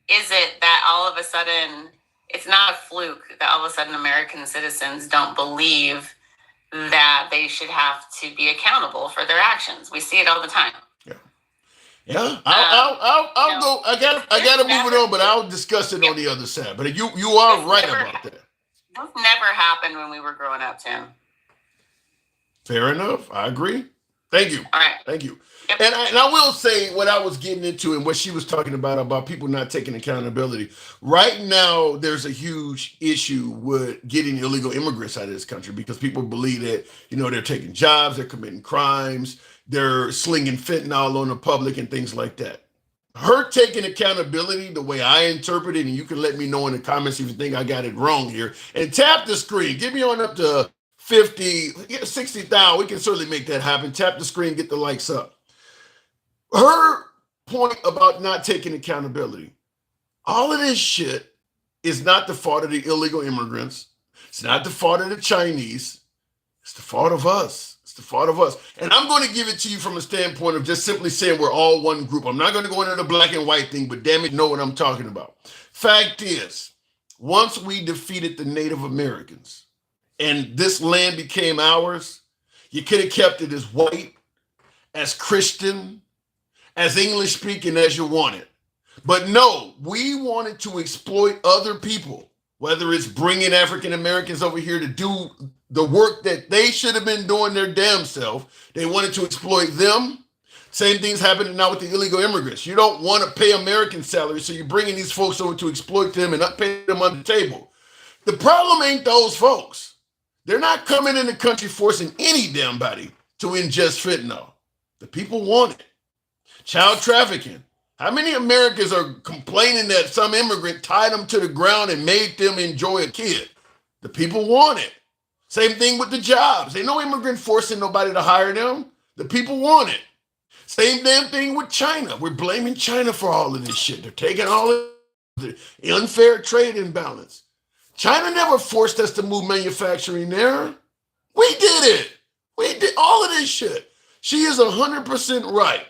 is it that all of a sudden, it's not a fluke that all of a sudden American citizens don't believe that they should have to be accountable for their actions? We see it all the time. Yeah, I'll go. I gotta move it on, but I'll discuss it on the other side. But you are right about that. This never happened when we were growing up, Tim. Fair enough. I agree. Thank you. All right. Thank you. Yep. And I will say what I was getting into and what she was talking about people not taking accountability. Right now, there's a huge issue with getting illegal immigrants out of this country because people believe that, they're taking jobs, they're committing crimes, they're slinging fentanyl on the public and things like that. Her taking accountability, the way I interpret it, and you can let me know in the comments if you think I got it wrong here, and tap the screen. Give me on up to 50, 60,000. We can certainly make that happen. Tap the screen, get the likes up. Her point about not taking accountability. All of this shit is not the fault of the illegal immigrants. It's not the fault of the Chinese. It's the fault of us. It's the fault of us. And I'm going to give it to you from a standpoint of just simply saying we're all one group. I'm not going to go into the black and white thing, but damn it, you know what I'm talking about. Fact is, once we defeated the Native Americans and this land became ours, you could have kept it as white, as Christian, as English speaking as you wanted. But no, we wanted to exploit other people, whether it's bringing African Americans over here to do the work that they should have been doing their damn self. They wanted to exploit them. Same thing's happening now with the illegal immigrants. You don't want to pay American salaries, so you're bringing these folks over to exploit them and not pay them on the table. The problem ain't those folks. They're not coming in the country forcing any damn body to ingest fentanyl. The people want it. Child trafficking. How many Americans are complaining that some immigrant tied them to the ground and made them enjoy a kid? The people want it. Same thing with the jobs. Ain't no immigrant forcing nobody to hire them. The people want it. Same damn thing with China. We're blaming China for all of this shit. They're taking all of the unfair trade imbalance. China never forced us to move manufacturing there. We did it. We did all of this shit. She is 100% right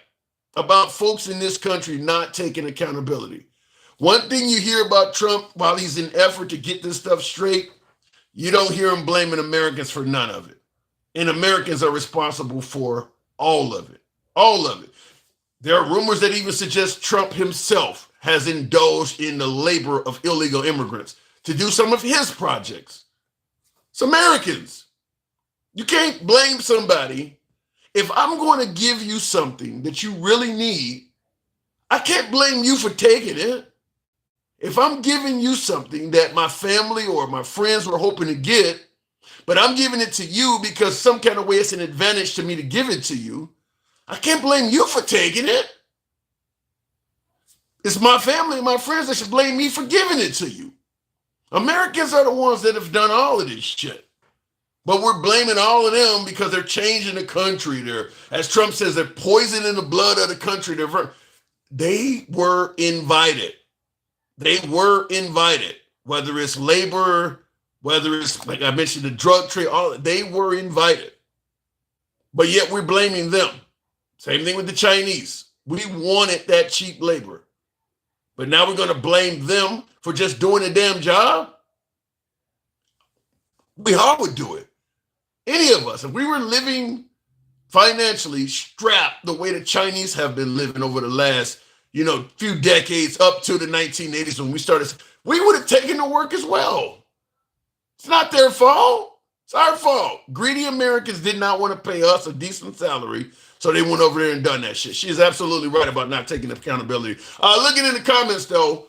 about folks in this country not taking accountability. One thing you hear about Trump while he's in effort to get this stuff straight, you don't hear him blaming Americans for none of it. And Americans are responsible for all of it. All of it. There are rumors that even suggest Trump himself has indulged in the labor of illegal immigrants to do some of his projects. It's Americans. You can't blame somebody. If I'm going to give you something that you really need, I can't blame you for taking it. If I'm giving you something that my family or my friends were hoping to get, but I'm giving it to you because some kind of way it's an advantage to me to give it to you, I can't blame you for taking it. It's my family and my friends that should blame me for giving it to you. Americans are the ones that have done all of this shit. But we're blaming all of them because they're changing the country. They're, as Trump says, they're poisoning the blood of the country. They were invited. They were invited, whether it's labor, whether it's, like I mentioned, the drug trade, they were invited. But yet we're blaming them. Same thing with the Chinese. We wanted that cheap labor. But now we're going to blame them for just doing a damn job? We all would do it. Any of us, if we were living financially strapped the way the Chinese have been living over the last, few decades up to the 1980s when we started, we would have taken the work as well. It's not their fault. It's our fault. Greedy Americans did not want to pay us a decent salary, so they went over there and done that shit. She's absolutely right about not taking accountability. Looking in the comments, though,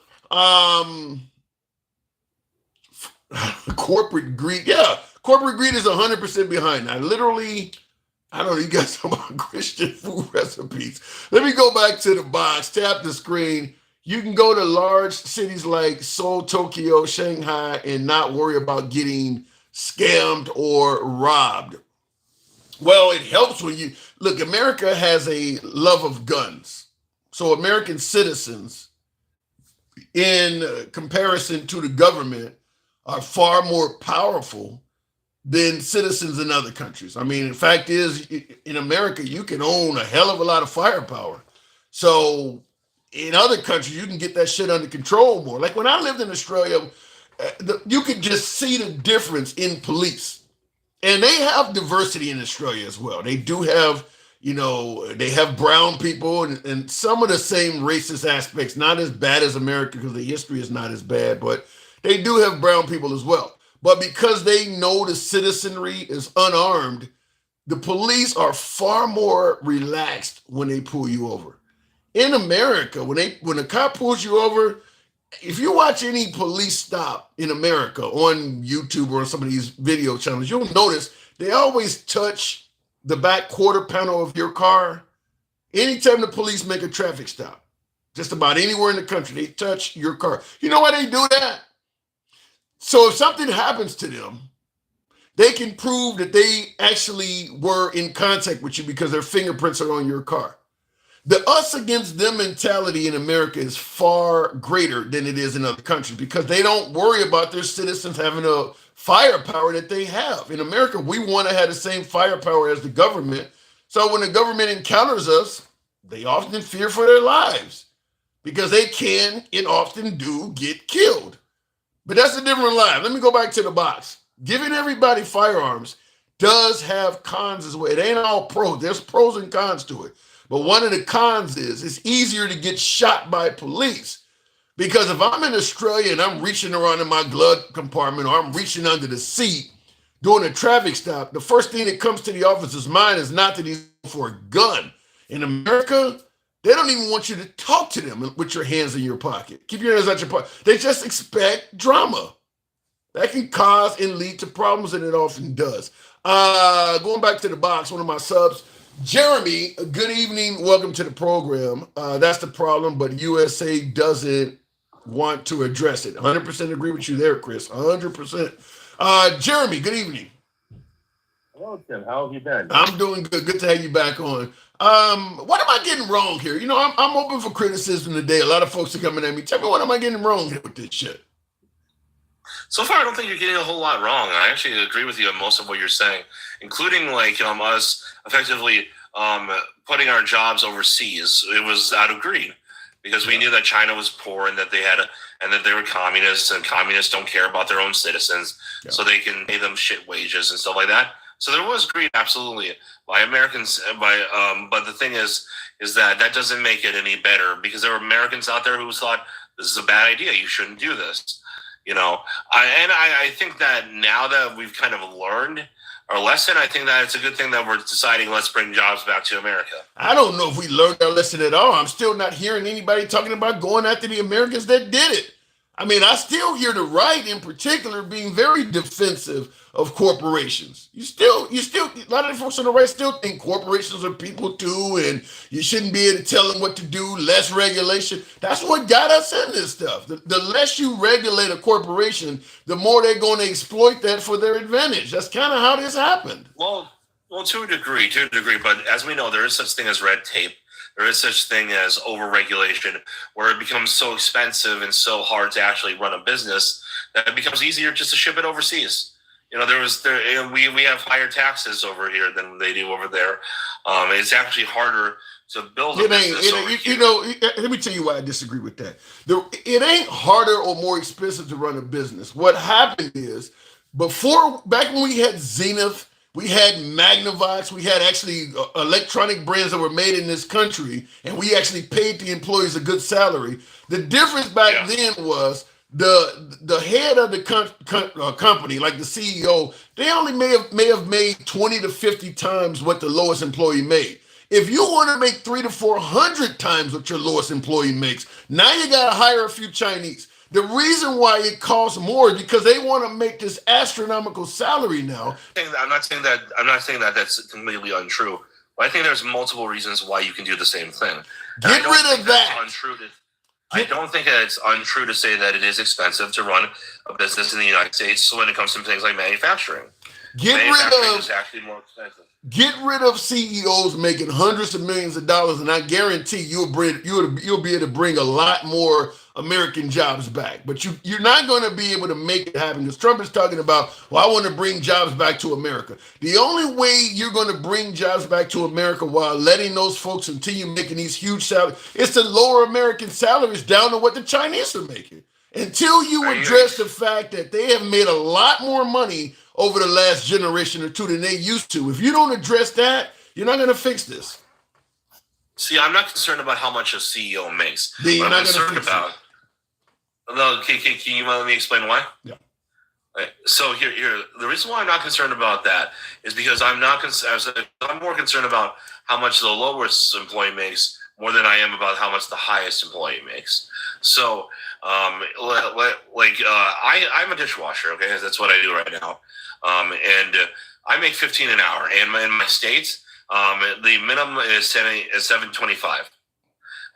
corporate greed. Yeah, corporate greed is 100% behind. I don't know, you guys talk about Christian food recipes. Let me go back to the box, tap the screen. You can go to large cities like Seoul, Tokyo, Shanghai, and not worry about getting scammed or robbed. Well, it helps when you look. America has a love of guns. So American citizens, in comparison to the government, are far more powerful than citizens in other countries. I mean, the fact is, in America, you can own a hell of a lot of firepower. So in other countries, you can get that shit under control more. Like when I lived in Australia, you could just see the difference in police. And they have diversity in Australia as well. They do have, they have brown people and some of the same racist aspects, not as bad as America because the history is not as bad, but they do have brown people as well. But because they know the citizenry is unarmed, the police are far more relaxed when they pull you over. In America, when a cop pulls you over, if you watch any police stop in America on YouTube or on some of these video channels, you'll notice they always touch the back quarter panel of your car. Anytime the police make a traffic stop, just about anywhere in the country, they touch your car. You know why they do that? So if something happens to them, they can prove that they actually were in contact with you because their fingerprints are on your car. The us against them mentality in America is far greater than it is in other countries because they don't worry about their citizens having a firepower that they have. In America, we want to have the same firepower as the government. So when the government encounters us, they often fear for their lives because they can and often do get killed. But that's a different line. Let me go back to the box. Giving everybody firearms does have cons as well. It ain't all pros. There's pros and cons to it. But one of the cons is it's easier to get shot by police. Because if I'm in Australia and I'm reaching around in my glove compartment or I'm reaching under the seat doing a traffic stop, the first thing that comes to the officer's mind is not that he's for a gun. In America, they don't even want you to talk to them with your hands in your pocket. Keep your hands out your pocket. They just expect drama. That can cause and lead to problems, and it often does. Going back to the box, one of my subs, Jeremy, good evening. Welcome to the program. That's the problem, but USA doesn't want to address it. 100% agree with you there, Chris. 100%. Jeremy, good evening. Hello, Tim. How have you been? I'm doing good. Good to have you back on. What am I getting wrong here? I'm open for criticism today. A lot of folks are coming at me. Tell me, what am I getting wrong here with this shit? So far, I don't think you're getting a whole lot wrong. I actually agree with you on most of what you're saying, including us effectively putting our jobs overseas. It was out of greed because we knew that China was poor and that they were communists, and communists don't care about their own citizens, so they can pay them shit wages and stuff like that. So there was greed, absolutely, by Americans. But the thing is that doesn't make it any better because there were Americans out there who thought this is a bad idea. You shouldn't do this. I think that now that we've kind of learned our lesson, I think that it's a good thing that we're deciding let's bring jobs back to America. I don't know if we learned our lesson at all. I'm still not hearing anybody talking about going after the Americans that did it. I mean, I still hear the right in particular being very defensive of corporations. You still, a lot of the folks on the right still think corporations are people too, and you shouldn't be able to tell them what to do, less regulation. That's what got us in this stuff. The less you regulate a corporation, the more they're going to exploit that for their advantage. That's kind of how this happened. Well, to a degree, but as we know, there is such thing as red tape. there is such thing as overregulation, where it becomes so expensive and so hard to actually run a business that it becomes easier just to ship it overseas. We have higher taxes over here than they do over there. It's actually harder to build a business over here. Let me tell you why I disagree with that. It ain't harder or more expensive to run a business. What happened is, back when we had Zenith, we had Magnavox, we had actually electronic brands that were made in this country, and we actually paid the employees a good salary. The difference back then was the head of the company, like the CEO, they only may have made 20 to 50 times what the lowest employee made. If you want to make 300 to 400 times what your lowest employee makes, now you got to hire a few Chinese. The reason why it costs more is because they want to make this astronomical salary now. I'm not saying that that's completely untrue. But I think there's multiple reasons why you can do the same thing. Get rid of that. I don't think that it's untrue to say that it is expensive to run a business in the United States when it comes to things like manufacturing. Manufacturing is actually more expensive. Get rid of CEOs making hundreds of millions of dollars, and I guarantee you'll be able to bring a lot more American jobs back. But you're not going to be able to make it happen, because Trump is talking about, well, I want to bring jobs back to America. The only way you're going to bring jobs back to America while letting those folks continue making these huge salaries is to lower American salaries down to what the Chinese are making. Until you address the fact that they have made a lot more money over the last generation or two than they used to. If you don't address that, you're not going to fix this. See, I'm not concerned about how much a CEO makes. Then you're not concerned about. No, can you let me explain why? Yeah. Right. So here, the reason why I'm not concerned about that is because I'm more concerned about how much the lowest employee makes more than I am about how much the highest employee makes. So, I'm a dishwasher. Okay, that's what I do right now, and I make $15 an hour. And in my state, the minimum is $7.25.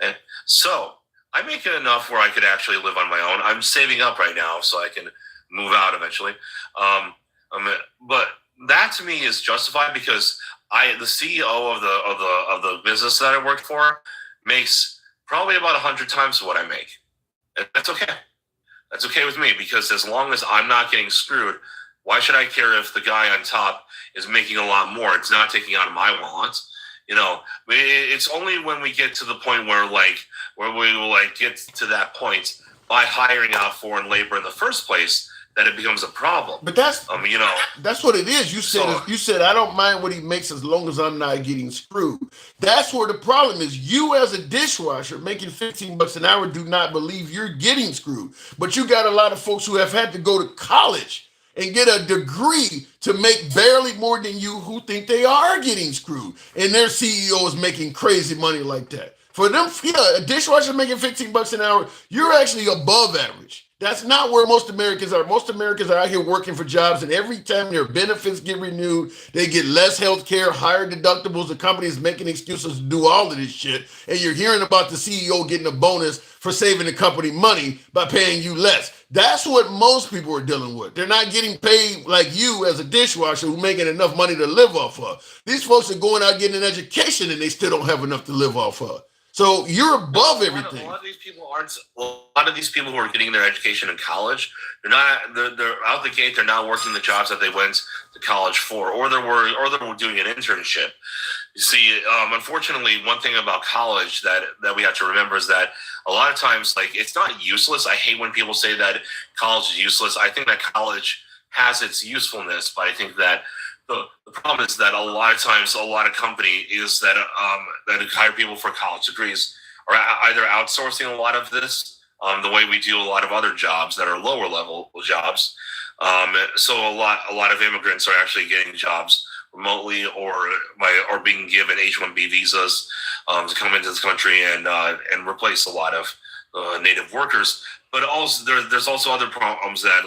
And so I make it enough where I could actually live on my own. I'm saving up right now so I can move out eventually. But that to me is justified because the CEO of the business that I work for makes probably about 100 times what I make. And that's okay. That's okay with me, because as long as I'm not getting screwed, why should I care if the guy on top is making a lot more? It's not taking out of my wallet. It's only when we get to the point where we will get to that point by hiring out foreign labor in the first place that it becomes a problem. But that's what it is. You said I don't mind what he makes as long as I'm not getting screwed. That's where the problem is. You as a dishwasher making $15 an hour do not believe you're getting screwed. But you got a lot of folks who have had to go to college and get a degree to make barely more than you, who think they are getting screwed. And their CEO is making crazy money like that. For them, a dishwasher making $15 an hour, you're actually above average. That's not where most Americans are. Most Americans are out here working for jobs, and every time their benefits get renewed, they get less health care, higher deductibles. The company's making excuses to do all of this shit. And you're hearing about the CEO getting a bonus for saving the company money by paying you less. That's what most people are dealing with. They're not getting paid like you as a dishwasher who's making enough money to live off of. These folks are going out getting an education, and they still don't have enough to live off of. So you're above everything. A lot of these people aren't. A lot of these people who are getting their education in college, they're out the gate. They're not working the jobs that they went to college for, or they're doing an internship. You see, unfortunately, one thing about college that we have to remember is that a lot of times, it's not useless. I hate when people say that college is useless. I think that college has its usefulness, but I think that the problem is that a lot of times, a lot of companies that hire people for college degrees are either outsourcing a lot of this, the way we do a lot of other jobs that are lower level jobs. So a lot of immigrants are actually getting jobs remotely or being given H-1B visas to come into this country and replace a lot of native workers. But also there's also other problems that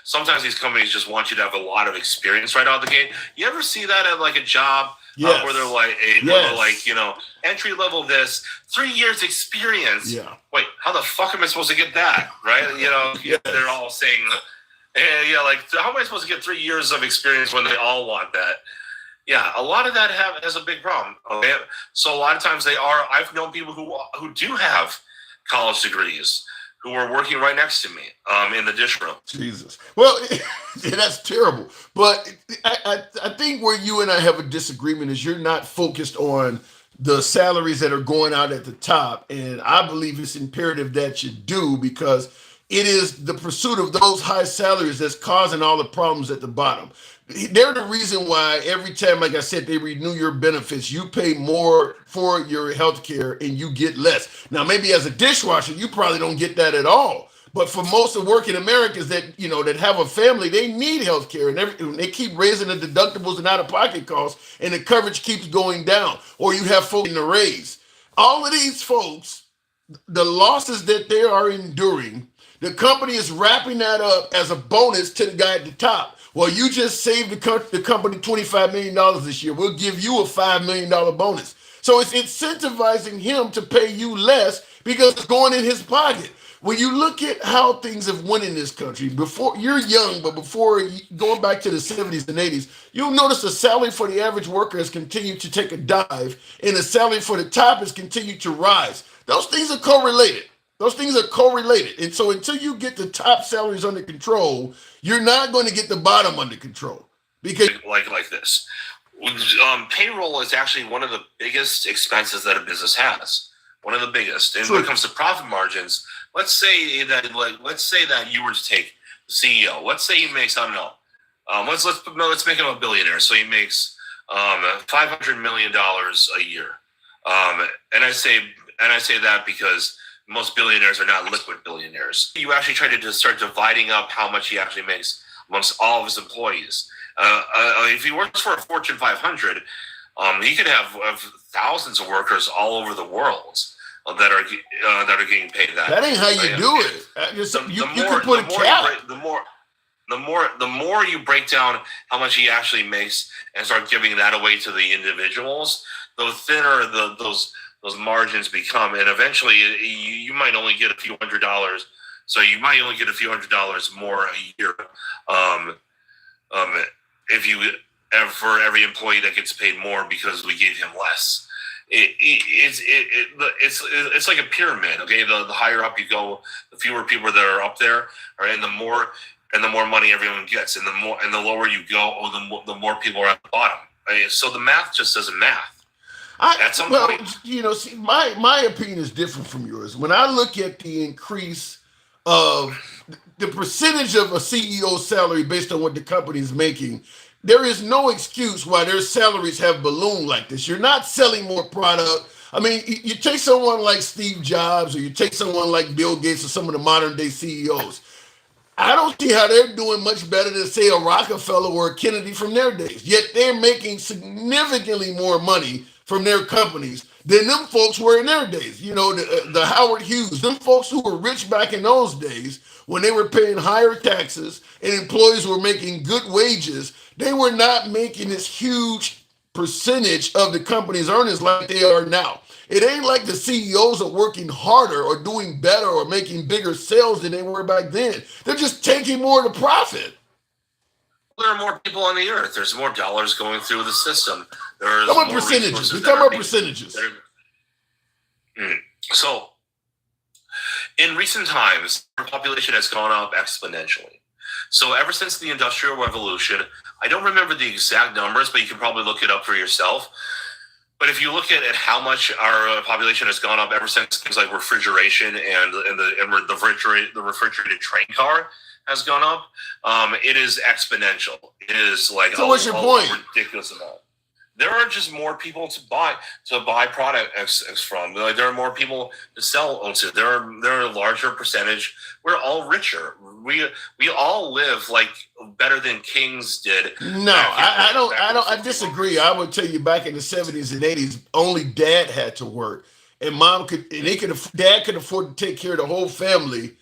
sometimes these companies just want you to have a lot of experience right out the gate. You ever see that at a job where they're entry level this 3 years experience? Yeah. Wait, how the fuck am I supposed to get that? Right? Yes. They're all saying, how am I supposed to get 3 years of experience when they all want that? Yeah, a lot of that has a big problem. Okay, so a lot of times they are. I've known people who do have college degrees who are working right next to me in the dish room. Jesus. Well, that's terrible. But I think where you and I have a disagreement is you're not focused on the salaries that are going out at the top. And I believe it's imperative that you do because it is the pursuit of those high salaries that's causing all the problems at the bottom. They're the reason why every time, like I said, they renew your benefits, you pay more for your health care and you get less. Now, maybe as a dishwasher, you probably don't get that at all. But for most of working Americans that that have a family, they need health care, and they keep raising the deductibles and out-of-pocket costs, and the coverage keeps going down. Or you have folks in the raise. All of these folks, the losses that they are enduring, the company is wrapping that up as a bonus to the guy at the top. Well, you just saved the company $25 million this year. We'll give you a $5 million bonus. So it's incentivizing him to pay you less because it's going in his pocket. When you look at how things have went in this country, before you're young, but before going back to the 70s and 80s, you'll notice the salary for the average worker has continued to take a dive, and the salary for the top has continued to rise. Those things are correlated. Those things are correlated. And so until you get the top salaries under control, you're not going to get the bottom under control. Because like this. Payroll is actually one of the biggest expenses that a business has. One of the biggest. And when it comes to profit margins, let's say that you were to take the CEO. Let's say he makes, I don't know, let's make him a billionaire. So he makes $500 million a year. And I say that because most billionaires are not liquid billionaires. You actually try to just start dividing up how much he actually makes amongst all of his employees. If he works for a Fortune 500, he could have thousands of workers all over the world that are getting paid that. That ain't how you do it. You can put a cap. The more you break down how much he actually makes and start giving that away to the individuals, the thinner those margins become, and eventually you might only get a few $100s. So you might only get a few $100s more a year, if you for every employee that gets paid more because we gave him less. It's like a pyramid. Okay, the higher up you go, the fewer people that are up there, and the more money everyone gets, and the lower you go, the more people are at the bottom. So the math just doesn't math. At some point, see, my opinion is different from yours. When I look at the increase of the percentage of a CEO's salary based on what the company is making, there is no excuse why their salaries have ballooned like this. You're not selling more product. I mean, you take someone like Steve Jobs, or you take someone like Bill Gates, or some of the modern day CEOs. I don't see how they're doing much better than, say, a Rockefeller or a Kennedy from their days. Yet they're making significantly more money from their companies than them folks were in their days. The Howard Hughes, them folks who were rich back in those days when they were paying higher taxes and employees were making good wages, they were not making this huge percentage of the company's earnings like they are now. It ain't like the CEOs are working harder or doing better or making bigger sales than they were back then. They're just taking more to profit. There are more people on the earth. There's more dollars going through the system. There's more percentages. We're talking about percentages. So, in recent times, our population has gone up exponentially. So ever since the Industrial Revolution, I don't remember the exact numbers, but you can probably look it up for yourself. But if you look at how much our population has gone up ever since things like refrigeration and the refrigerated train car has gone up, it is exponential. It is like what's your point? Ridiculous amount. There are just more people to buy products from. Like, there are more people to sell onto. There are a larger percentage. We're all richer. We all live like better than kings did. No, I disagree. I would tell you back in the 70s and 80s, only dad had to work, and dad could afford to take care of the whole family,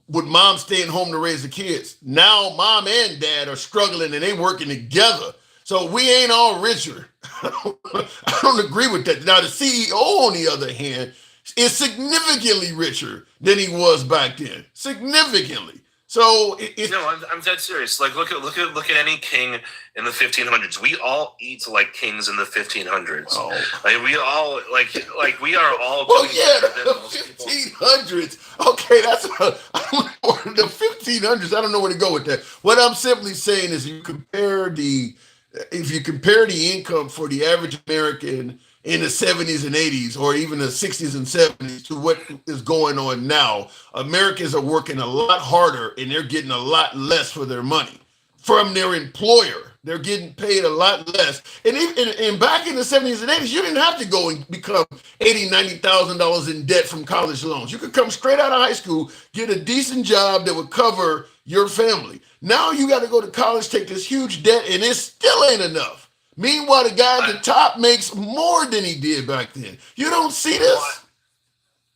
with mom staying home to raise the kids. Now mom and dad are struggling and they working together. So we ain't all richer. I don't agree with that. Now the CEO, on the other hand, is significantly richer than he was back then. Significantly. So no, I'm dead serious. Like look at any king in the 1500s. We all eat like kings in the 1500s. Oh. Like we all like we are all. Well, doing yeah, better than the most people. 1500s. Okay, that's the 1500s. I don't know where to go with that. What I'm simply saying is, if you compare the income for the average American in the 70s and 80s, or even the 60s and 70s, to what is going on now, Americans are working a lot harder and they're getting a lot less for their money from their employer. They're getting paid a lot less. And even back in the 70s and 80s, you didn't have to go and become $80,000, $90,000 in debt from college loans. You could come straight out of high school, get a decent job that would cover your family. Now you got to go to college, take this huge debt, and it still ain't enough. Meanwhile, the guy at the top makes more than he did back then. You don't see this?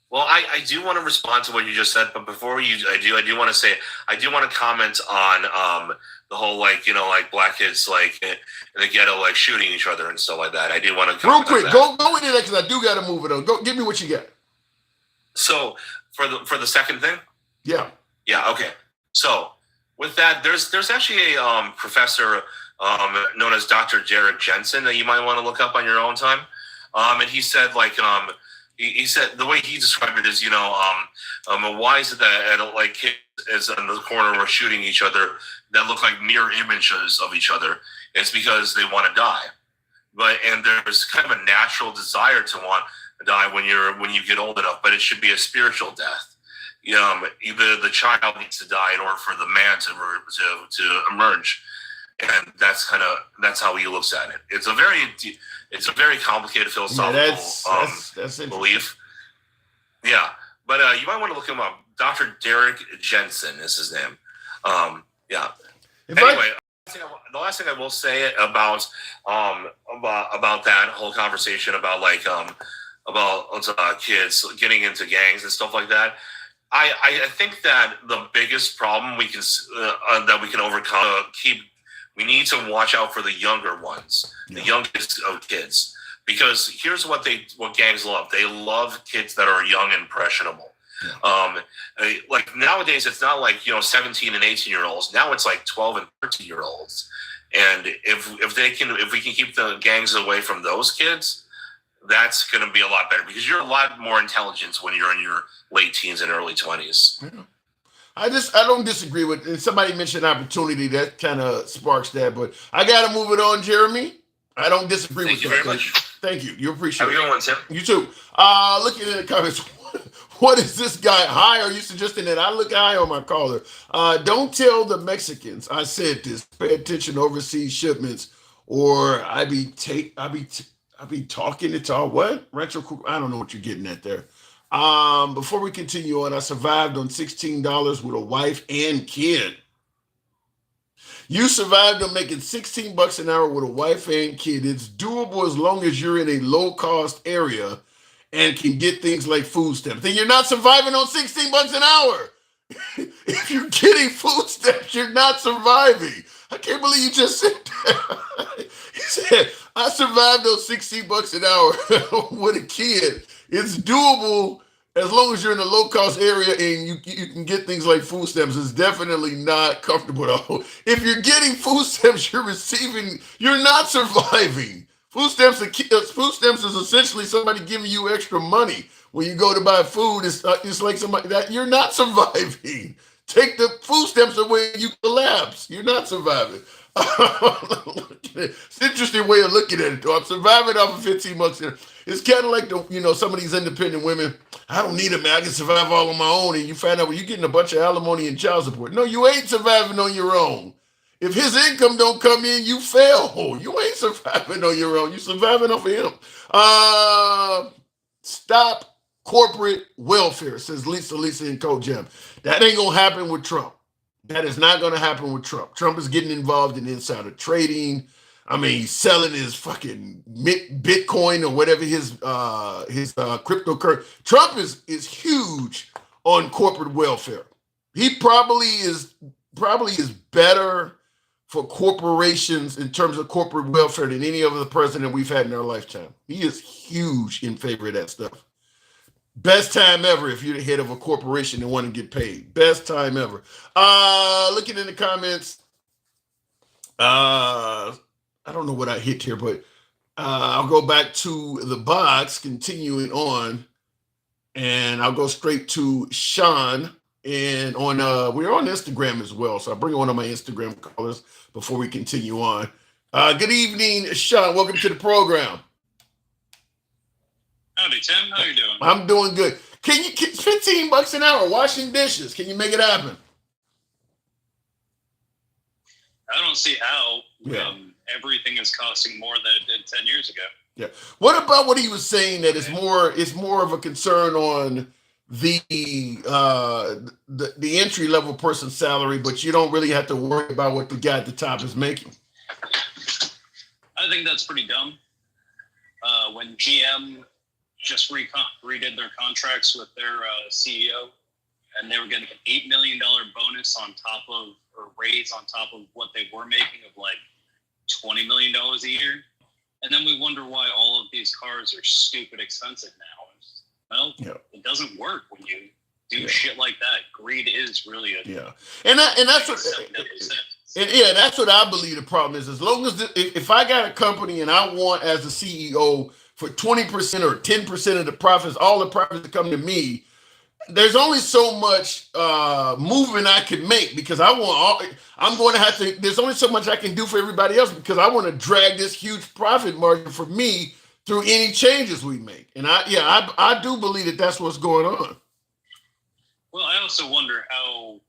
Well, I do want to respond to what you just said, but before I do want to say, I do want to comment on the whole like black kids like in the ghetto like shooting each other and stuff like that. I do want to comment real quick on that. go into that because I do got to move it on. Go give me what you got. So for the second thing, yeah, okay. So with that, there's actually a professor known as Dr. Derek Jensen that you might want to look up on your own time. And he said he said the way he described it is, why is it that like kids is in the corner were shooting each other that look like mirror images of each other? It's because they want to die. And there's kind of a natural desire to want to die when you get old enough, but it should be a spiritual death. Either the child needs to die in order for the man to emerge. And that's how he looks at it. It's a very complicated philosophical belief. Yeah, but you might want to look him up. Dr. Derek Jensen is his name. Yeah. Anyway, the last thing I will say about that whole conversation about kids getting into gangs and stuff like that. I think that the biggest problem we can overcome we need to watch out for the younger ones, the youngest of kids, because here's what gangs love. They love kids that are young and impressionable. Yeah. Like nowadays, it's not like 17 and 18-year-olds. Now it's like 12 and 13-year-olds. And if we can keep the gangs away from those kids, that's going to be a lot better because you're a lot more intelligent when you're in your late teens and early 20s. Yeah. I don't disagree with, and somebody mentioned opportunity, that kind of sparks that, but I got to move it on, Jeremy. I don't disagree with that. Thank you very much. Thank you. You appreciate it. Have a good one, Tim. You too. Looking in the comments, what is this guy high? Are you suggesting that I look high on my caller? Don't tell the Mexicans I said this. Pay attention to overseas shipments, or I be talking it all what? Retro, I don't know what you're getting at there. Before we continue on, I survived on $16 with a wife and kid. You survived on making $16 an hour with a wife and kid. It's doable as long as you're in a low-cost area and can get things like food stamps. Then you're not surviving on $16 an hour. If you're getting food stamps, you're not surviving. I can't believe you just said that. He said, I survived on $16 an hour with a kid. It's doable as long as you're in a low-cost area and you can get things like food stamps. It's definitely not comfortable at all. If you're getting food stamps, you're not surviving. Food stamps is essentially somebody giving you extra money when you go to buy food. It's like somebody that you're not surviving. Take the food stamps away and you collapse. You're not surviving. It's an interesting way of looking at it, though. I'm surviving off of $15. It's kind of like some of these independent women. I don't need it, man. I can survive all on my own. And you find out when you're getting a bunch of alimony and child support. No, you ain't surviving on your own. If his income don't come in, you fail. You ain't surviving on your own. You surviving off of him. Stop corporate welfare, says Lisa in Code Jam. That ain't gonna happen with Trump. That is not gonna happen with Trump. Trump is getting involved in insider trading. I mean, he's selling his fucking Bitcoin or whatever his cryptocurrency. Trump is huge on corporate welfare. He probably is better for corporations in terms of corporate welfare than any other president we've had in our lifetime. He is huge in favor of that stuff. Best time ever if you're the head of a corporation and want to get paid. Best time ever. Looking in the comments, I don't know what I hit here, but I'll go back to the box, continuing on, and I'll go straight to Sean. And on we're on Instagram as well, so I'll bring one of my Instagram callers before we continue on. Good evening, Sean. Welcome to the program. Howdy, Tim. How you doing? I'm doing good. Can you get $15 an hour washing dishes? Can you make it happen? I don't see how. Yeah. Everything is costing more than it did 10 years ago. Yeah. What about what he was saying that it's more of a concern on the entry level person's salary, but you don't really have to worry about what the guy at the top is making? I think that's pretty dumb. When GM just redid their contracts with their CEO, and they were getting an $8 million bonus on top of, or raise on top of what they were making of like $20 million a year. And then we wonder why all of these cars are stupid expensive now. Well, It doesn't work when you do shit like that. Greed is really a and that's what that's what I believe the problem is. As long as if I got a company and I want as a CEO for 20% or 10% of the profits, all the profits to come to me, there's only so much movement I can make because I'm going to have to, there's only so much I can do for everybody else because I want to drag this huge profit margin for me through any changes we make. And I do believe that that's what's going on. Well, I also wonder how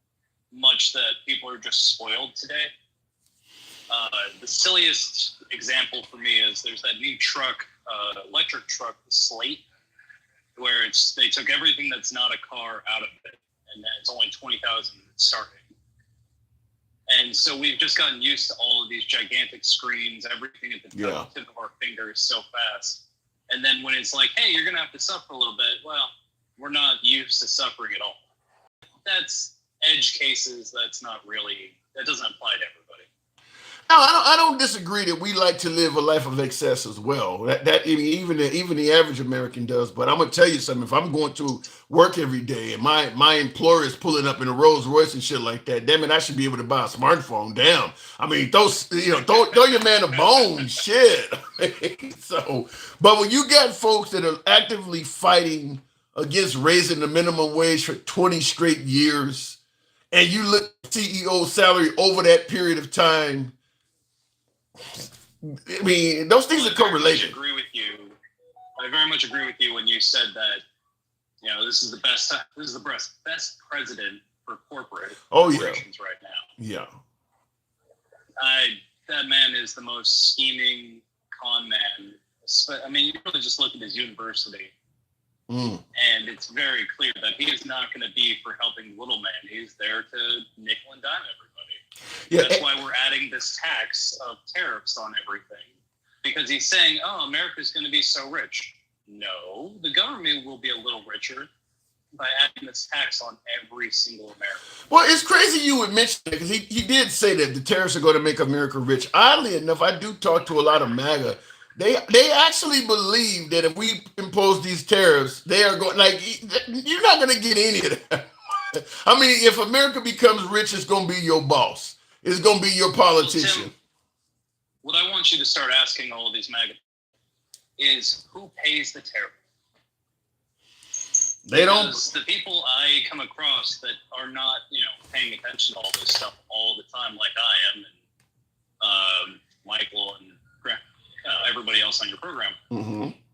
much that people are just spoiled today. The silliest example for me is there's that new truck, electric truck, the Slate, where they took everything that's not a car out of it, and it's only 20,000 starting. And so we've just gotten used to all of these gigantic screens, everything at the tip of our fingers so fast. And then when it's like, hey, you're going to have to suffer a little bit, well, we're not used to suffering at all. That's edge cases. That doesn't apply to everybody. No, I don't disagree that we like to live a life of excess as well. That even the average American does. But I'm gonna tell you something. If I'm going to work every day and my employer is pulling up in a Rolls Royce and shit like that, damn it, I should be able to buy a smartphone. Damn. I mean, throw your man a bone, shit. So, but when you got folks that are actively fighting against raising the minimum wage for 20 straight years, and you look at CEO salary over that period of time, I mean, those things are correlated. I very much agree with you when you said that, this is the best president for corporate corporations right now. Yeah. That man is the most scheming con man. I mean, you really just look at his university, and it's very clear that he is not going to be for helping little man. He's there to nickel and dime everybody. Yeah, that's why we're adding this tax of tariffs on everything, because he's saying, oh, America's going to be so rich. No, the government will be a little richer by adding this tax on every single American. Well, it's crazy you would mention it because he did say that the tariffs are going to make America rich. Oddly enough, I do talk to a lot of MAGA. They actually believe that if we impose these tariffs, they are going, you're not going to get any of that. I mean, if America becomes rich, it's going to be your boss. It's going to be your politician. Well, Tim, what I want you to start asking all of these MAGA is who pays the tariff? They don't. Because the people I come across that are not, paying attention to all this stuff all the time, like I am, and Michael and everybody else on your program,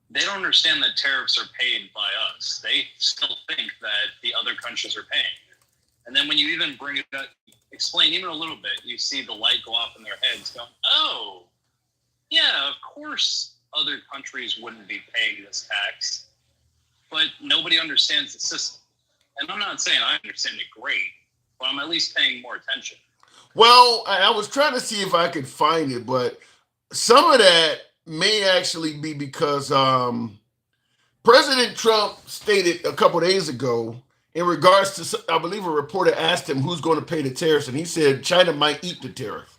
they don't understand that tariffs are paid by us. They still think that the other countries are paying. And then when you even bring it up, explain even a little bit, you see the light go off in their heads going, oh, yeah, of course other countries wouldn't be paying this tax. But nobody understands the system. And I'm not saying I understand it great, but I'm at least paying more attention. Well, I was trying to see if I could find it, but some of that may actually be because President Trump stated a couple of days ago in regards to, I believe a reporter asked him who's going to pay the tariffs, and he said China might eat the tariff.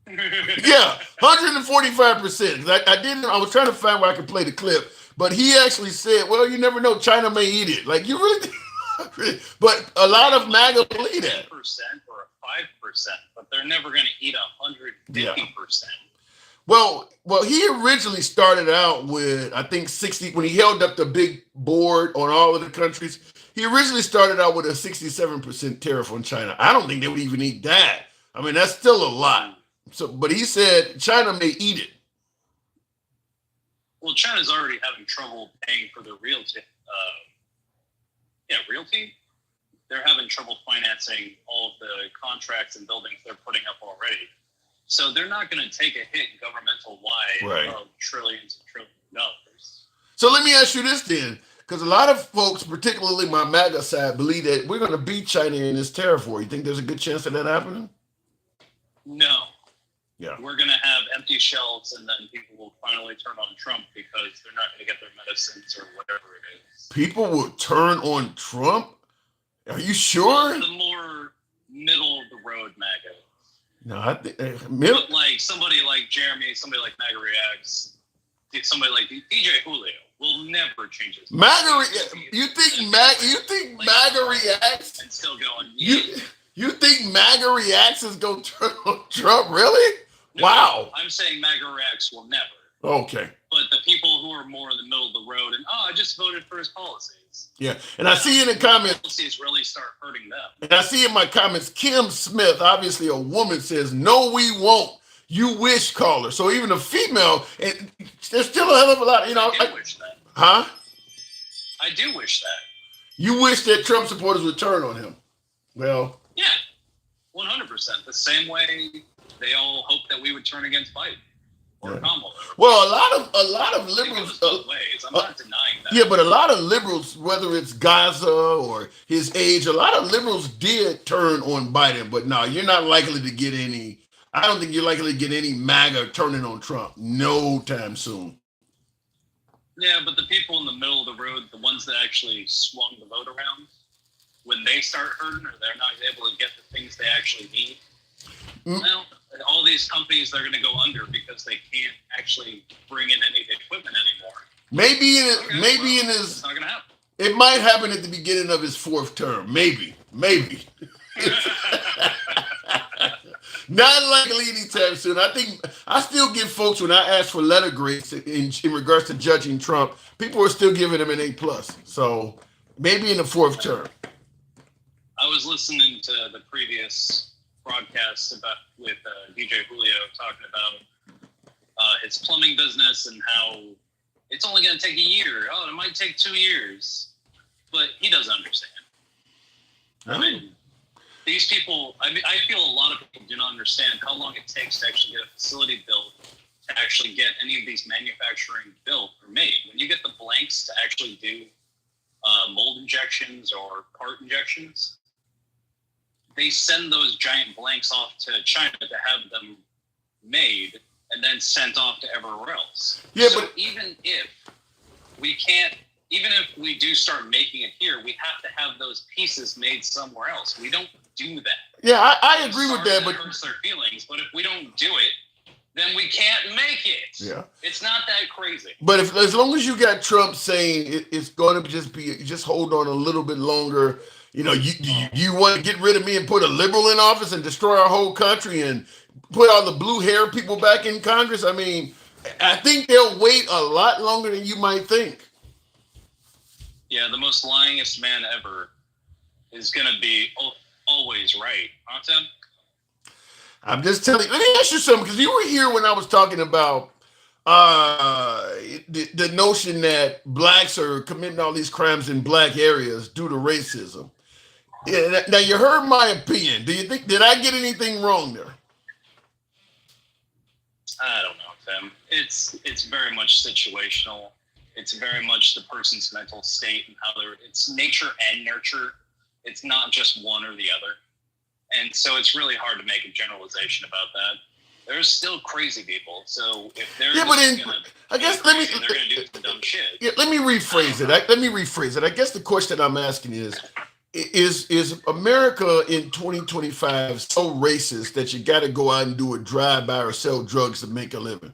Yeah, 145%. I was trying to find where I could play the clip, but he actually said, well, you never know, China may eat it. Like, you really but a lot of MAGA believe that. 10% or a 5%, but they're never going to eat 150%. Well, he originally started out with, I think, 60, when he held up the big board on all of the countries, he originally started out with a 67% tariff on China. I don't think they would even eat that. I mean, that's still a lot. So, but he said China may eat it. Well, China's already having trouble paying for their realty. Realty. They're having trouble financing all of the contracts and buildings they're putting up already. So they're not going to take a hit governmental-wide of trillions and trillions of dollars. So let me ask you this then, because a lot of folks, particularly my MAGA side, believe that we're going to beat China in this tariff war. You think there's a good chance of that happening? No. Yeah. We're going to have empty shelves, and then people will finally turn on Trump because they're not going to get their medicines or whatever it is. People will turn on Trump? Are you sure? The more middle-of-the-road MAGA. No, I think but like somebody like Jeremy, somebody like MAGA Reacts, somebody like DJ Julio will never change his MAGA. You think MAGA Reacts and still going? You think MAGA Reacts is going to turn on Trump? Really? No, wow. I'm saying MAGA Reacts will never. Okay. But the people who are more in the middle of the road and I just voted for his policies. Yeah, and I see in the comments, policies really start hurting them. And I see in my comments, Kim Smith, obviously a woman, says, "No, we won't. You wish, caller." So even a female, and there's still a hell of a lot. I do wish that. Huh? I do wish that. You wish that Trump supporters would turn on him. Well, yeah, 100%. The same way they all hope that we would turn against Biden. Well, a lot of liberals. Both ways. I'm not denying that. Yeah, but a lot of liberals, whether it's Gaza or his age, a lot of liberals did turn on Biden. But no, you're not likely to get any. I don't think you're likely to get any MAGA turning on Trump no time soon. Yeah, but the people in the middle of the road, the ones that actually swung the vote around, when they start hurting or they're not able to get the things they actually need, well, all these companies, they're going to go under because they can't actually bring in any of the equipment anymore. Maybe in his, it's not going to happen. It might happen at the beginning of his fourth term. Maybe. Not likely anytime soon. I think I still give folks, when I ask for letter grades in regards to judging Trump, people are still giving him an A+. So maybe in the fourth term. I was listening to the previous broadcast with DJ Julio talking about his plumbing business and how it's only going to take a year. Oh, it might take 2 years. But he doesn't understand. I mean, these people, I feel a lot of people do not understand how long it takes to actually get a facility built, to actually get any of these manufacturing built or made. When you get the blanks to actually do mold injections or part injections, they send those giant blanks off to China to have them made and then sent off to everywhere else. Yeah, so but even if we do start making it here, we have to have those pieces made somewhere else. We don't do that. Yeah, I agree with that, but it hurts their feelings. But if we don't do it, then we can't make it. Yeah, it's not that crazy. But as long as you got Trump saying it's going to just hold on a little bit longer. You know, you want to get rid of me and put a liberal in office and destroy our whole country and put all the blue hair people back in Congress? I mean, I think they'll wait a lot longer than you might think. Yeah, the most lyingest man ever is going to be always right, huh, Tim? I'm just telling you. Let me ask you something, because you were here when I was talking about the notion that blacks are committing all these crimes in black areas due to racism. Yeah, now you heard my opinion. Do you think, did I get anything wrong there? I don't know, Tim. It's very much situational. It's very much the person's mental state and how it's nature and nurture. It's not just one or the other. And so it's really hard to make a generalization about that. There's still crazy people. So if they're they're going to do some dumb shit. Yeah, let me rephrase it. I guess the question I'm asking is America in 2025 so racist that you got to go out and do a drive-by or sell drugs to make a living?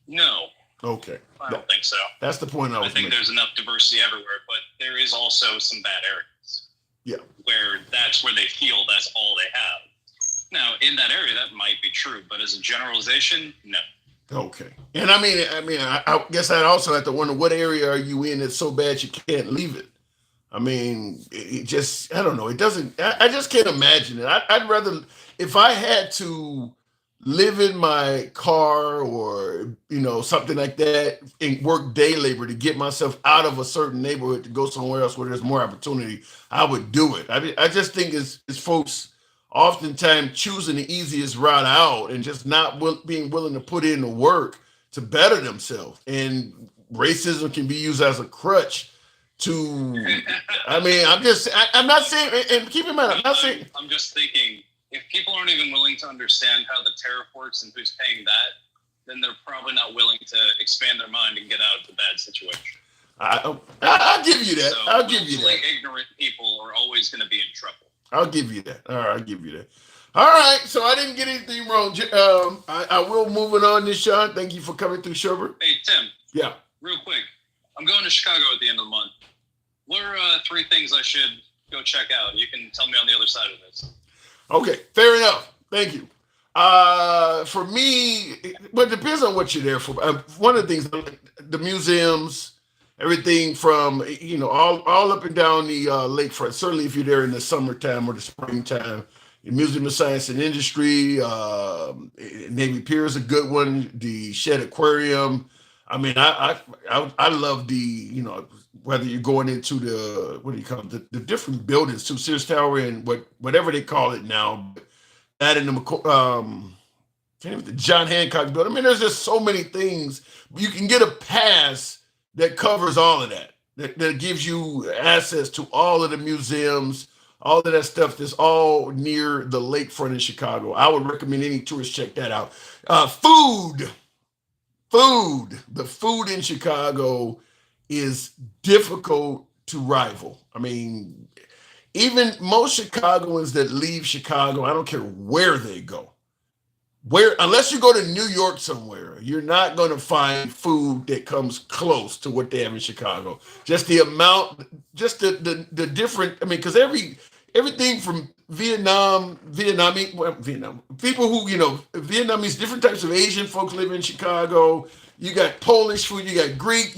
No. Okay. I don't think so. That's the point I think there's enough diversity everywhere, but there is also some bad areas. Yeah. Where that's where they feel that's all they have. Now, in that area, that might be true, but as a generalization, no. Okay. And I guess I'd also have to wonder, what area are you in that's so bad you can't leave it? I mean, it just, I don't know. It doesn't, I just can't imagine it. I'd rather, if I had to live in my car or, something like that and work day labor to get myself out of a certain neighborhood to go somewhere else where there's more opportunity, I would do it. I just think it's folks oftentimes choosing the easiest route out and just not being willing to put in the work to better themselves. And racism can be used as a crutch to, I'm not saying, and keep in mind, I'm just thinking, if people aren't even willing to understand how the tariff works and who's paying that, then they're probably not willing to expand their mind and get out of the bad situation. I'll give you that. So I'll give you that. Ignorant people are always going to be in trouble. I'll give you that. All right, I'll give you that. All right, so I didn't get anything wrong. I will moving on this, Sean. Thank you for coming through, Sherbert. Hey, Tim. Yeah. Real quick, I'm going to Chicago at the end of the month. What are 3 things I should go check out? You can tell me on the other side of this. Okay, fair enough. Thank you. For me, but it depends on what you're there for. One of the things, the museums, everything from all up and down the lakefront. Certainly, if you're there in the summertime or the springtime, the Museum of Science and Industry, Navy Pier is a good one. The Shed Aquarium. I mean, I love the whether you're going into the, what do you call it, the different buildings, to Sears Tower and whatever they call it now, that in the John Hancock building. I mean, there's just so many things. You can get a pass that covers all of that gives you access to all of the museums, all of that stuff that's all near the lakefront in Chicago. I would recommend any tourist check that out. Food. The food in Chicago is difficult to rival. I mean, even most Chicagoans that leave Chicago, I don't care where they go, unless you go to New York somewhere, you're not going to find food that comes close to what they have in Chicago. Just the amount, just the different, I mean, because everything from Vietnam, people who, Vietnamese, different types of Asian folks live in Chicago. You got Polish food, you got Greek,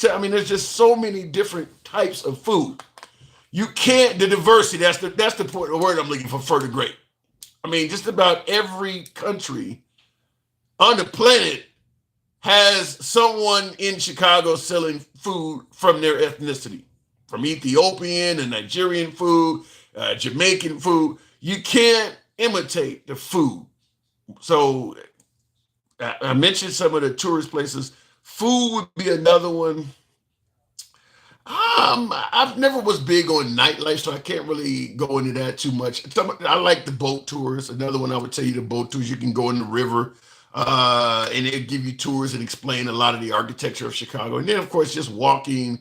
I mean, there's just so many different types of food. You can't, the diversity, that's the point, the word I'm looking for, further great. I mean, just about every country on the planet has someone in Chicago selling food from their ethnicity, from Ethiopian and Nigerian food, Jamaican food. You can't imitate the food. So I mentioned some of the tourist places. Food would be another one. I've never was big on nightlife, so I can't really go into that too much. I like the boat tours. Another one I would tell you, the boat tours. You can go in the river, and it'll give you tours and explain a lot of the architecture of Chicago. And then, of course, just walking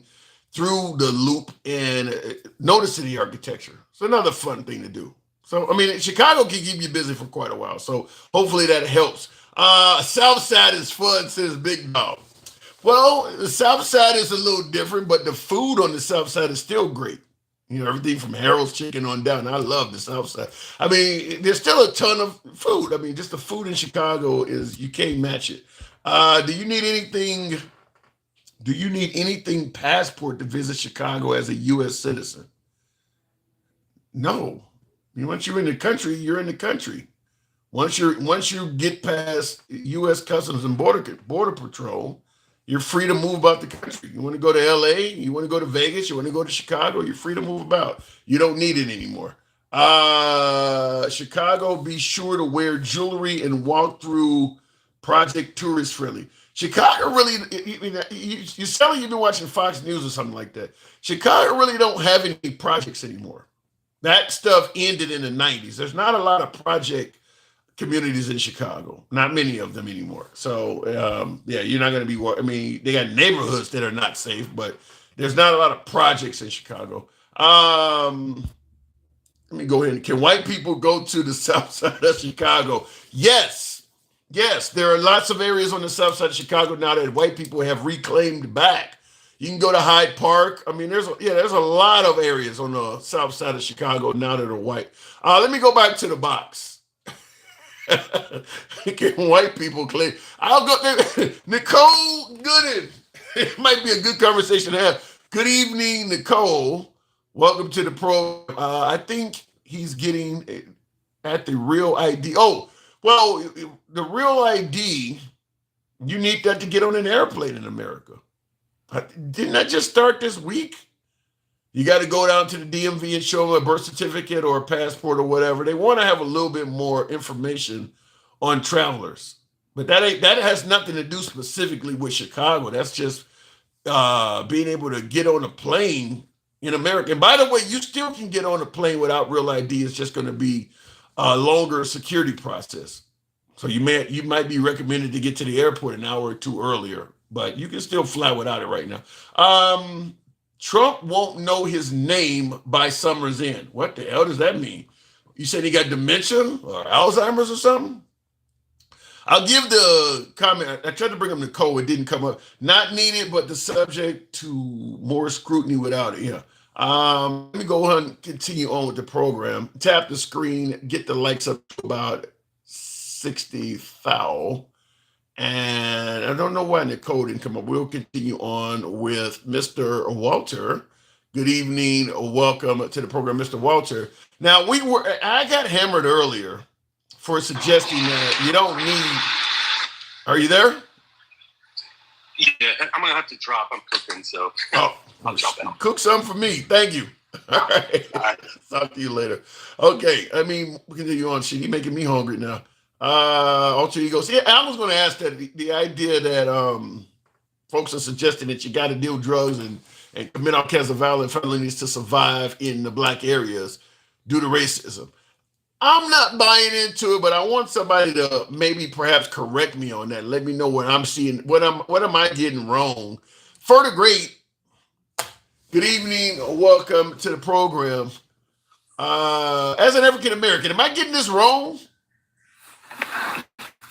through the loop and noticing the architecture. It's another fun thing to do. So, I mean, Chicago can keep you busy for quite a while. So hopefully that helps. South Side is fun, says Big Dog. Well, the South Side is a little different, but the food on the South Side is still great. Everything from Harold's Chicken on down. I love the South Side. I mean, there's still a ton of food. I mean, just the food in Chicago you can't match it. Do you need anything passport to visit Chicago as a U.S. citizen? No. Once you're in the country, you're in the country. Once you get past U.S. Customs and Border Patrol, you're free to move about the country. You want to go to L.A., you want to go to Vegas, you want to go to Chicago, you're free to move about. You don't need it anymore. Chicago, be sure to wear jewelry and walk through Project Tourist Friendly. Chicago really, you're selling, you've been watching Fox News or something like that. Chicago really don't have any projects anymore. That stuff ended in the 90s. There's not a lot of project communities in Chicago, not many of them anymore. So you're not going to be, I mean, they got neighborhoods that are not safe, but there's not a lot of projects in Chicago. Let me go ahead. Can white people go to the South Side of Chicago? Yes. Yes, there are lots of areas on the south side of Chicago now that white people have reclaimed back. You can go to Hyde Park. I mean, there's a lot of areas on the south side of Chicago now that are white. Let me go back to the box. Can white people claim? I'll go there. Nicole Gooden. It might be a good conversation to have. Good evening, Nicole. Welcome to the program. I think he's getting at the real ID. Oh, well, the real ID, you need that to get on an airplane in America. Didn't that just start this week? You got to go down to the DMV and show them a birth certificate or a passport or whatever. They want to have a little bit more information on travelers. But that has nothing to do specifically with Chicago. That's just being able to get on a plane in America. And by the way, you still can get on a plane without real ID. It's just going to be a longer security process. So you might be recommended to get to the airport an hour or two earlier, but you can still fly without it right now. Trump won't know his name by summer's end. What the hell does that mean? You said he got dementia or Alzheimer's or something? I'll give the comment. I tried to bring up Nicole. It didn't come up. Not needed, but the subject to more scrutiny without it. Yeah. Let me go ahead and continue on with the program. Tap the screen. Get the likes up to about 60,000. And I don't know why Nicole didn't come up. We'll continue on with Mr. Walter. Good evening. Welcome to the program, Mr. Walter. Now, I got hammered earlier for suggesting that you don't need. Are you there? Yeah, I'm gonna have to drop. I'm cooking, so I'll drop out. Cook some for me. Thank you. All right. Talk to you later. Okay. I mean, we continue on. Shit, you making me hungry now. Alter egos. Yeah, I was going to ask that the idea that folks are suggesting that you got to deal drugs and commit all kinds of violent felonies to survive in the black areas due to racism. I'm not buying into it, but I want somebody to maybe perhaps correct me on that. Let me know what I'm seeing. What am I getting wrong? For the great. Good evening. Welcome to the program. As an African American, am I getting this wrong?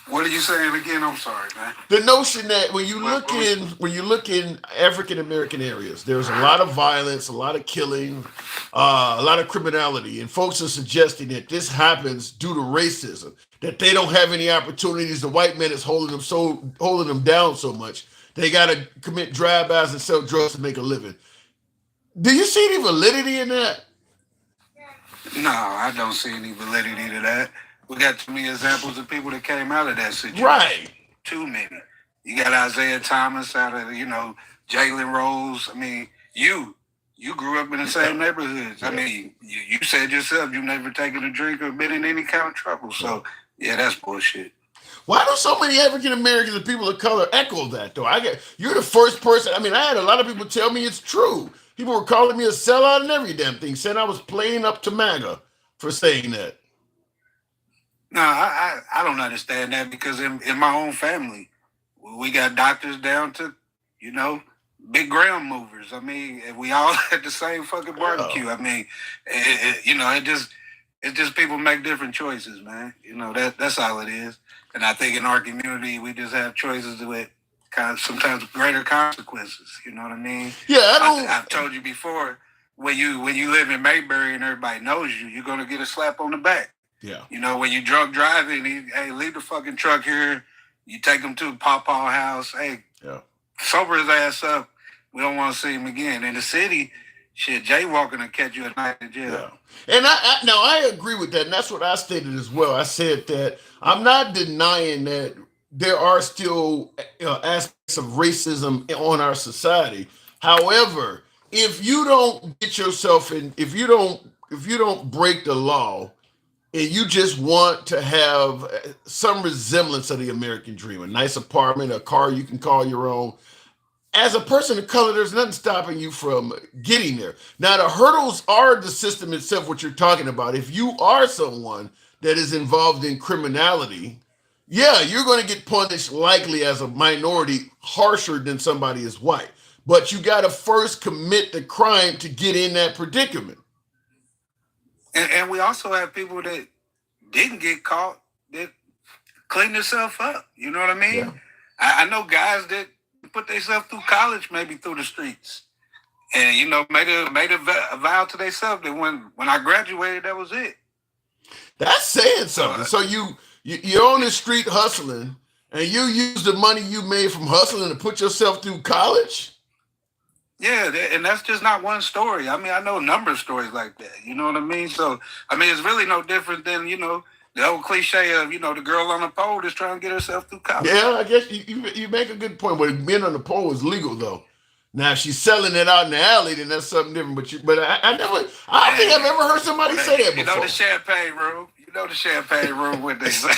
What are you saying again? I'm sorry, man. The notion that when you look in African American areas, there's a lot of violence, a lot of killing, a lot of criminality, and folks are suggesting that this happens due to racism, that they don't have any opportunities. The white man is holding them down so much they got to commit drive-bys and sell drugs to make a living. Do you see any validity in that? No, I don't see any validity to that. We got too many examples of people that came out of that situation. Right. Too many. You got Isaiah Thomas out of, Jalen Rose. I mean, you grew up in the same neighborhoods. I mean, you said yourself you never taken a drink or been in any kind of trouble. So, yeah, that's bullshit. Why do so many African Americans and people of color echo that, though? You're the first person. I mean, I had a lot of people tell me it's true. People were calling me a sellout and every damn thing, saying I was playing up to MAGA for saying that. No, I don't understand that because in my own family, we got doctors down to, big ground movers. I mean, we all at the same fucking barbecue. I mean, it's just people make different choices, man. That's all it is. And I think in our community, we just have choices with kind of sometimes greater consequences. You know what I mean? Yeah, I've told you before, when you live in Mayberry and everybody knows you, you're gonna get a slap on the back. Yeah. When you drunk driving, hey, leave the fucking truck here. You take him to a pawpaw house. Hey, sober his ass up. We don't want to see him again. In the city, shit, jaywalking will catch you at night in jail. Yeah. And I agree with that. And that's what I stated as well. I said that I'm not denying that there are still aspects of racism on our society. However, if you don't get yourself in, if you don't break the law, and you just want to have some resemblance of the American dream, a nice apartment, a car you can call your own. As a person of color, there's nothing stopping you from getting there. Now, the hurdles are the system itself, what you're talking about. If you are someone that is involved in criminality, yeah, you're going to get punished likely as a minority harsher than somebody is white. But you got to first commit the crime to get in that predicament. And we also have people that didn't get caught that clean themselves up. You know what I mean? Yeah. I know guys that put themselves through college, maybe through the streets, and you know, made a vow to themselves that when I graduated, that was it. That's saying something. So you're on the street hustling, and you use the money you made from hustling to put yourself through college. Yeah, and that's just not one story. I mean, I know a number of stories like that. You know what I mean? So, I mean, it's really no different than, you know, the old cliche of, you know, the girl on the pole that's trying to get herself through college. Yeah, I guess you make a good point. But being on the pole is legal, though. Now, if she's selling it out in the alley, then that's something different. But I don't think I've ever heard somebody say that before. You know the champagne room. You know the champagne room, what they say.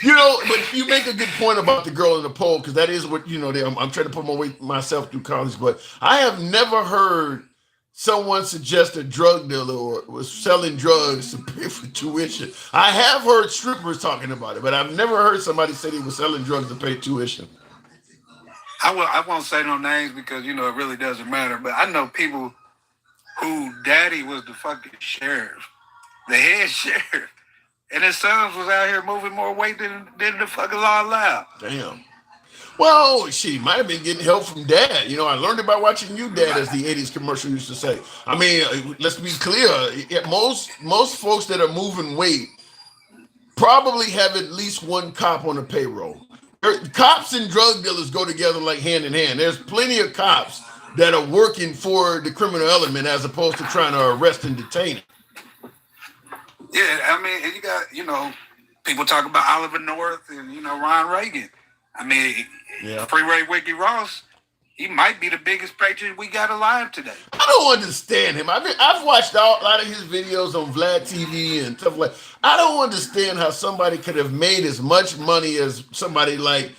You know, but you make a good point about the girl in the pole, because that is what, you know, I'm trying to put myself through college. But I have never heard someone suggest a drug dealer or was selling drugs to pay for tuition. I have heard strippers talking about it, but I've never heard somebody say they were selling drugs to pay tuition. I won't say no names because, you know, it really doesn't matter. But I know people who daddy was the fucking sheriff, the head sheriff. And his sons was out here moving more weight than the fucking law allowed. Damn. Well, she might have been getting help from dad. You know, I learned about watching you, dad, as the 80s commercial used to say. I mean, let's be clear. Most folks that are moving weight probably have at least one cop on the payroll. Cops and drug dealers go together like hand in hand. There's plenty of cops that are working for the criminal element as opposed to trying to arrest and detain it. Yeah, I mean, you got, you know, people talk about Oliver North and, you know, Ron Reagan. I mean, Freeway Ricky Ross, he might be the biggest patriot we got alive today. I don't understand him. I've watched a lot of his videos on Vlad TV and stuff like that. I don't understand how somebody could have made as much money as somebody like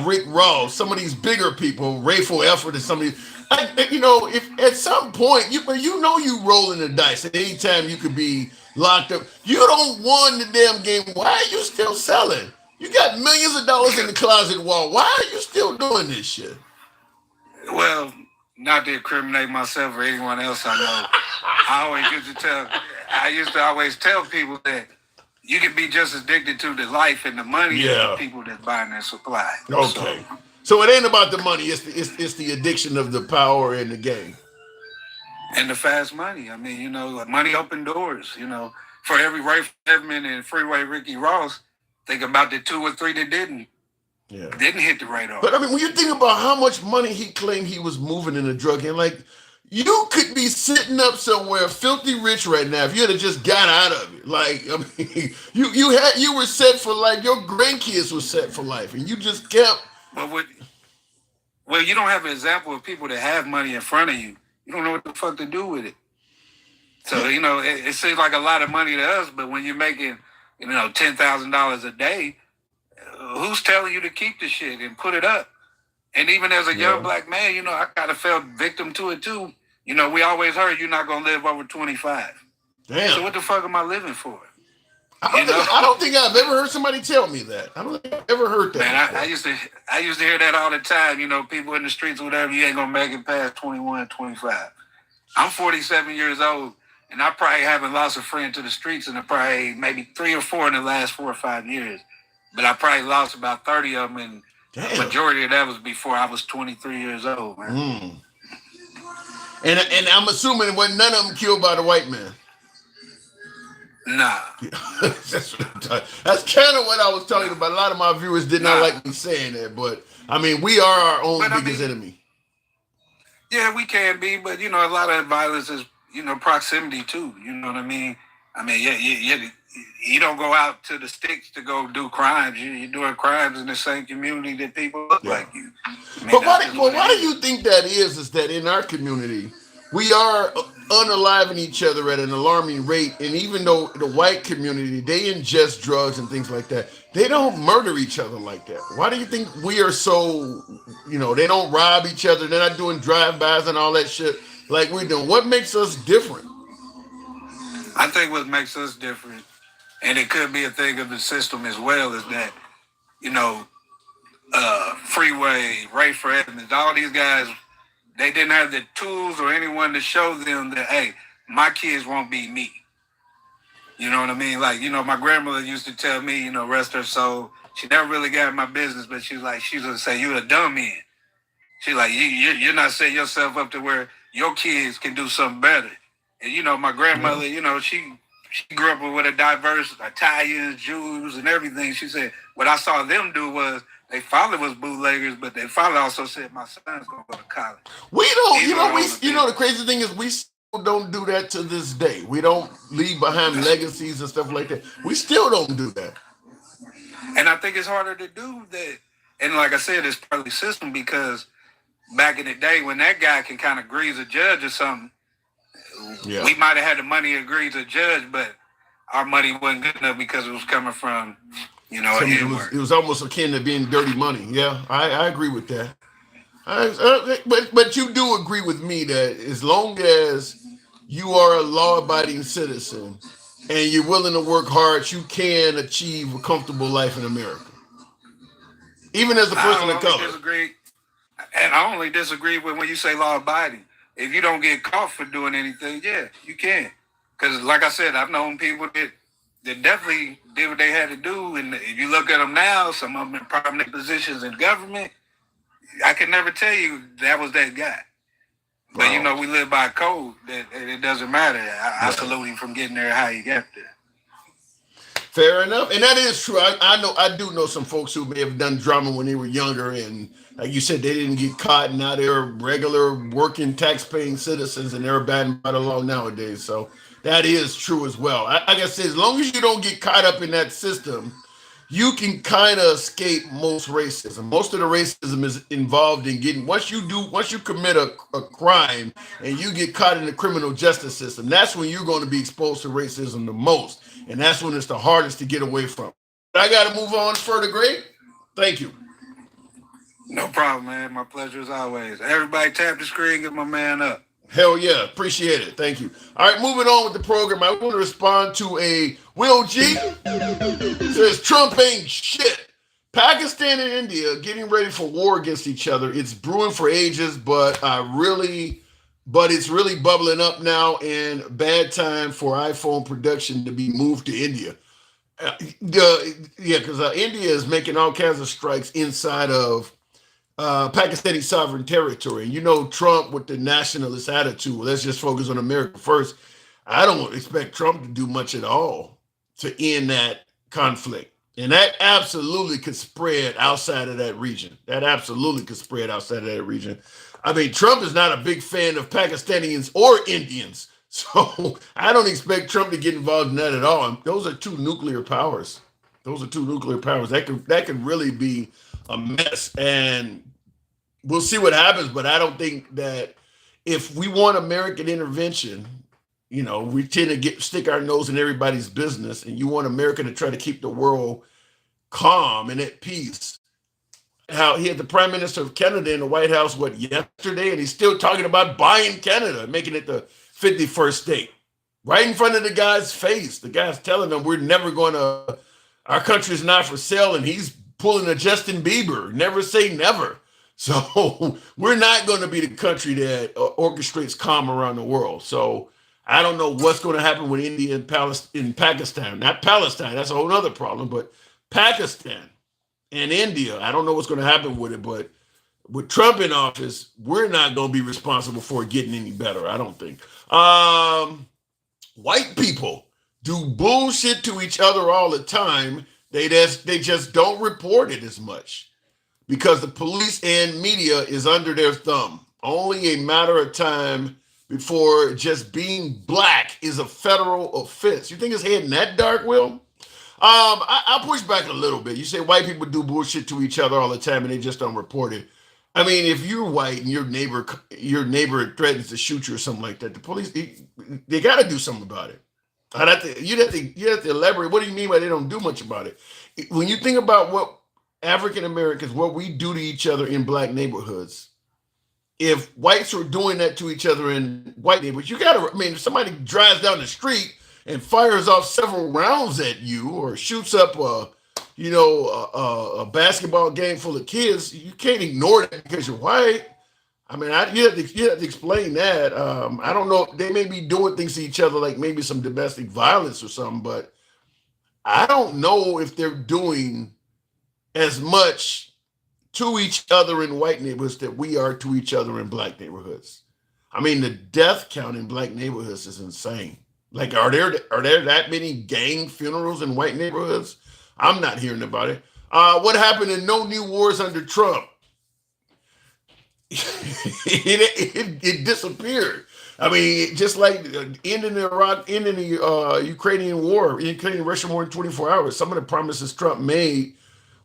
Rick Ross, some of these bigger people, Rayful Effort, and some of these. You know, if at some point, you know you rolling the dice at any time you could be locked up. You don't won the damn game. Why are you still selling? You got millions of dollars in the closet wall. Why are you still doing this shit? Well, not to incriminate myself or anyone else I know, I used to always tell people that you can be just addicted to the life and the money of the people that's buying their supply. Okay. So it ain't about the money. It's the addiction of the power and the game. And the fast money. I mean, you know, money open doors. You know, for every Ray Edmond and Freeway Ricky Ross, think about the 2 or 3 that didn't hit the radar. But I mean, when you think about how much money he claimed he was moving in the drug game, like, you could be sitting up somewhere filthy rich right now if you had just got out of it. Like, I mean, you were set for life. Your grandkids were set for life, and you just kept. Well, you don't have an example of people that have money in front of you. You don't know what the fuck to do with it. So, you know, it seems like a lot of money to us, but when you're making, you know, $10,000 a day, who's telling you to keep the shit and put it up? And even as a young black man, you know, I kind of fell victim to it too. You know, we always heard you're not going to live over 25. Damn. So what the fuck am I living for? I don't think I've ever heard somebody tell me that. I don't think I've ever heard that. Man, I used to hear that all the time. You know, people in the streets or whatever, you ain't going to make it past 21, 25. I'm 47 years old, and I probably haven't lost a friend to the streets in probably maybe 3 or 4 in the last 4 or 5 years. But I probably lost about 30 of them, and the majority of that was before I was 23 years old, man. And I'm assuming it wasn't none of them killed by the white man. Nah. That's kind of what I was talking about. A lot of my viewers did not like me saying that, but I mean, we are our own biggest enemy. Yeah, we can be, but you know, a lot of violence is, you know, proximity too. You know what I mean? I mean, you don't go out to the sticks to go do crimes. You're doing crimes in the same community that people look like you. I mean, but why do you think that is that in our community, we are unaliving each other at an alarming rate, and even though the white community, they ingest drugs and things like that, they don't murder each other like that? Why do you think we are so, you know, they don't rob each other, they're not doing drive-bys and all that shit like we're doing? What makes us different? I think what makes us different, and it could be a thing of the system as well, is that, you know, Freeway, Ray Edmonds, all these guys, they didn't have the tools or anyone to show them that, hey, my kids won't be me. You know what I mean? Like, my grandmother used to tell me, rest her soul. She never really got in my business, but she was gonna say, "You a dumb man." She's like, you're not setting yourself up to where your kids can do something better. And my grandmother, she grew up with a diverse Italians, Jews, and everything. She said what I saw them do was their father was bootleggers, but their father also said my son's gonna go to college. We don't. The crazy thing is we still don't do that to this day. We don't leave behind legacies and stuff like that. We still don't do that. And I think it's harder to do that. And like I said, it's partly system because back in the day when that guy can kind of grease a judge or something, we might have had the money to grease a judge, but our money wasn't good enough because it was coming from, it was almost akin to being dirty money. Yeah, I agree with that. But you do agree with me that as long as you are a law-abiding citizen and you're willing to work hard, you can achieve a comfortable life in America, even as a person of color. And I only disagree with when you say law-abiding. If you don't get caught for doing anything, yeah, you can. Because like I said, I've known people that definitely did what they had to do. And if you look at them now, some of them in prominent positions in government, I can never tell you that was that guy. But, we live by a code that it doesn't matter. I salute him from getting there how he got there. Fair enough. And that is true. I do know some folks who may have done drama when they were younger, and like you said, they didn't get caught. Now they're regular working tax-paying citizens, and they're abiding by the law nowadays. So that is true as well. Like I said, as long as you don't get caught up in that system, you can kind of escape most racism. Most of the racism is involved in once you commit a crime and you get caught in the criminal justice system, that's when you're going to be exposed to racism the most. And that's when it's the hardest to get away from. I got to move on further, Greg. Thank you. No problem, man. My pleasure as always. Everybody tap the screen, get my man up. Hell yeah. Appreciate it. Thank you. All right, moving on with the program. I want to respond to a Will G. Says Trump ain't shit. Pakistan and India getting ready for war against each other. It's brewing for ages, but it's really bubbling up now, and bad time for iPhone production to be moved to India. Because India is making all kinds of strikes inside of Pakistani sovereign territory. And Trump with the nationalist attitude, let's just focus on America first. I don't expect Trump to do much at all to end that conflict. And that absolutely could spread outside of that region. I mean, Trump is not a big fan of Pakistanis or Indians. So I don't expect Trump to get involved in that at all. And those are two nuclear powers. That could really be a mess. And we'll see what happens. But I don't think that if we want American intervention, we tend to stick our nose in everybody's business. And you want America to try to keep the world calm and at peace. How he had the Prime Minister of Canada in the White House, yesterday, and he's still talking about buying Canada, making it the 51st state, right in front of the guy's face. The guy's telling them our country's not for sale, and he's pulling a Justin Bieber, never say never. So we're not going to be the country that orchestrates calm around the world. So I don't know what's going to happen with India and Pakistan. Not Palestine, that's a whole other problem, but Pakistan and India, I don't know what's going to happen with it, but with Trump in office, we're not going to be responsible for it getting any better, I don't think. White people do bullshit to each other all the time. They just don't report it as much because the police and media is under their thumb. Only a matter of time before just being black is a federal offense. You think it's heading that dark, Will? I'll push back a little bit. You say white people do bullshit to each other all the time and they just don't report it. I mean, if you're white and your neighbor threatens to shoot you or something like that, the police, they got to do something about it. You'd have to elaborate. What do you mean by they don't do much about it? When you think about what African Americans, what we do to each other in black neighborhoods, if whites are doing that to each other in white neighborhoods, if somebody drives down the street and fires off several rounds at you or shoots up a basketball game full of kids, you can't ignore that because you're white. I mean, you have to explain that. I don't know. They may be doing things to each other, like maybe some domestic violence or something, but I don't know if they're doing as much to each other in white neighborhoods that we are to each other in black neighborhoods. I mean, the death count in black neighborhoods is insane. Like, are there that many gang funerals in white neighborhoods? I'm not hearing about it. What happened in No New Wars under Trump? it disappeared. I mean, just like ending the Ukrainian war, Ukrainian-Russian war in 24 hours. Some of the promises Trump made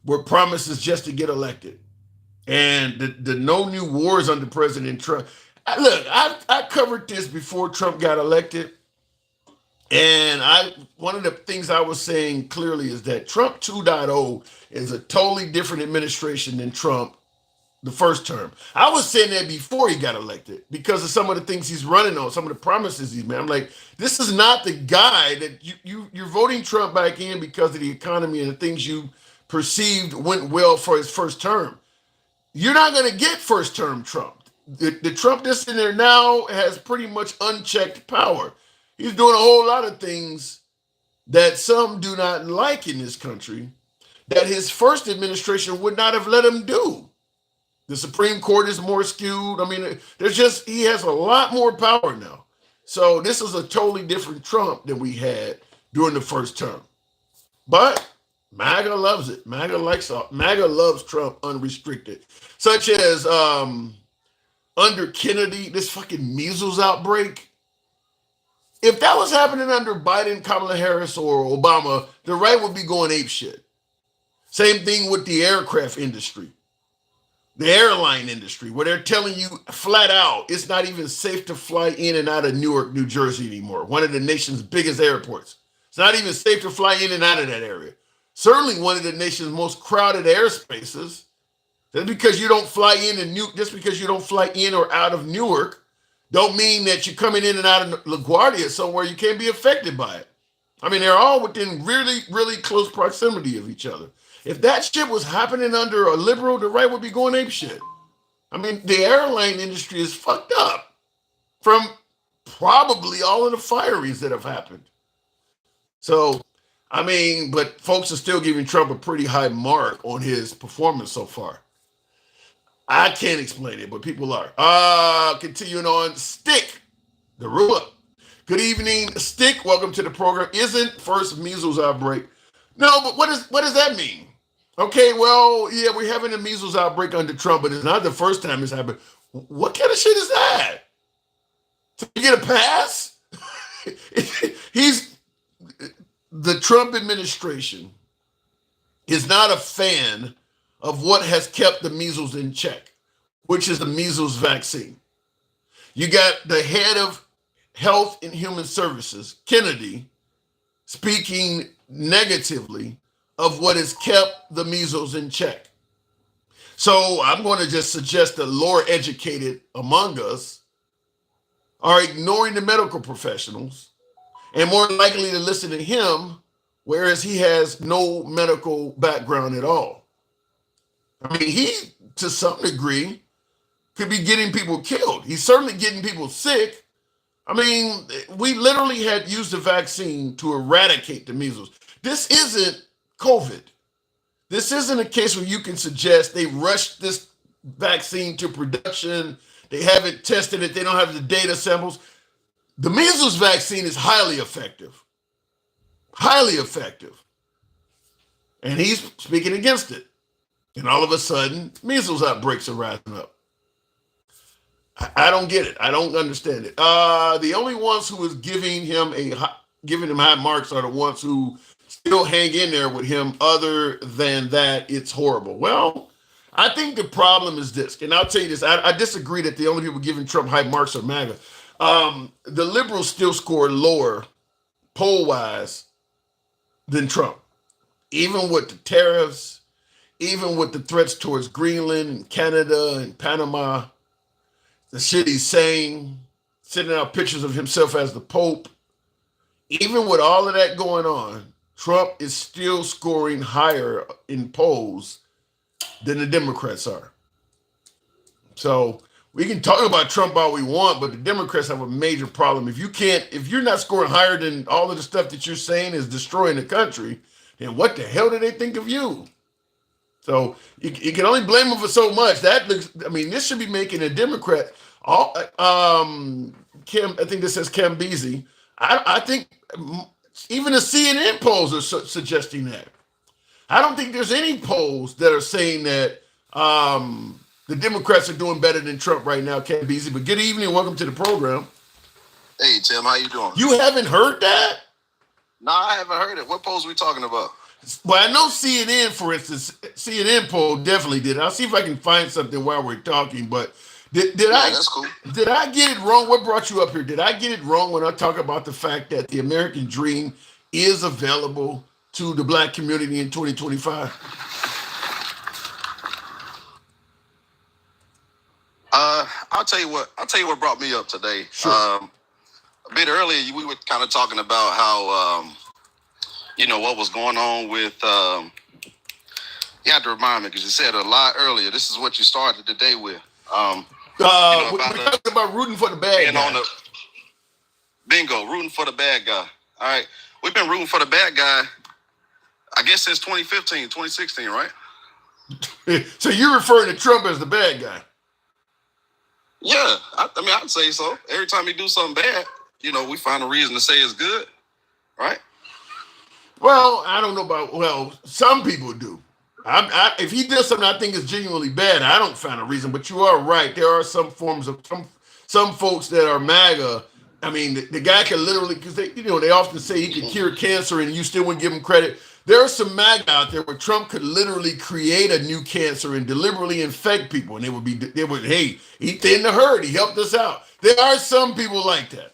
were promises just to get elected. And the no new wars under President Trump. Look, I covered this before Trump got elected. And one of the things I was saying clearly is that Trump 2.0 is a totally different administration than Trump the first term. I was saying that before he got elected because of some of the things he's running on, some of the promises he's made. I'm like, this is not the guy that you're voting Trump back in because of the economy and the things you perceived went well for his first term. You're not going to get first term Trump. The Trump that's in there now has pretty much unchecked power. He's doing a whole lot of things that some do not like in this country that his first administration would not have let him do. The Supreme Court is more skewed. I mean, he has a lot more power now. So this is a totally different Trump than we had during the first term. But MAGA loves it. MAGA loves Trump unrestricted. Such as under Kennedy, this fucking measles outbreak. If that was happening under Biden, Kamala Harris, or Obama, the right would be going ape shit. Same thing with the aircraft industry, the airline industry, where they're telling you flat out it's not even safe to fly in and out of Newark, New Jersey anymore, one of the nation's biggest airports. It's not even safe to fly in and out of that area. Certainly one of the nation's most crowded airspaces. Just because you don't fly in or out of Newark, don't mean that you're coming in and out of LaGuardia somewhere you can't be affected by it. I mean, they're all within really, really close proximity of each other. If that shit was happening under a liberal, the right would be going ape shit. I mean, the airline industry is fucked up from probably all of the firings that have happened. So, I mean, but folks are still giving Trump a pretty high mark on his performance so far. I can't explain it, but people are. Continuing on, Stick, the ruler. Good evening, Stick. Welcome to the program. Isn't first measles outbreak? No, but what does that mean? Okay, well, yeah, we're having a measles outbreak under Trump, but it's not the first time it's happened. What kind of shit is that? To get a pass? The Trump administration is not a fan of what has kept the measles in check, which is the measles vaccine. You got the head of Health and Human Services, Kennedy, speaking negatively of what has kept the measles in check. So I'm going to just suggest that lower educated among us are ignoring the medical professionals and more likely to listen to him, whereas he has no medical background at all. I mean, he, to some degree, could be getting people killed. He's certainly getting people sick. I mean, we literally had used the vaccine to eradicate the measles. This isn't COVID. This isn't a case where you can suggest they rushed this vaccine to production. They haven't tested it. They don't have the data samples. The measles vaccine is highly effective. Highly effective. And he's speaking against it. And all of a sudden, measles outbreaks are rising up. I don't get it. I don't understand it. The only ones who is giving him high marks are the ones who still hang in there with him. Other than that, it's horrible. Well, I think the problem is this, and I'll tell you this. I disagree that the only people giving Trump high marks are MAGA. The liberals still score lower poll-wise than Trump, even with the tariffs, even with the threats towards Greenland and Canada and Panama. The shit he's saying, sending out pictures of himself as the Pope. Even with all of that going on, Trump is still scoring higher in polls than the Democrats are. So we can talk about Trump all we want, but the Democrats have a major problem. If you're not scoring higher than all of the stuff that you're saying is destroying the country, then what the hell do they think of you? So you can only blame them for so much. This should be making a Democrat. Kim, I think this says Kim Beasley. I think even the CNN polls are suggesting that. I don't think there's any polls that are saying that the Democrats are doing better than Trump right now, Kim Beasley. But good evening, welcome to the program. Hey Tim, how you doing? You haven't heard that? No, I haven't heard it. What polls are we talking about? Well, I know CNN, for instance, CNN poll definitely did. I'll see if I can find something while we're talking. But that's cool. Did I get it wrong? What brought you up here? Did I get it wrong when I talk about the fact that the American dream is available to the Black community in 2025? I'll tell you what brought me up today. Sure. A bit earlier, we were kind of talking about how what was going on with. You have to remind me because you said a lot earlier. This is what you started the day with. We're talking about rooting for the bad guy. Bingo, rooting for the bad guy. All right, we've been rooting for the bad guy, I guess, since 2015, 2016, right? So you're referring to Trump as the bad guy? Yeah, I'd say so. Every time he do something bad, we find a reason to say it's good, right? Well, I don't know about, some people do. If he does something I think is genuinely bad, I don't find a reason, but you are right. There are some forms of, some folks that are MAGA. I mean, the guy can literally, because they often say he can cure cancer and you still wouldn't give him credit. There are some MAGA out there where Trump could literally create a new cancer and deliberately infect people. And hey, he thinned the herd. He helped us out. There are some people like that.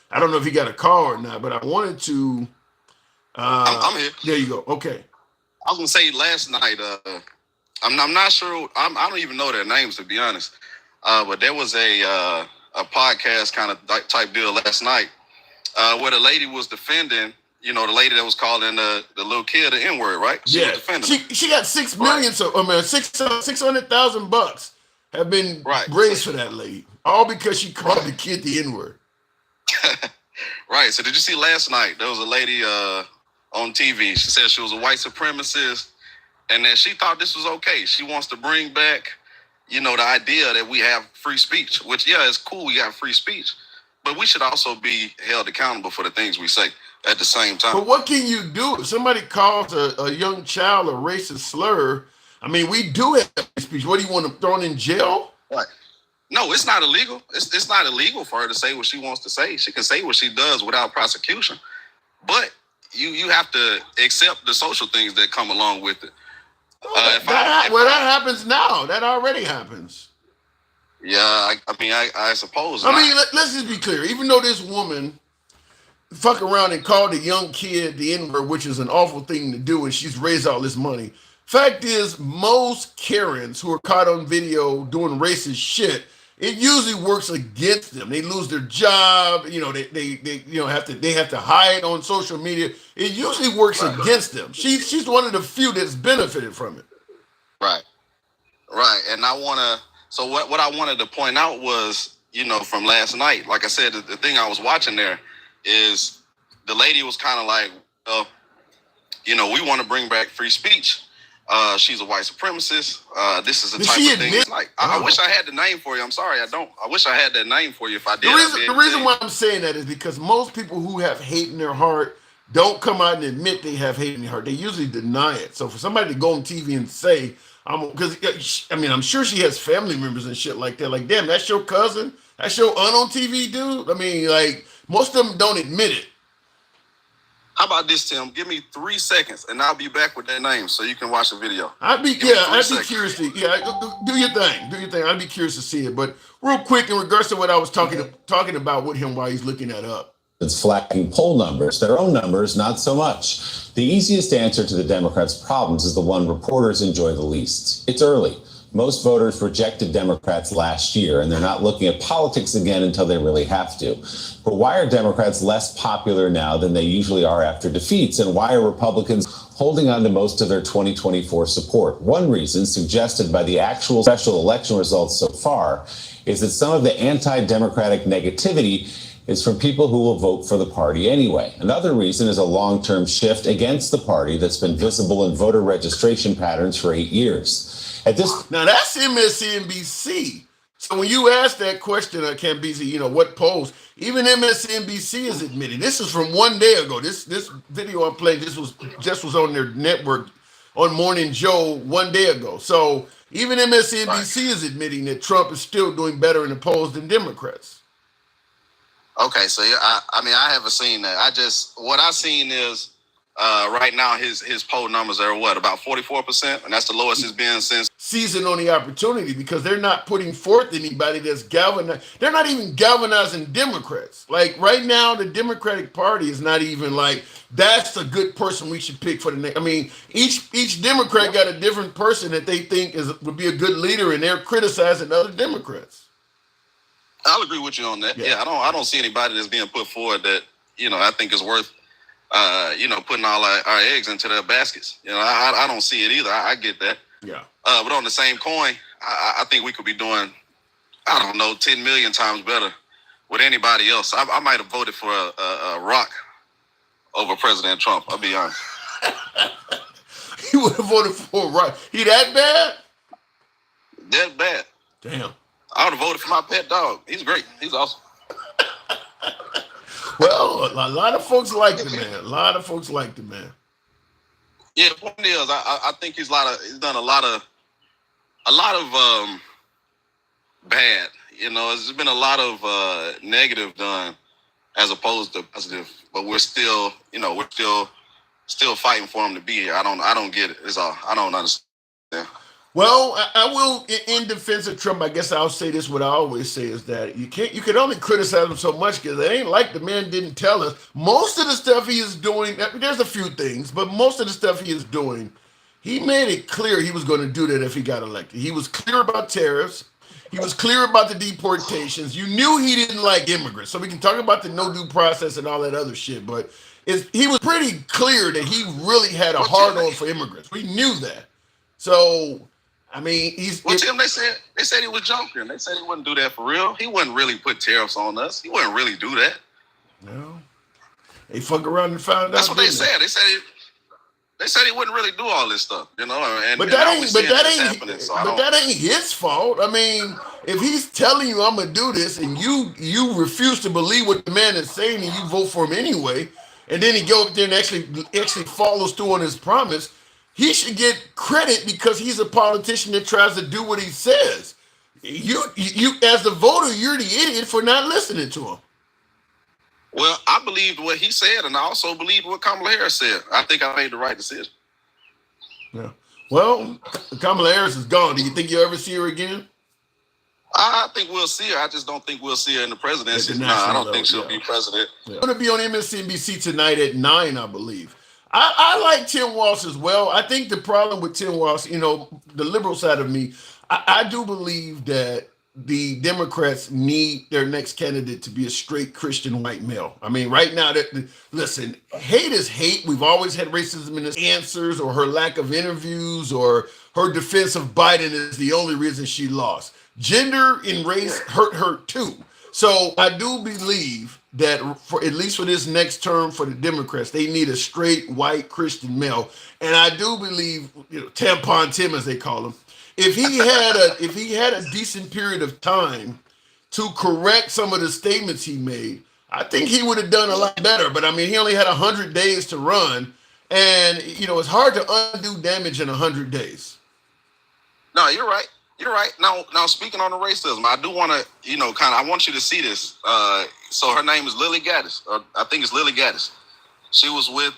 I don't know if he got a call or not, but I wanted to. I'm here. There you go. Okay. I was gonna say last night. I'm not sure. I don't even know their names, to be honest. But there was a podcast kind of type deal last night where the lady was defending. The lady that was calling the little kid the N-word, right? She was defending. She got $6 million. So $600,000 have been raised for that lady, all because she called the kid the N-word. Right. So did you see last night? There was a lady on TV. She said she was a white supremacist, and that she thought this was okay. She wants to bring back, the idea that we have free speech, which it's cool. We got free speech, but we should also be held accountable for the things we say at the same time. But what can you do if somebody calls a young child a racist slur? I mean, we do have free speech. What do you want them thrown in jail? Right. No, it's not illegal. It's not illegal for her to say what she wants to say. She can say what she does without prosecution. But you have to accept the social things that come along with it. That happens now. That already happens. Yeah, I suppose. Let's just be clear. Even though this woman fuck around and called a young kid the N-word, which is an awful thing to do, and she's raised all this money. Fact is, most Karens who are caught on video doing racist shit, it usually works against them. They lose their job. They have to hide on social media. It usually works against them. She's one of the few that's benefited from it. Right. And what I wanted to point out was, from last night, like I said, the thing I was watching there is the lady was kind of like, we want to bring back free speech. She's a white supremacist. This is the type of thing. It's like, I wish I had the name for you. I'm sorry, I don't. I wish I had that name for you. If I did, the reason why I'm saying that is because most people who have hate in their heart don't come out and admit they have hate in their heart. They usually deny it. So for somebody to go on TV and say, I'm sure she has family members and shit like that. Like, damn, that's your cousin? That's your aunt on TV, dude? Most of them don't admit it. How about this, Tim? Give me 3 seconds, and I'll be back with their name so you can watch the video. I'd be curious to. Do your thing. I'd be curious to see it. But real quick, in regards to what I was talking about with him while he's looking that up. It's flagging poll numbers, their own numbers, not so much. The easiest answer to the Democrats' problems is the one reporters enjoy the least. It's early. Most voters rejected Democrats last year, and they're not looking at politics again until they really have to. But why are Democrats less popular now than they usually are after defeats? And why are Republicans holding on to most of their 2024 support. One reason, suggested by the actual special election results so far, is that some of the anti-democratic negativity is from people who will vote for the party anyway. Another reason is a long-term shift against the party that's been visible in voter registration patterns for 8 years. Now that's MSNBC. So when you ask that question, Cambisi, what polls, even MSNBC is admitting. This is from 1 day ago. This video I'm playing, this was on their network on Morning Joe 1 day ago. So even MSNBC is admitting that Trump is still doing better in the polls than Democrats. Okay, so I haven't seen that. What I've seen is right now his poll numbers are about 44%, and that's the lowest it's been since seizing on the opportunity, because they're not putting forth anybody that's galvanized. They're not even galvanizing Democrats. Like right now, the Democratic Party is not even like, that's a good person we should pick for the next. I mean, each Democrat got a different person that they think would be a good leader, and they're criticizing other Democrats. I'll agree with you on that. Yeah, I don't see anybody that's being put forward that I think is worth putting all our eggs into their baskets. I don't see it either. I get that. Yeah. But on the same coin, I think we could be doing, 10 million times better with anybody else. I might have voted for a Rock over President Trump. I'll be honest. You would have voted for a Rock? He that bad? That bad. Damn. I would have voted for my pet dog. He's great. He's awesome. Well, a lot of folks like the man. Yeah, the point is, I think he's done a lot of bad. There's been a lot of negative done as opposed to positive. But we're still fighting for him to be here. I don't get it. It's all I don't understand. Well, I will, in defense of Trump, I guess I'll say this. What I always say is that you can only criticize him so much, because it ain't like the man didn't tell us. Most of the stuff he is doing, there's a few things, but most of the stuff he is doing, he made it clear he was going to do that if he got elected. He was clear about tariffs. He was clear about the deportations. You knew he didn't like immigrants. So we can talk about the no due process and all that other shit, but he was pretty clear that he really had a hard on for immigrants. We knew that. So, I mean, Tim, they said he was joking. They said he wouldn't do that for real. He wouldn't really put tariffs on us. He wouldn't really do that. No. They fuck around and found out. That's what they said. They said he wouldn't really do all this stuff, But that ain't his fault. I mean, if he's telling you I'm gonna do this, and you refuse to believe what the man is saying, and you vote for him anyway, and then he go up there and actually follows through on his promise, he should get credit because he's a politician that tries to do what he says. You as the voter, you're the idiot for not listening to him. Well, I believed what he said, and I also believed what Kamala Harris said. I think I made the right decision. Yeah. Well, Kamala Harris is gone. Do you think you'll ever see her again? I think we'll see her. I just don't think we'll see her in the presidency. No, I don't think she'll be president. Yeah. Going to be on MSNBC tonight at 9, I believe. I like Tim Walsh as well. I think the problem with Tim Walsh, the liberal side of me, I do believe that the Democrats need their next candidate to be a straight Christian white male. I mean, right now, listen, hate is hate. We've always had racism in his answers, or her lack of interviews, or her defense of Biden is the only reason she lost. Gender and race hurt her too. So I do believe that for at least for this next term for the Democrats, they need a straight white Christian male. And I do believe, Tampon Tim, as they call him, if he had a decent period of time to correct some of the statements he made, I think he would have done a lot better. But I mean, he only had 100 days to run, and it's hard to undo damage in 100 days. No, you're right. You're right. Now speaking on the racism, I do want to, I want you to see this. So her name is Lily Gaddis. I think it's Lily Gaddis. She was with,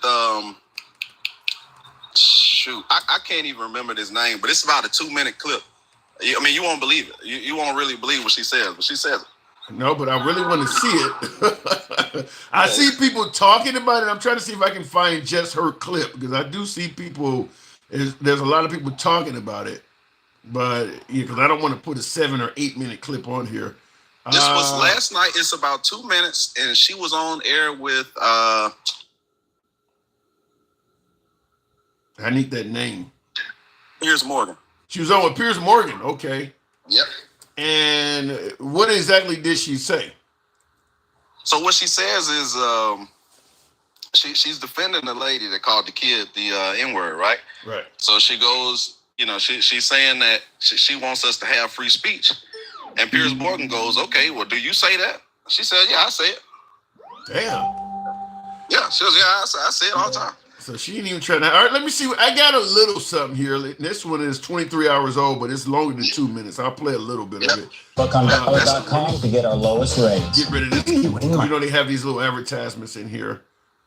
I can't even remember this name, but it's about a 2-minute clip. I mean, you won't believe it. You won't really believe what she says, but she says it. No, but I really want to see it. I see people talking about it. I'm trying to see if I can find just her clip, because I do see people, there's a lot of people talking about it. But because I don't want to put a 7 or 8 minute clip on here. This was last night. It's about 2 minutes, and she was on air with I need that name. Piers Morgan. She was on with Piers Morgan. Okay. Yep. And what exactly did she say? So what she says is she's defending the lady that called the kid the N-word, right? Right. So she goes, she's saying that she wants us to have free speech. And Piers Morgan goes, okay, well, do you say that? She said, yeah, I say it. Damn. Yeah, she goes, yeah, I say it all the time. So she ain't even trying to. All right, let me see. I got a little something here. This one is 23 hours old, but it's longer than 2 minutes. I'll play a little bit of it. Look on dollar.com to get our lowest rates. Get rid of this. They have these little advertisements in here.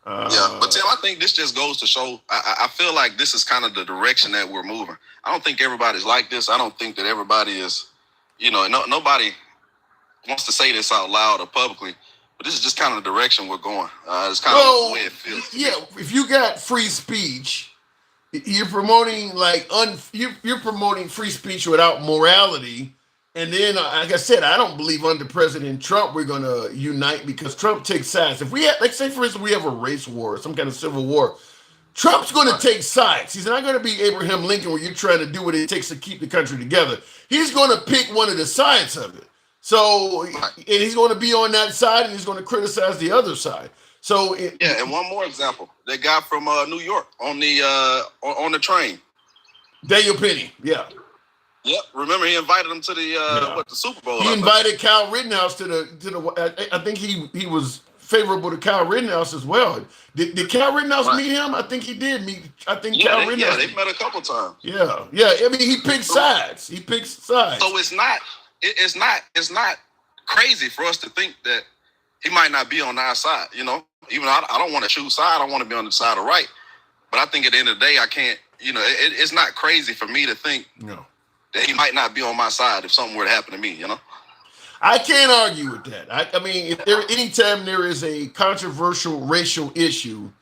Yeah, but Tim, I think this just goes to show, I feel like this is kind of the direction that we're moving. I don't think everybody's like this. I don't think that everybody is, nobody wants to say this out loud or publicly, but this is just kind of the direction we're going. It's kind of the way it feels. Yeah, if you got free speech, you're promoting you're promoting free speech without morality. And then, like I said, I don't believe under President Trump we're going to unite because Trump takes sides. If we have, say, for instance, we have a race war, some kind of civil war, Trump's going to take sides. He's not going to be Abraham Lincoln where you're trying to do what it takes to keep the country together. He's going to pick one of the sides of it. So, and he's going to be on that side and he's going to criticize the other side. So, and one more example. That guy from New York on the train. Daniel Penny, yeah. Yep. Remember, he invited him to the Super Bowl. He invited Kyle Rittenhouse to the. I think he was favorable to Kyle Rittenhouse as well. Did Kyle Rittenhouse meet him? I think he did meet. I think Kyle Rittenhouse. Yeah, they met a couple times. Yeah. I mean, he picked sides. So it's not crazy for us to think that he might not be on our side. Even I don't want to choose side. I want to be on the side of right. But I think at the end of the day, I can't. It's not crazy for me to think. No. That he might not be on my side if something were to happen to me, I can't argue with that. I mean, anytime there is a controversial racial issue,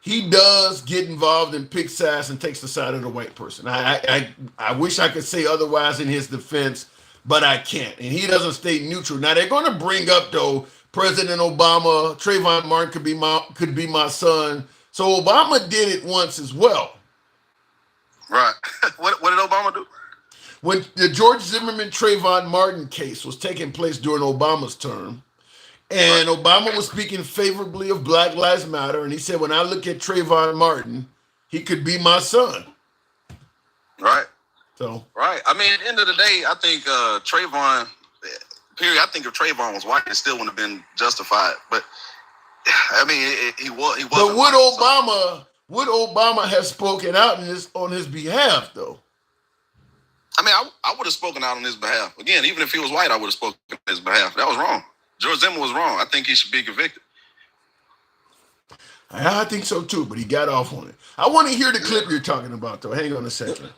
he does get involved and pick sides and takes the side of the white person. I wish I could say otherwise in his defense, but I can't. And he doesn't stay neutral. Now they're going to bring up though President Obama, Trayvon Martin could be my son. So Obama did it once as well. Right. What did Obama do? When the George Zimmerman Trayvon Martin case was taking place during Obama's term, and Obama was speaking favorably of Black Lives Matter, and he said, when I look at Trayvon Martin, he could be my son. Right. So. Right. I mean, at the end of the day, I think Trayvon, I think if Trayvon was white, it still wouldn't have been justified. But, I mean, he was. But would Obama have spoken out on his behalf, though? I mean, I would have spoken out on his behalf. Again, even if he was white, I would have spoken on his behalf. That was wrong. George Zimmerman was wrong. I think he should be convicted. I think so too, but he got off on it. I want to hear the clip you're talking about, though. Hang on a second.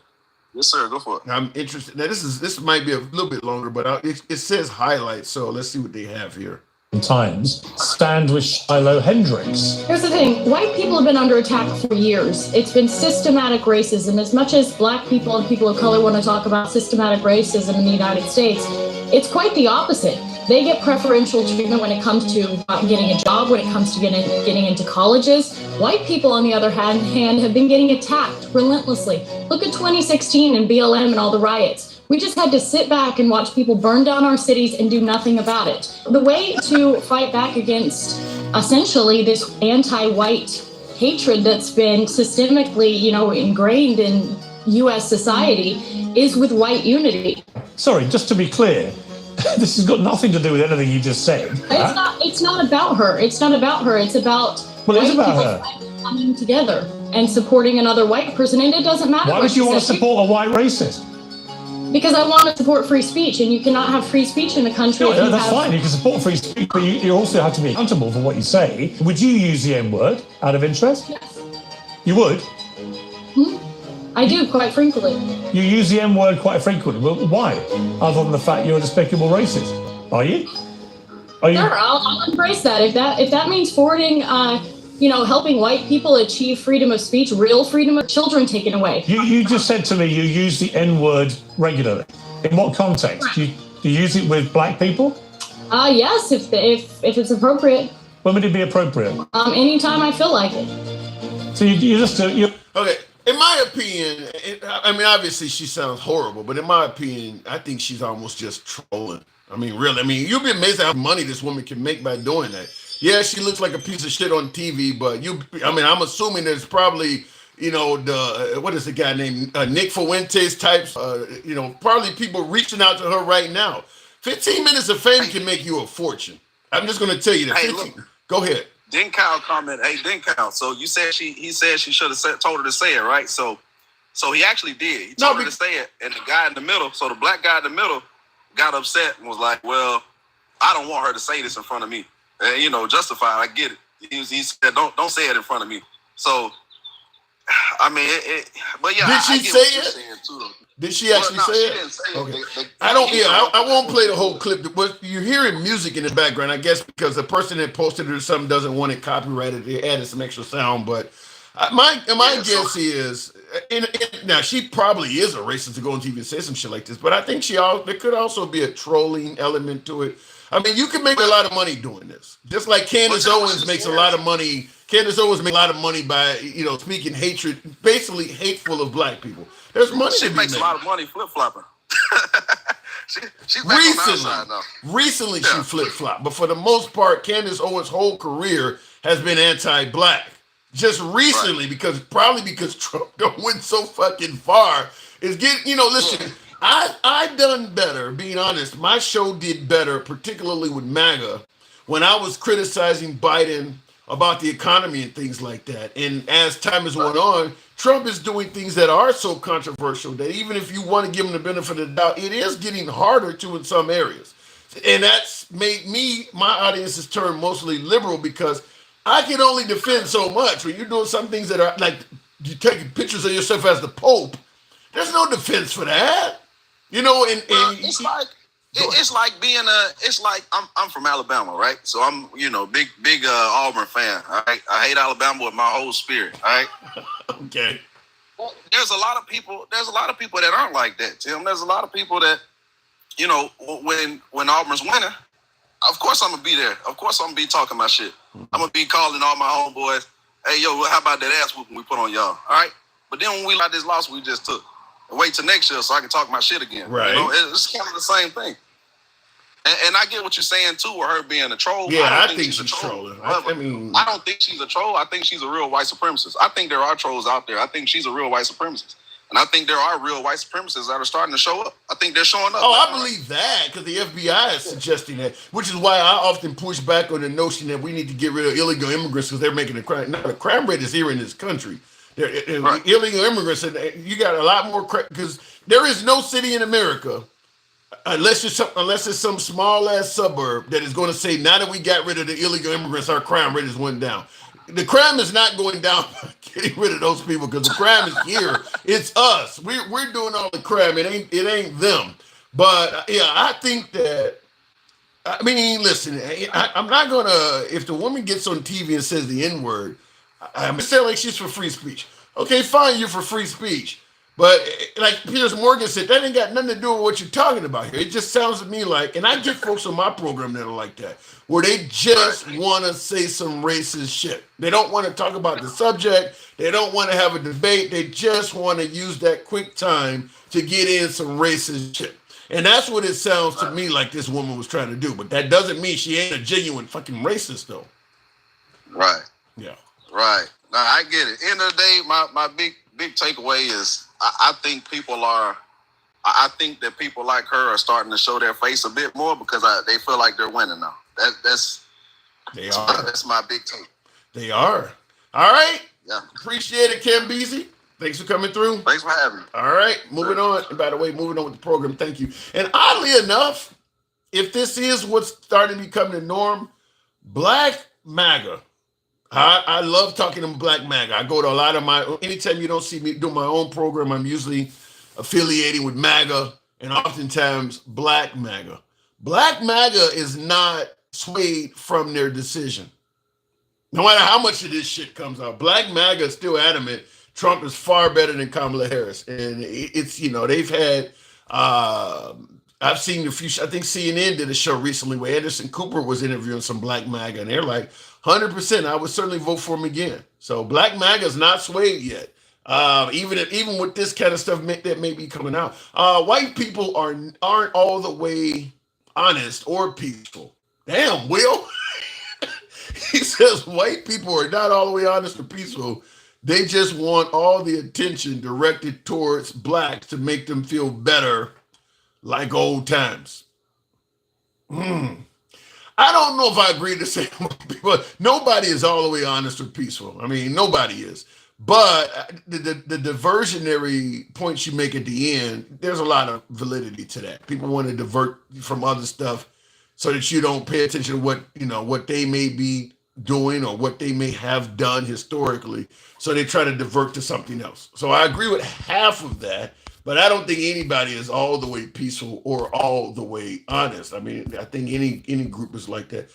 Yes, sir. Go for it. I'm interested. Now, this might be a little bit longer, but it says highlights, so let's see what they have here. Times stand with Shiloh Hendricks. Here's the thing, white people have been under attack for years. It's been systematic racism. As much as black people and people of color want to talk about systematic racism in the United States, it's quite the opposite. They get preferential treatment when it comes to getting a job, when it comes to getting into colleges. White people, on the other hand, have been getting attacked relentlessly. Look at 2016 and BLM and all the riots. We just had to sit back and watch people burn down our cities and do nothing about it. The way to fight back against essentially this anti-white hatred that's been systemically, ingrained in U.S. society is with white unity. Sorry, just to be clear, this has got nothing to do with anything you just said. It's not about her. It's not about her. It's about white people coming together and supporting another white person. And it doesn't matter. Why would you want to support a white racist? Because I want to support free speech, and you cannot have free speech in the country. No, that's fine. You can support free speech, but you also have to be accountable for what you say. Would you use the N-word out of interest? Yes. You would? I do, quite frequently. You use the N-word quite frequently. Well, why? Other than the fact you're a despicable racist. Are you? Sure, I'll embrace that. If that means forwarding, helping white people achieve freedom of speech, real freedom of children taken away. You just said to me you use the N-word regularly. In what context? Do you use it with black people? Yes, if it's appropriate. When would it be appropriate? Anytime I feel like it. So you just... Okay, In my opinion, I mean, obviously she sounds horrible, but in my opinion, I think she's almost just trolling. I mean, really. I mean, you'd be amazed how much money this woman can make by doing that. Yeah, she looks like a piece of shit on TV, but I mean, I'm assuming there's probably, what is the guy named Nick Fuentes types, probably people reaching out to her right now. 15 minutes of fame can make you a fortune. I'm just going to tell you that. Hey, 15, look. Go ahead. Then Kyle comment, hey, then Kyle. So you said he said she should have told her to say it, right? So he actually did. He told her to say it, and the guy in the middle, so the black guy in the middle got upset and was like, well, I don't want her to say this in front of me. And, justified, I get it. He said, don't say it in front of me. So, I mean, but yeah. Did she say it? Too, did she actually say it? She didn't say okay. it. I won't play the whole clip, but you're hearing music in the background, I guess, because the person that posted it or something doesn't want it copyrighted. They added some extra sound, but my guess is, now she probably is a racist to go on TV and say some shit like this, but I think there could also be a trolling element to it. I mean, you can make a lot of money doing this, just like Candace Owens makes a lot of money. Candace Owens makes a lot of money by speaking hatred, basically hateful of black people. There's money. She makes a lot of money flip flopping. She's recently she flip flopped, but for the most part, Candace Owens' whole career has been anti-black. Just recently, right. because Trump went so fucking far, is getting listen. I done better, being honest. My show did better, particularly with MAGA, when I was criticizing Biden about the economy and things like that. And as time has went on, Trump is doing things that are so controversial that even if you want to give him the benefit of the doubt, it is getting harder to in some areas. And that's made my audiences turn mostly liberal, because I can only defend so much. When you're doing some things that are like, you taking pictures of yourself as the Pope, there's no defense for that. It's like being it's like I'm from Alabama, right? So I'm big Auburn fan. All right, I hate Alabama with my whole spirit. All right. Okay. Well, there's a lot of people that aren't like that, Tim. There's a lot of people that when Auburn's winning, of course I'm gonna be there. Of course I'm gonna be talking my shit. I'm gonna be calling all my homeboys, hey yo, how about that ass whooping we put on y'all? All right. But then when we got this loss we just took, wait till next year so I can talk my shit again. Right. It's kind of the same thing. And I get what you're saying too, with her being a troll. Yeah, I think she's trolling. I don't think she's a troll. I think she's a real white supremacist. I think there are trolls out there. I think she's a real white supremacist. And I think there are real white supremacists that are starting to show up. I think they're showing up. Oh, I believe that, because the FBI is suggesting that, which is why I often push back on the notion that we need to get rid of illegal immigrants because they're making a crime. Now, the crime rate is here in this country. Right. Illegal immigrants, and you got a lot more because there is no city in America, unless it's some small ass suburb, that is going to say, now that we got rid of the illegal immigrants, our crime rate is went down. The crime is not going down by getting rid of those people, because the crime is here. It's us. We're doing all the crime. It ain't them. But yeah, I think that. I mean, listen. I'm not gonna. If the woman gets on TV and says the N-word, I'm saying like she's for free speech. Okay, fine, you're for free speech. But like Piers Morgan said, that ain't got nothing to do with what you're talking about here. It just sounds to me like, and I get folks on my program that are like that, where they just want to say some racist shit. They don't want to talk about the subject. They don't want to have a debate. They just want to use that quick time to get in some racist shit. And that's what it sounds to me like this woman was trying to do. But that doesn't mean she ain't a genuine fucking racist, though. Right. Yeah. Right. Now, I get it. End of the day, my big takeaway is I think that people like her are starting to show their face a bit more because they feel like they're winning now. That's my big take. They are. All right. Yeah. Appreciate it, Ken Beasy. Thanks for coming through. Thanks for having me. All right. Moving on. And by the way, moving on with the program. Thank you. And oddly enough, if this is what's starting to become the norm, Black MAGA. I love talking to Black MAGA. I go to a lot of anytime you don't see me do my own program, I'm usually affiliating with MAGA and oftentimes Black MAGA. Black MAGA is not swayed from their decision. No matter how much of this shit comes out, Black MAGA is still adamant Trump is far better than Kamala Harris. And it's, they've had, I've seen a few, I think CNN did a show recently where Anderson Cooper was interviewing some Black MAGA, and they're like, 100%, I would certainly vote for him again. So Black MAGA is not swayed yet. Even with this kind of stuff that may be coming out, white people aren't all the way honest or peaceful. Damn, Will. He says white people are not all the way honest or peaceful. They just want all the attention directed towards blacks to make them feel better, like old times. I don't know if I agree to say but nobody is all the way honest or peaceful. I mean, nobody is. But the diversionary points you make at the end, there's a lot of validity to that. People want to divert from other stuff so that you don't pay attention to what they may be doing or what they may have done historically. So they try to divert to something else. So I agree with half of that, but I don't think anybody is all the way peaceful or all the way honest. I mean, I think any group is like that.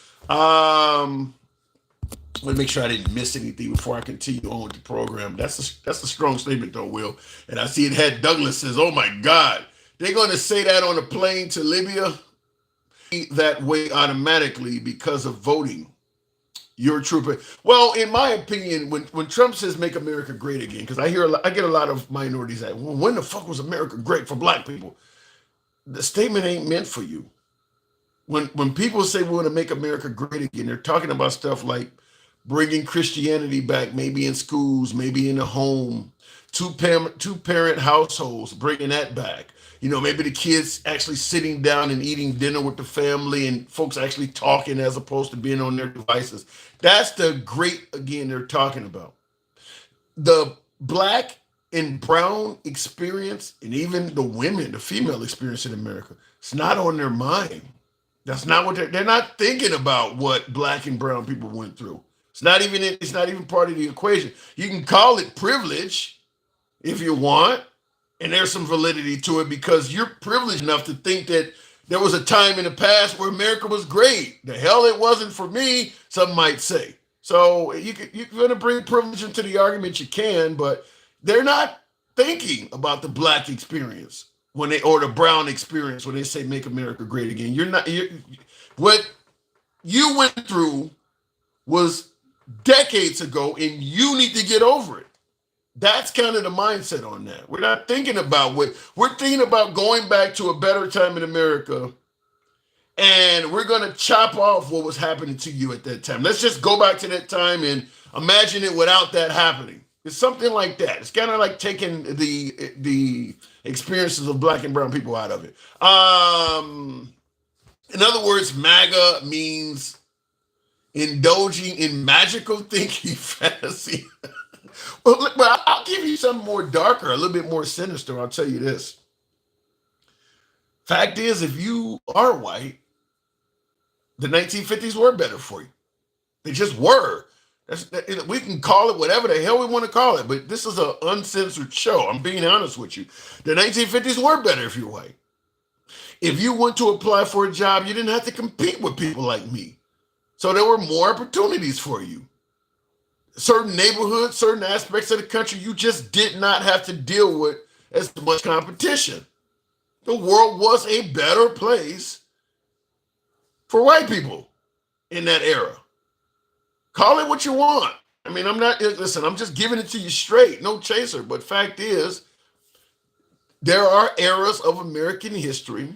Let me make sure I didn't miss anything before I continue on with the program. That's a strong statement, though, Will. And I see it had Douglas says, "Oh my God, they're going to say that on a plane to Libya that way automatically because of voting." You're a trooper. Well, in my opinion, when Trump says "Make America Great Again," because I get a lot of minorities that, well, when the fuck was America great for black people? The statement ain't meant for you. When people say we want to make America great again, they're talking about stuff like bringing Christianity back, maybe in schools, maybe in the home, two-parent households, bringing that back. Maybe the kids actually sitting down and eating dinner with the family and folks actually talking as opposed to being on their devices. That's the great again they're talking about. The black and brown experience, and even the female experience in America, it's not on their mind. That's not what they're not thinking about what black and brown people went through. It's not even part of the equation. You can call it privilege if you want, and there's some validity to it because you're privileged enough to think that there was a time in the past where America was great. The hell it wasn't for me, some might say. So you're going to bring privilege into the argument, you can, but they're not thinking about the black experience or the brown experience when they say "Make America Great Again." What you went through was decades ago, and you need to get over it. That's kind of the mindset on that. We're not thinking about we're thinking about going back to a better time in America, and we're going to chop off what was happening to you at that time. Let's just go back to that time and imagine it without that happening. It's something like that. It's kind of like taking the experiences of black and brown people out of it. In other words, MAGA means indulging in magical thinking fantasy. Well, I'll give you something more darker, a little bit more sinister. I'll tell you this. Fact is, if you are white, the 1950s were better for you. They just were. We can call it whatever the hell we want to call it, but this is an uncensored show. I'm being honest with you. The 1950s were better if you're white. If you went to apply for a job, you didn't have to compete with people like me. So there were more opportunities for you. Certain neighborhoods, certain aspects of the country, you just did not have to deal with as much competition. The world was a better place for white people in that era. Call it what you want. I mean, I'm just giving it to you straight, no chaser. But fact is, there are eras of American history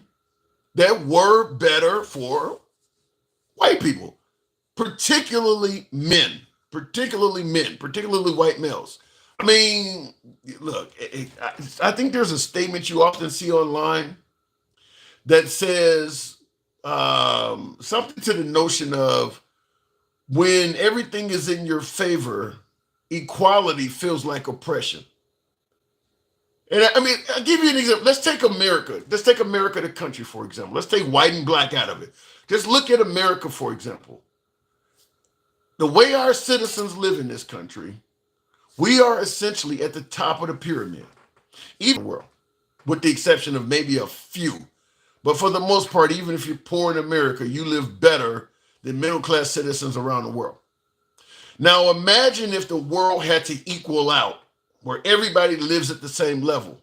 that were better for white people, particularly particularly white males. I mean, look, I think there's a statement you often see online that says something to the notion of when everything is in your favor, equality feels like oppression. And I mean, I'll give you an example. Let's take America. Let's take America, the country, for example. Let's take white and black out of it. Just look at America, for example. The way our citizens live in this country, we are essentially at the top of the pyramid, even in the world, with the exception of maybe a few. But for the most part, even if you're poor in America, you live better than middle-class citizens around the world. Now imagine if the world had to equal out, where everybody lives at the same level.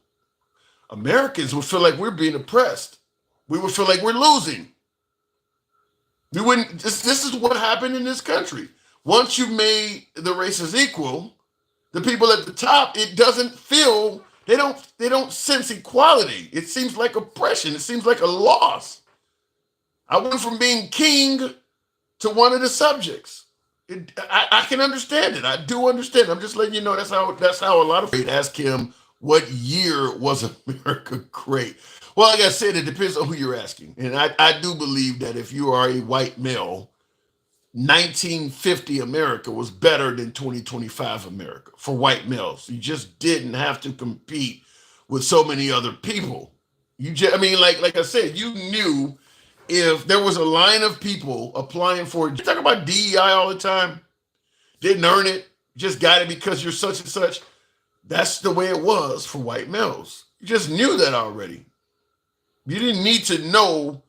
Americans would feel like we're being oppressed. We would feel like we're losing. We wouldn't. This is what happened in this country. Once you made the races equal, the people at the top, it doesn't feel, they don't sense equality. It seems like oppression. It seems like a loss. I went from being king to one of the subjects. I can understand it. I do understand. I'm just letting you know that's how a lot of people ask him, what year was America great? Well, like I said, it depends on who you're asking. And I do believe that if you are a white male, 1950 America was better than 2025 America for white males. You just didn't have to compete with so many other people. I mean, like I said, you knew if there was a line of people applying for it. You talk about DEI all the time, didn't earn it, just got it because you're such and such. That's the way it was for white males. You just knew that already. You didn't need to know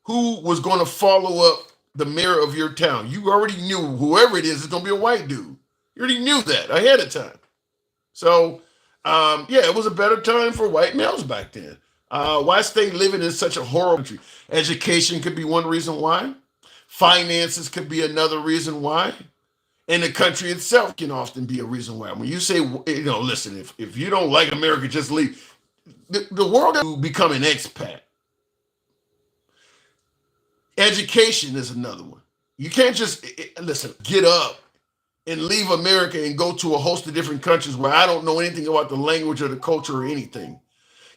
who was going to follow up the mayor of your town. You already knew whoever it is going to be a white dude. You already knew that ahead of time. So, yeah, it was a better time for white males back then. Why stay living in such a horrible country? Education could be one reason why. Finances could be another reason why. And the country itself can often be a reason why. When you say, listen, if you don't like America, just leave. The world will become an expat. Education is another one. You can't just, listen, get up and leave America and go to a host of different countries where I don't know anything about the language or the culture or anything.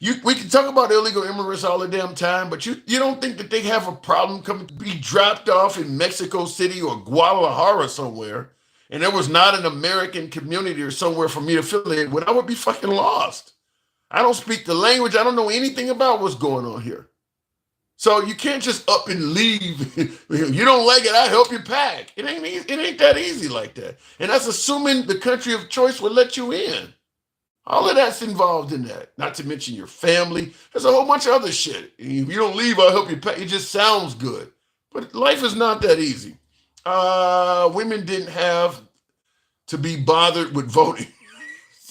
We can talk about illegal immigrants all the damn time, but you don't think that they have a problem coming to be dropped off in Mexico City or Guadalajara somewhere, and there was not an American community or somewhere for me to affiliate with? I would be fucking lost. I don't speak the language. I don't know anything about what's going on here. So you can't just up and leave. You don't like it, I help you pack. It ain't that easy like that. And that's assuming the country of choice will let you in. All of that's involved in that. Not to mention your family. There's a whole bunch of other shit. If you don't leave, I'll help you pack. It just sounds good. But life is not that easy. Women didn't have to be bothered with voting.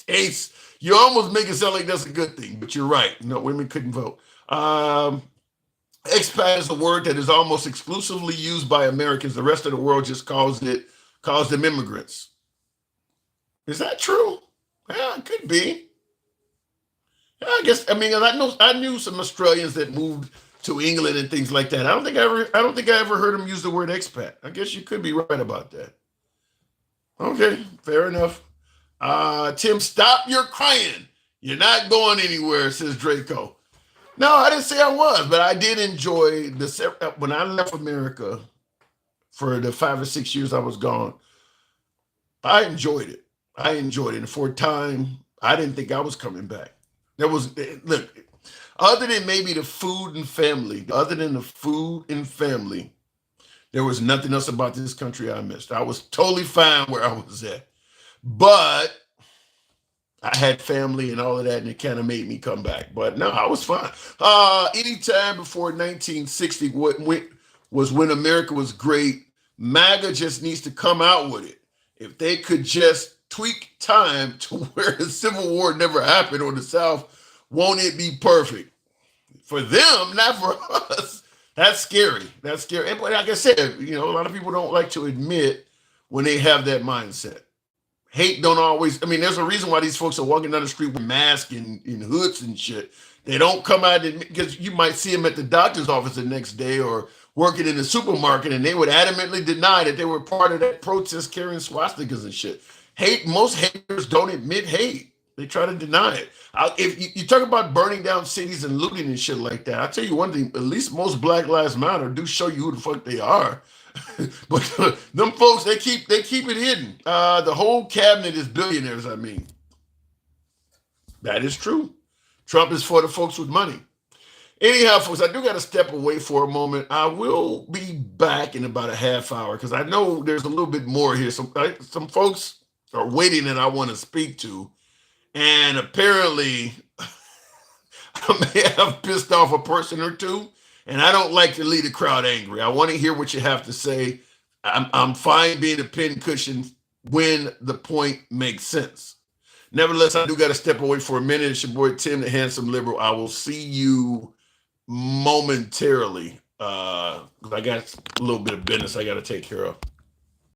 Ace, you almost make it sound like that's a good thing, but you're right. No, women couldn't vote. Expat is a word that is almost exclusively used by Americans. The rest of the world just calls them immigrants. Is that true? Yeah, it could be. Yeah, I knew some Australians that moved to England and things like that. I don't think I ever heard them use the word expat. I guess you could be right about that. Okay, fair enough. Tim, stop your crying. You're not going anywhere, says Draco. No, I didn't say I was, but I did enjoy when I left America for the 5 or 6 years I was gone. I enjoyed it. And for a time, I didn't think I was coming back. Other than maybe the food and family, there was nothing else about this country I missed. I was totally fine where I was at. But I had family and all of that, and it kind of made me come back. But no, I was fine. Anytime before 1960 was when America was great. MAGA just needs to come out with it. If they could just tweak time to where the Civil War never happened on the South, won't it be perfect? For them, not for us. That's scary. And like I said, a lot of people don't like to admit when they have that mindset. Hate don't always, there's a reason why these folks are walking down the street with masks and hoods and shit. They don't come out because you might see them at the doctor's office the next day or working in the supermarket, and they would adamantly deny that they were part of that protest carrying swastikas and shit. Most haters don't admit hate. They try to deny it. If you talk about burning down cities and looting and shit like that, I'll tell you one thing, at least most Black Lives Matter do show you who the fuck they are. But them folks, they keep it hidden. The whole cabinet is billionaires, That is true. Trump is for the folks with money. Anyhow, folks, I do got to step away for a moment. I will be back in about a half hour because I know there's a little bit more here. Some folks are waiting that I want to speak to. And apparently, I may have pissed off a person or two. And I don't like to leave the crowd angry. I want to hear what you have to say. I'm fine being a pincushion when the point makes sense. Nevertheless, I do got to step away for a minute. It's your boy Tim, the Handsome Liberal. I will see you momentarily. I got a little bit of business I got to take care of.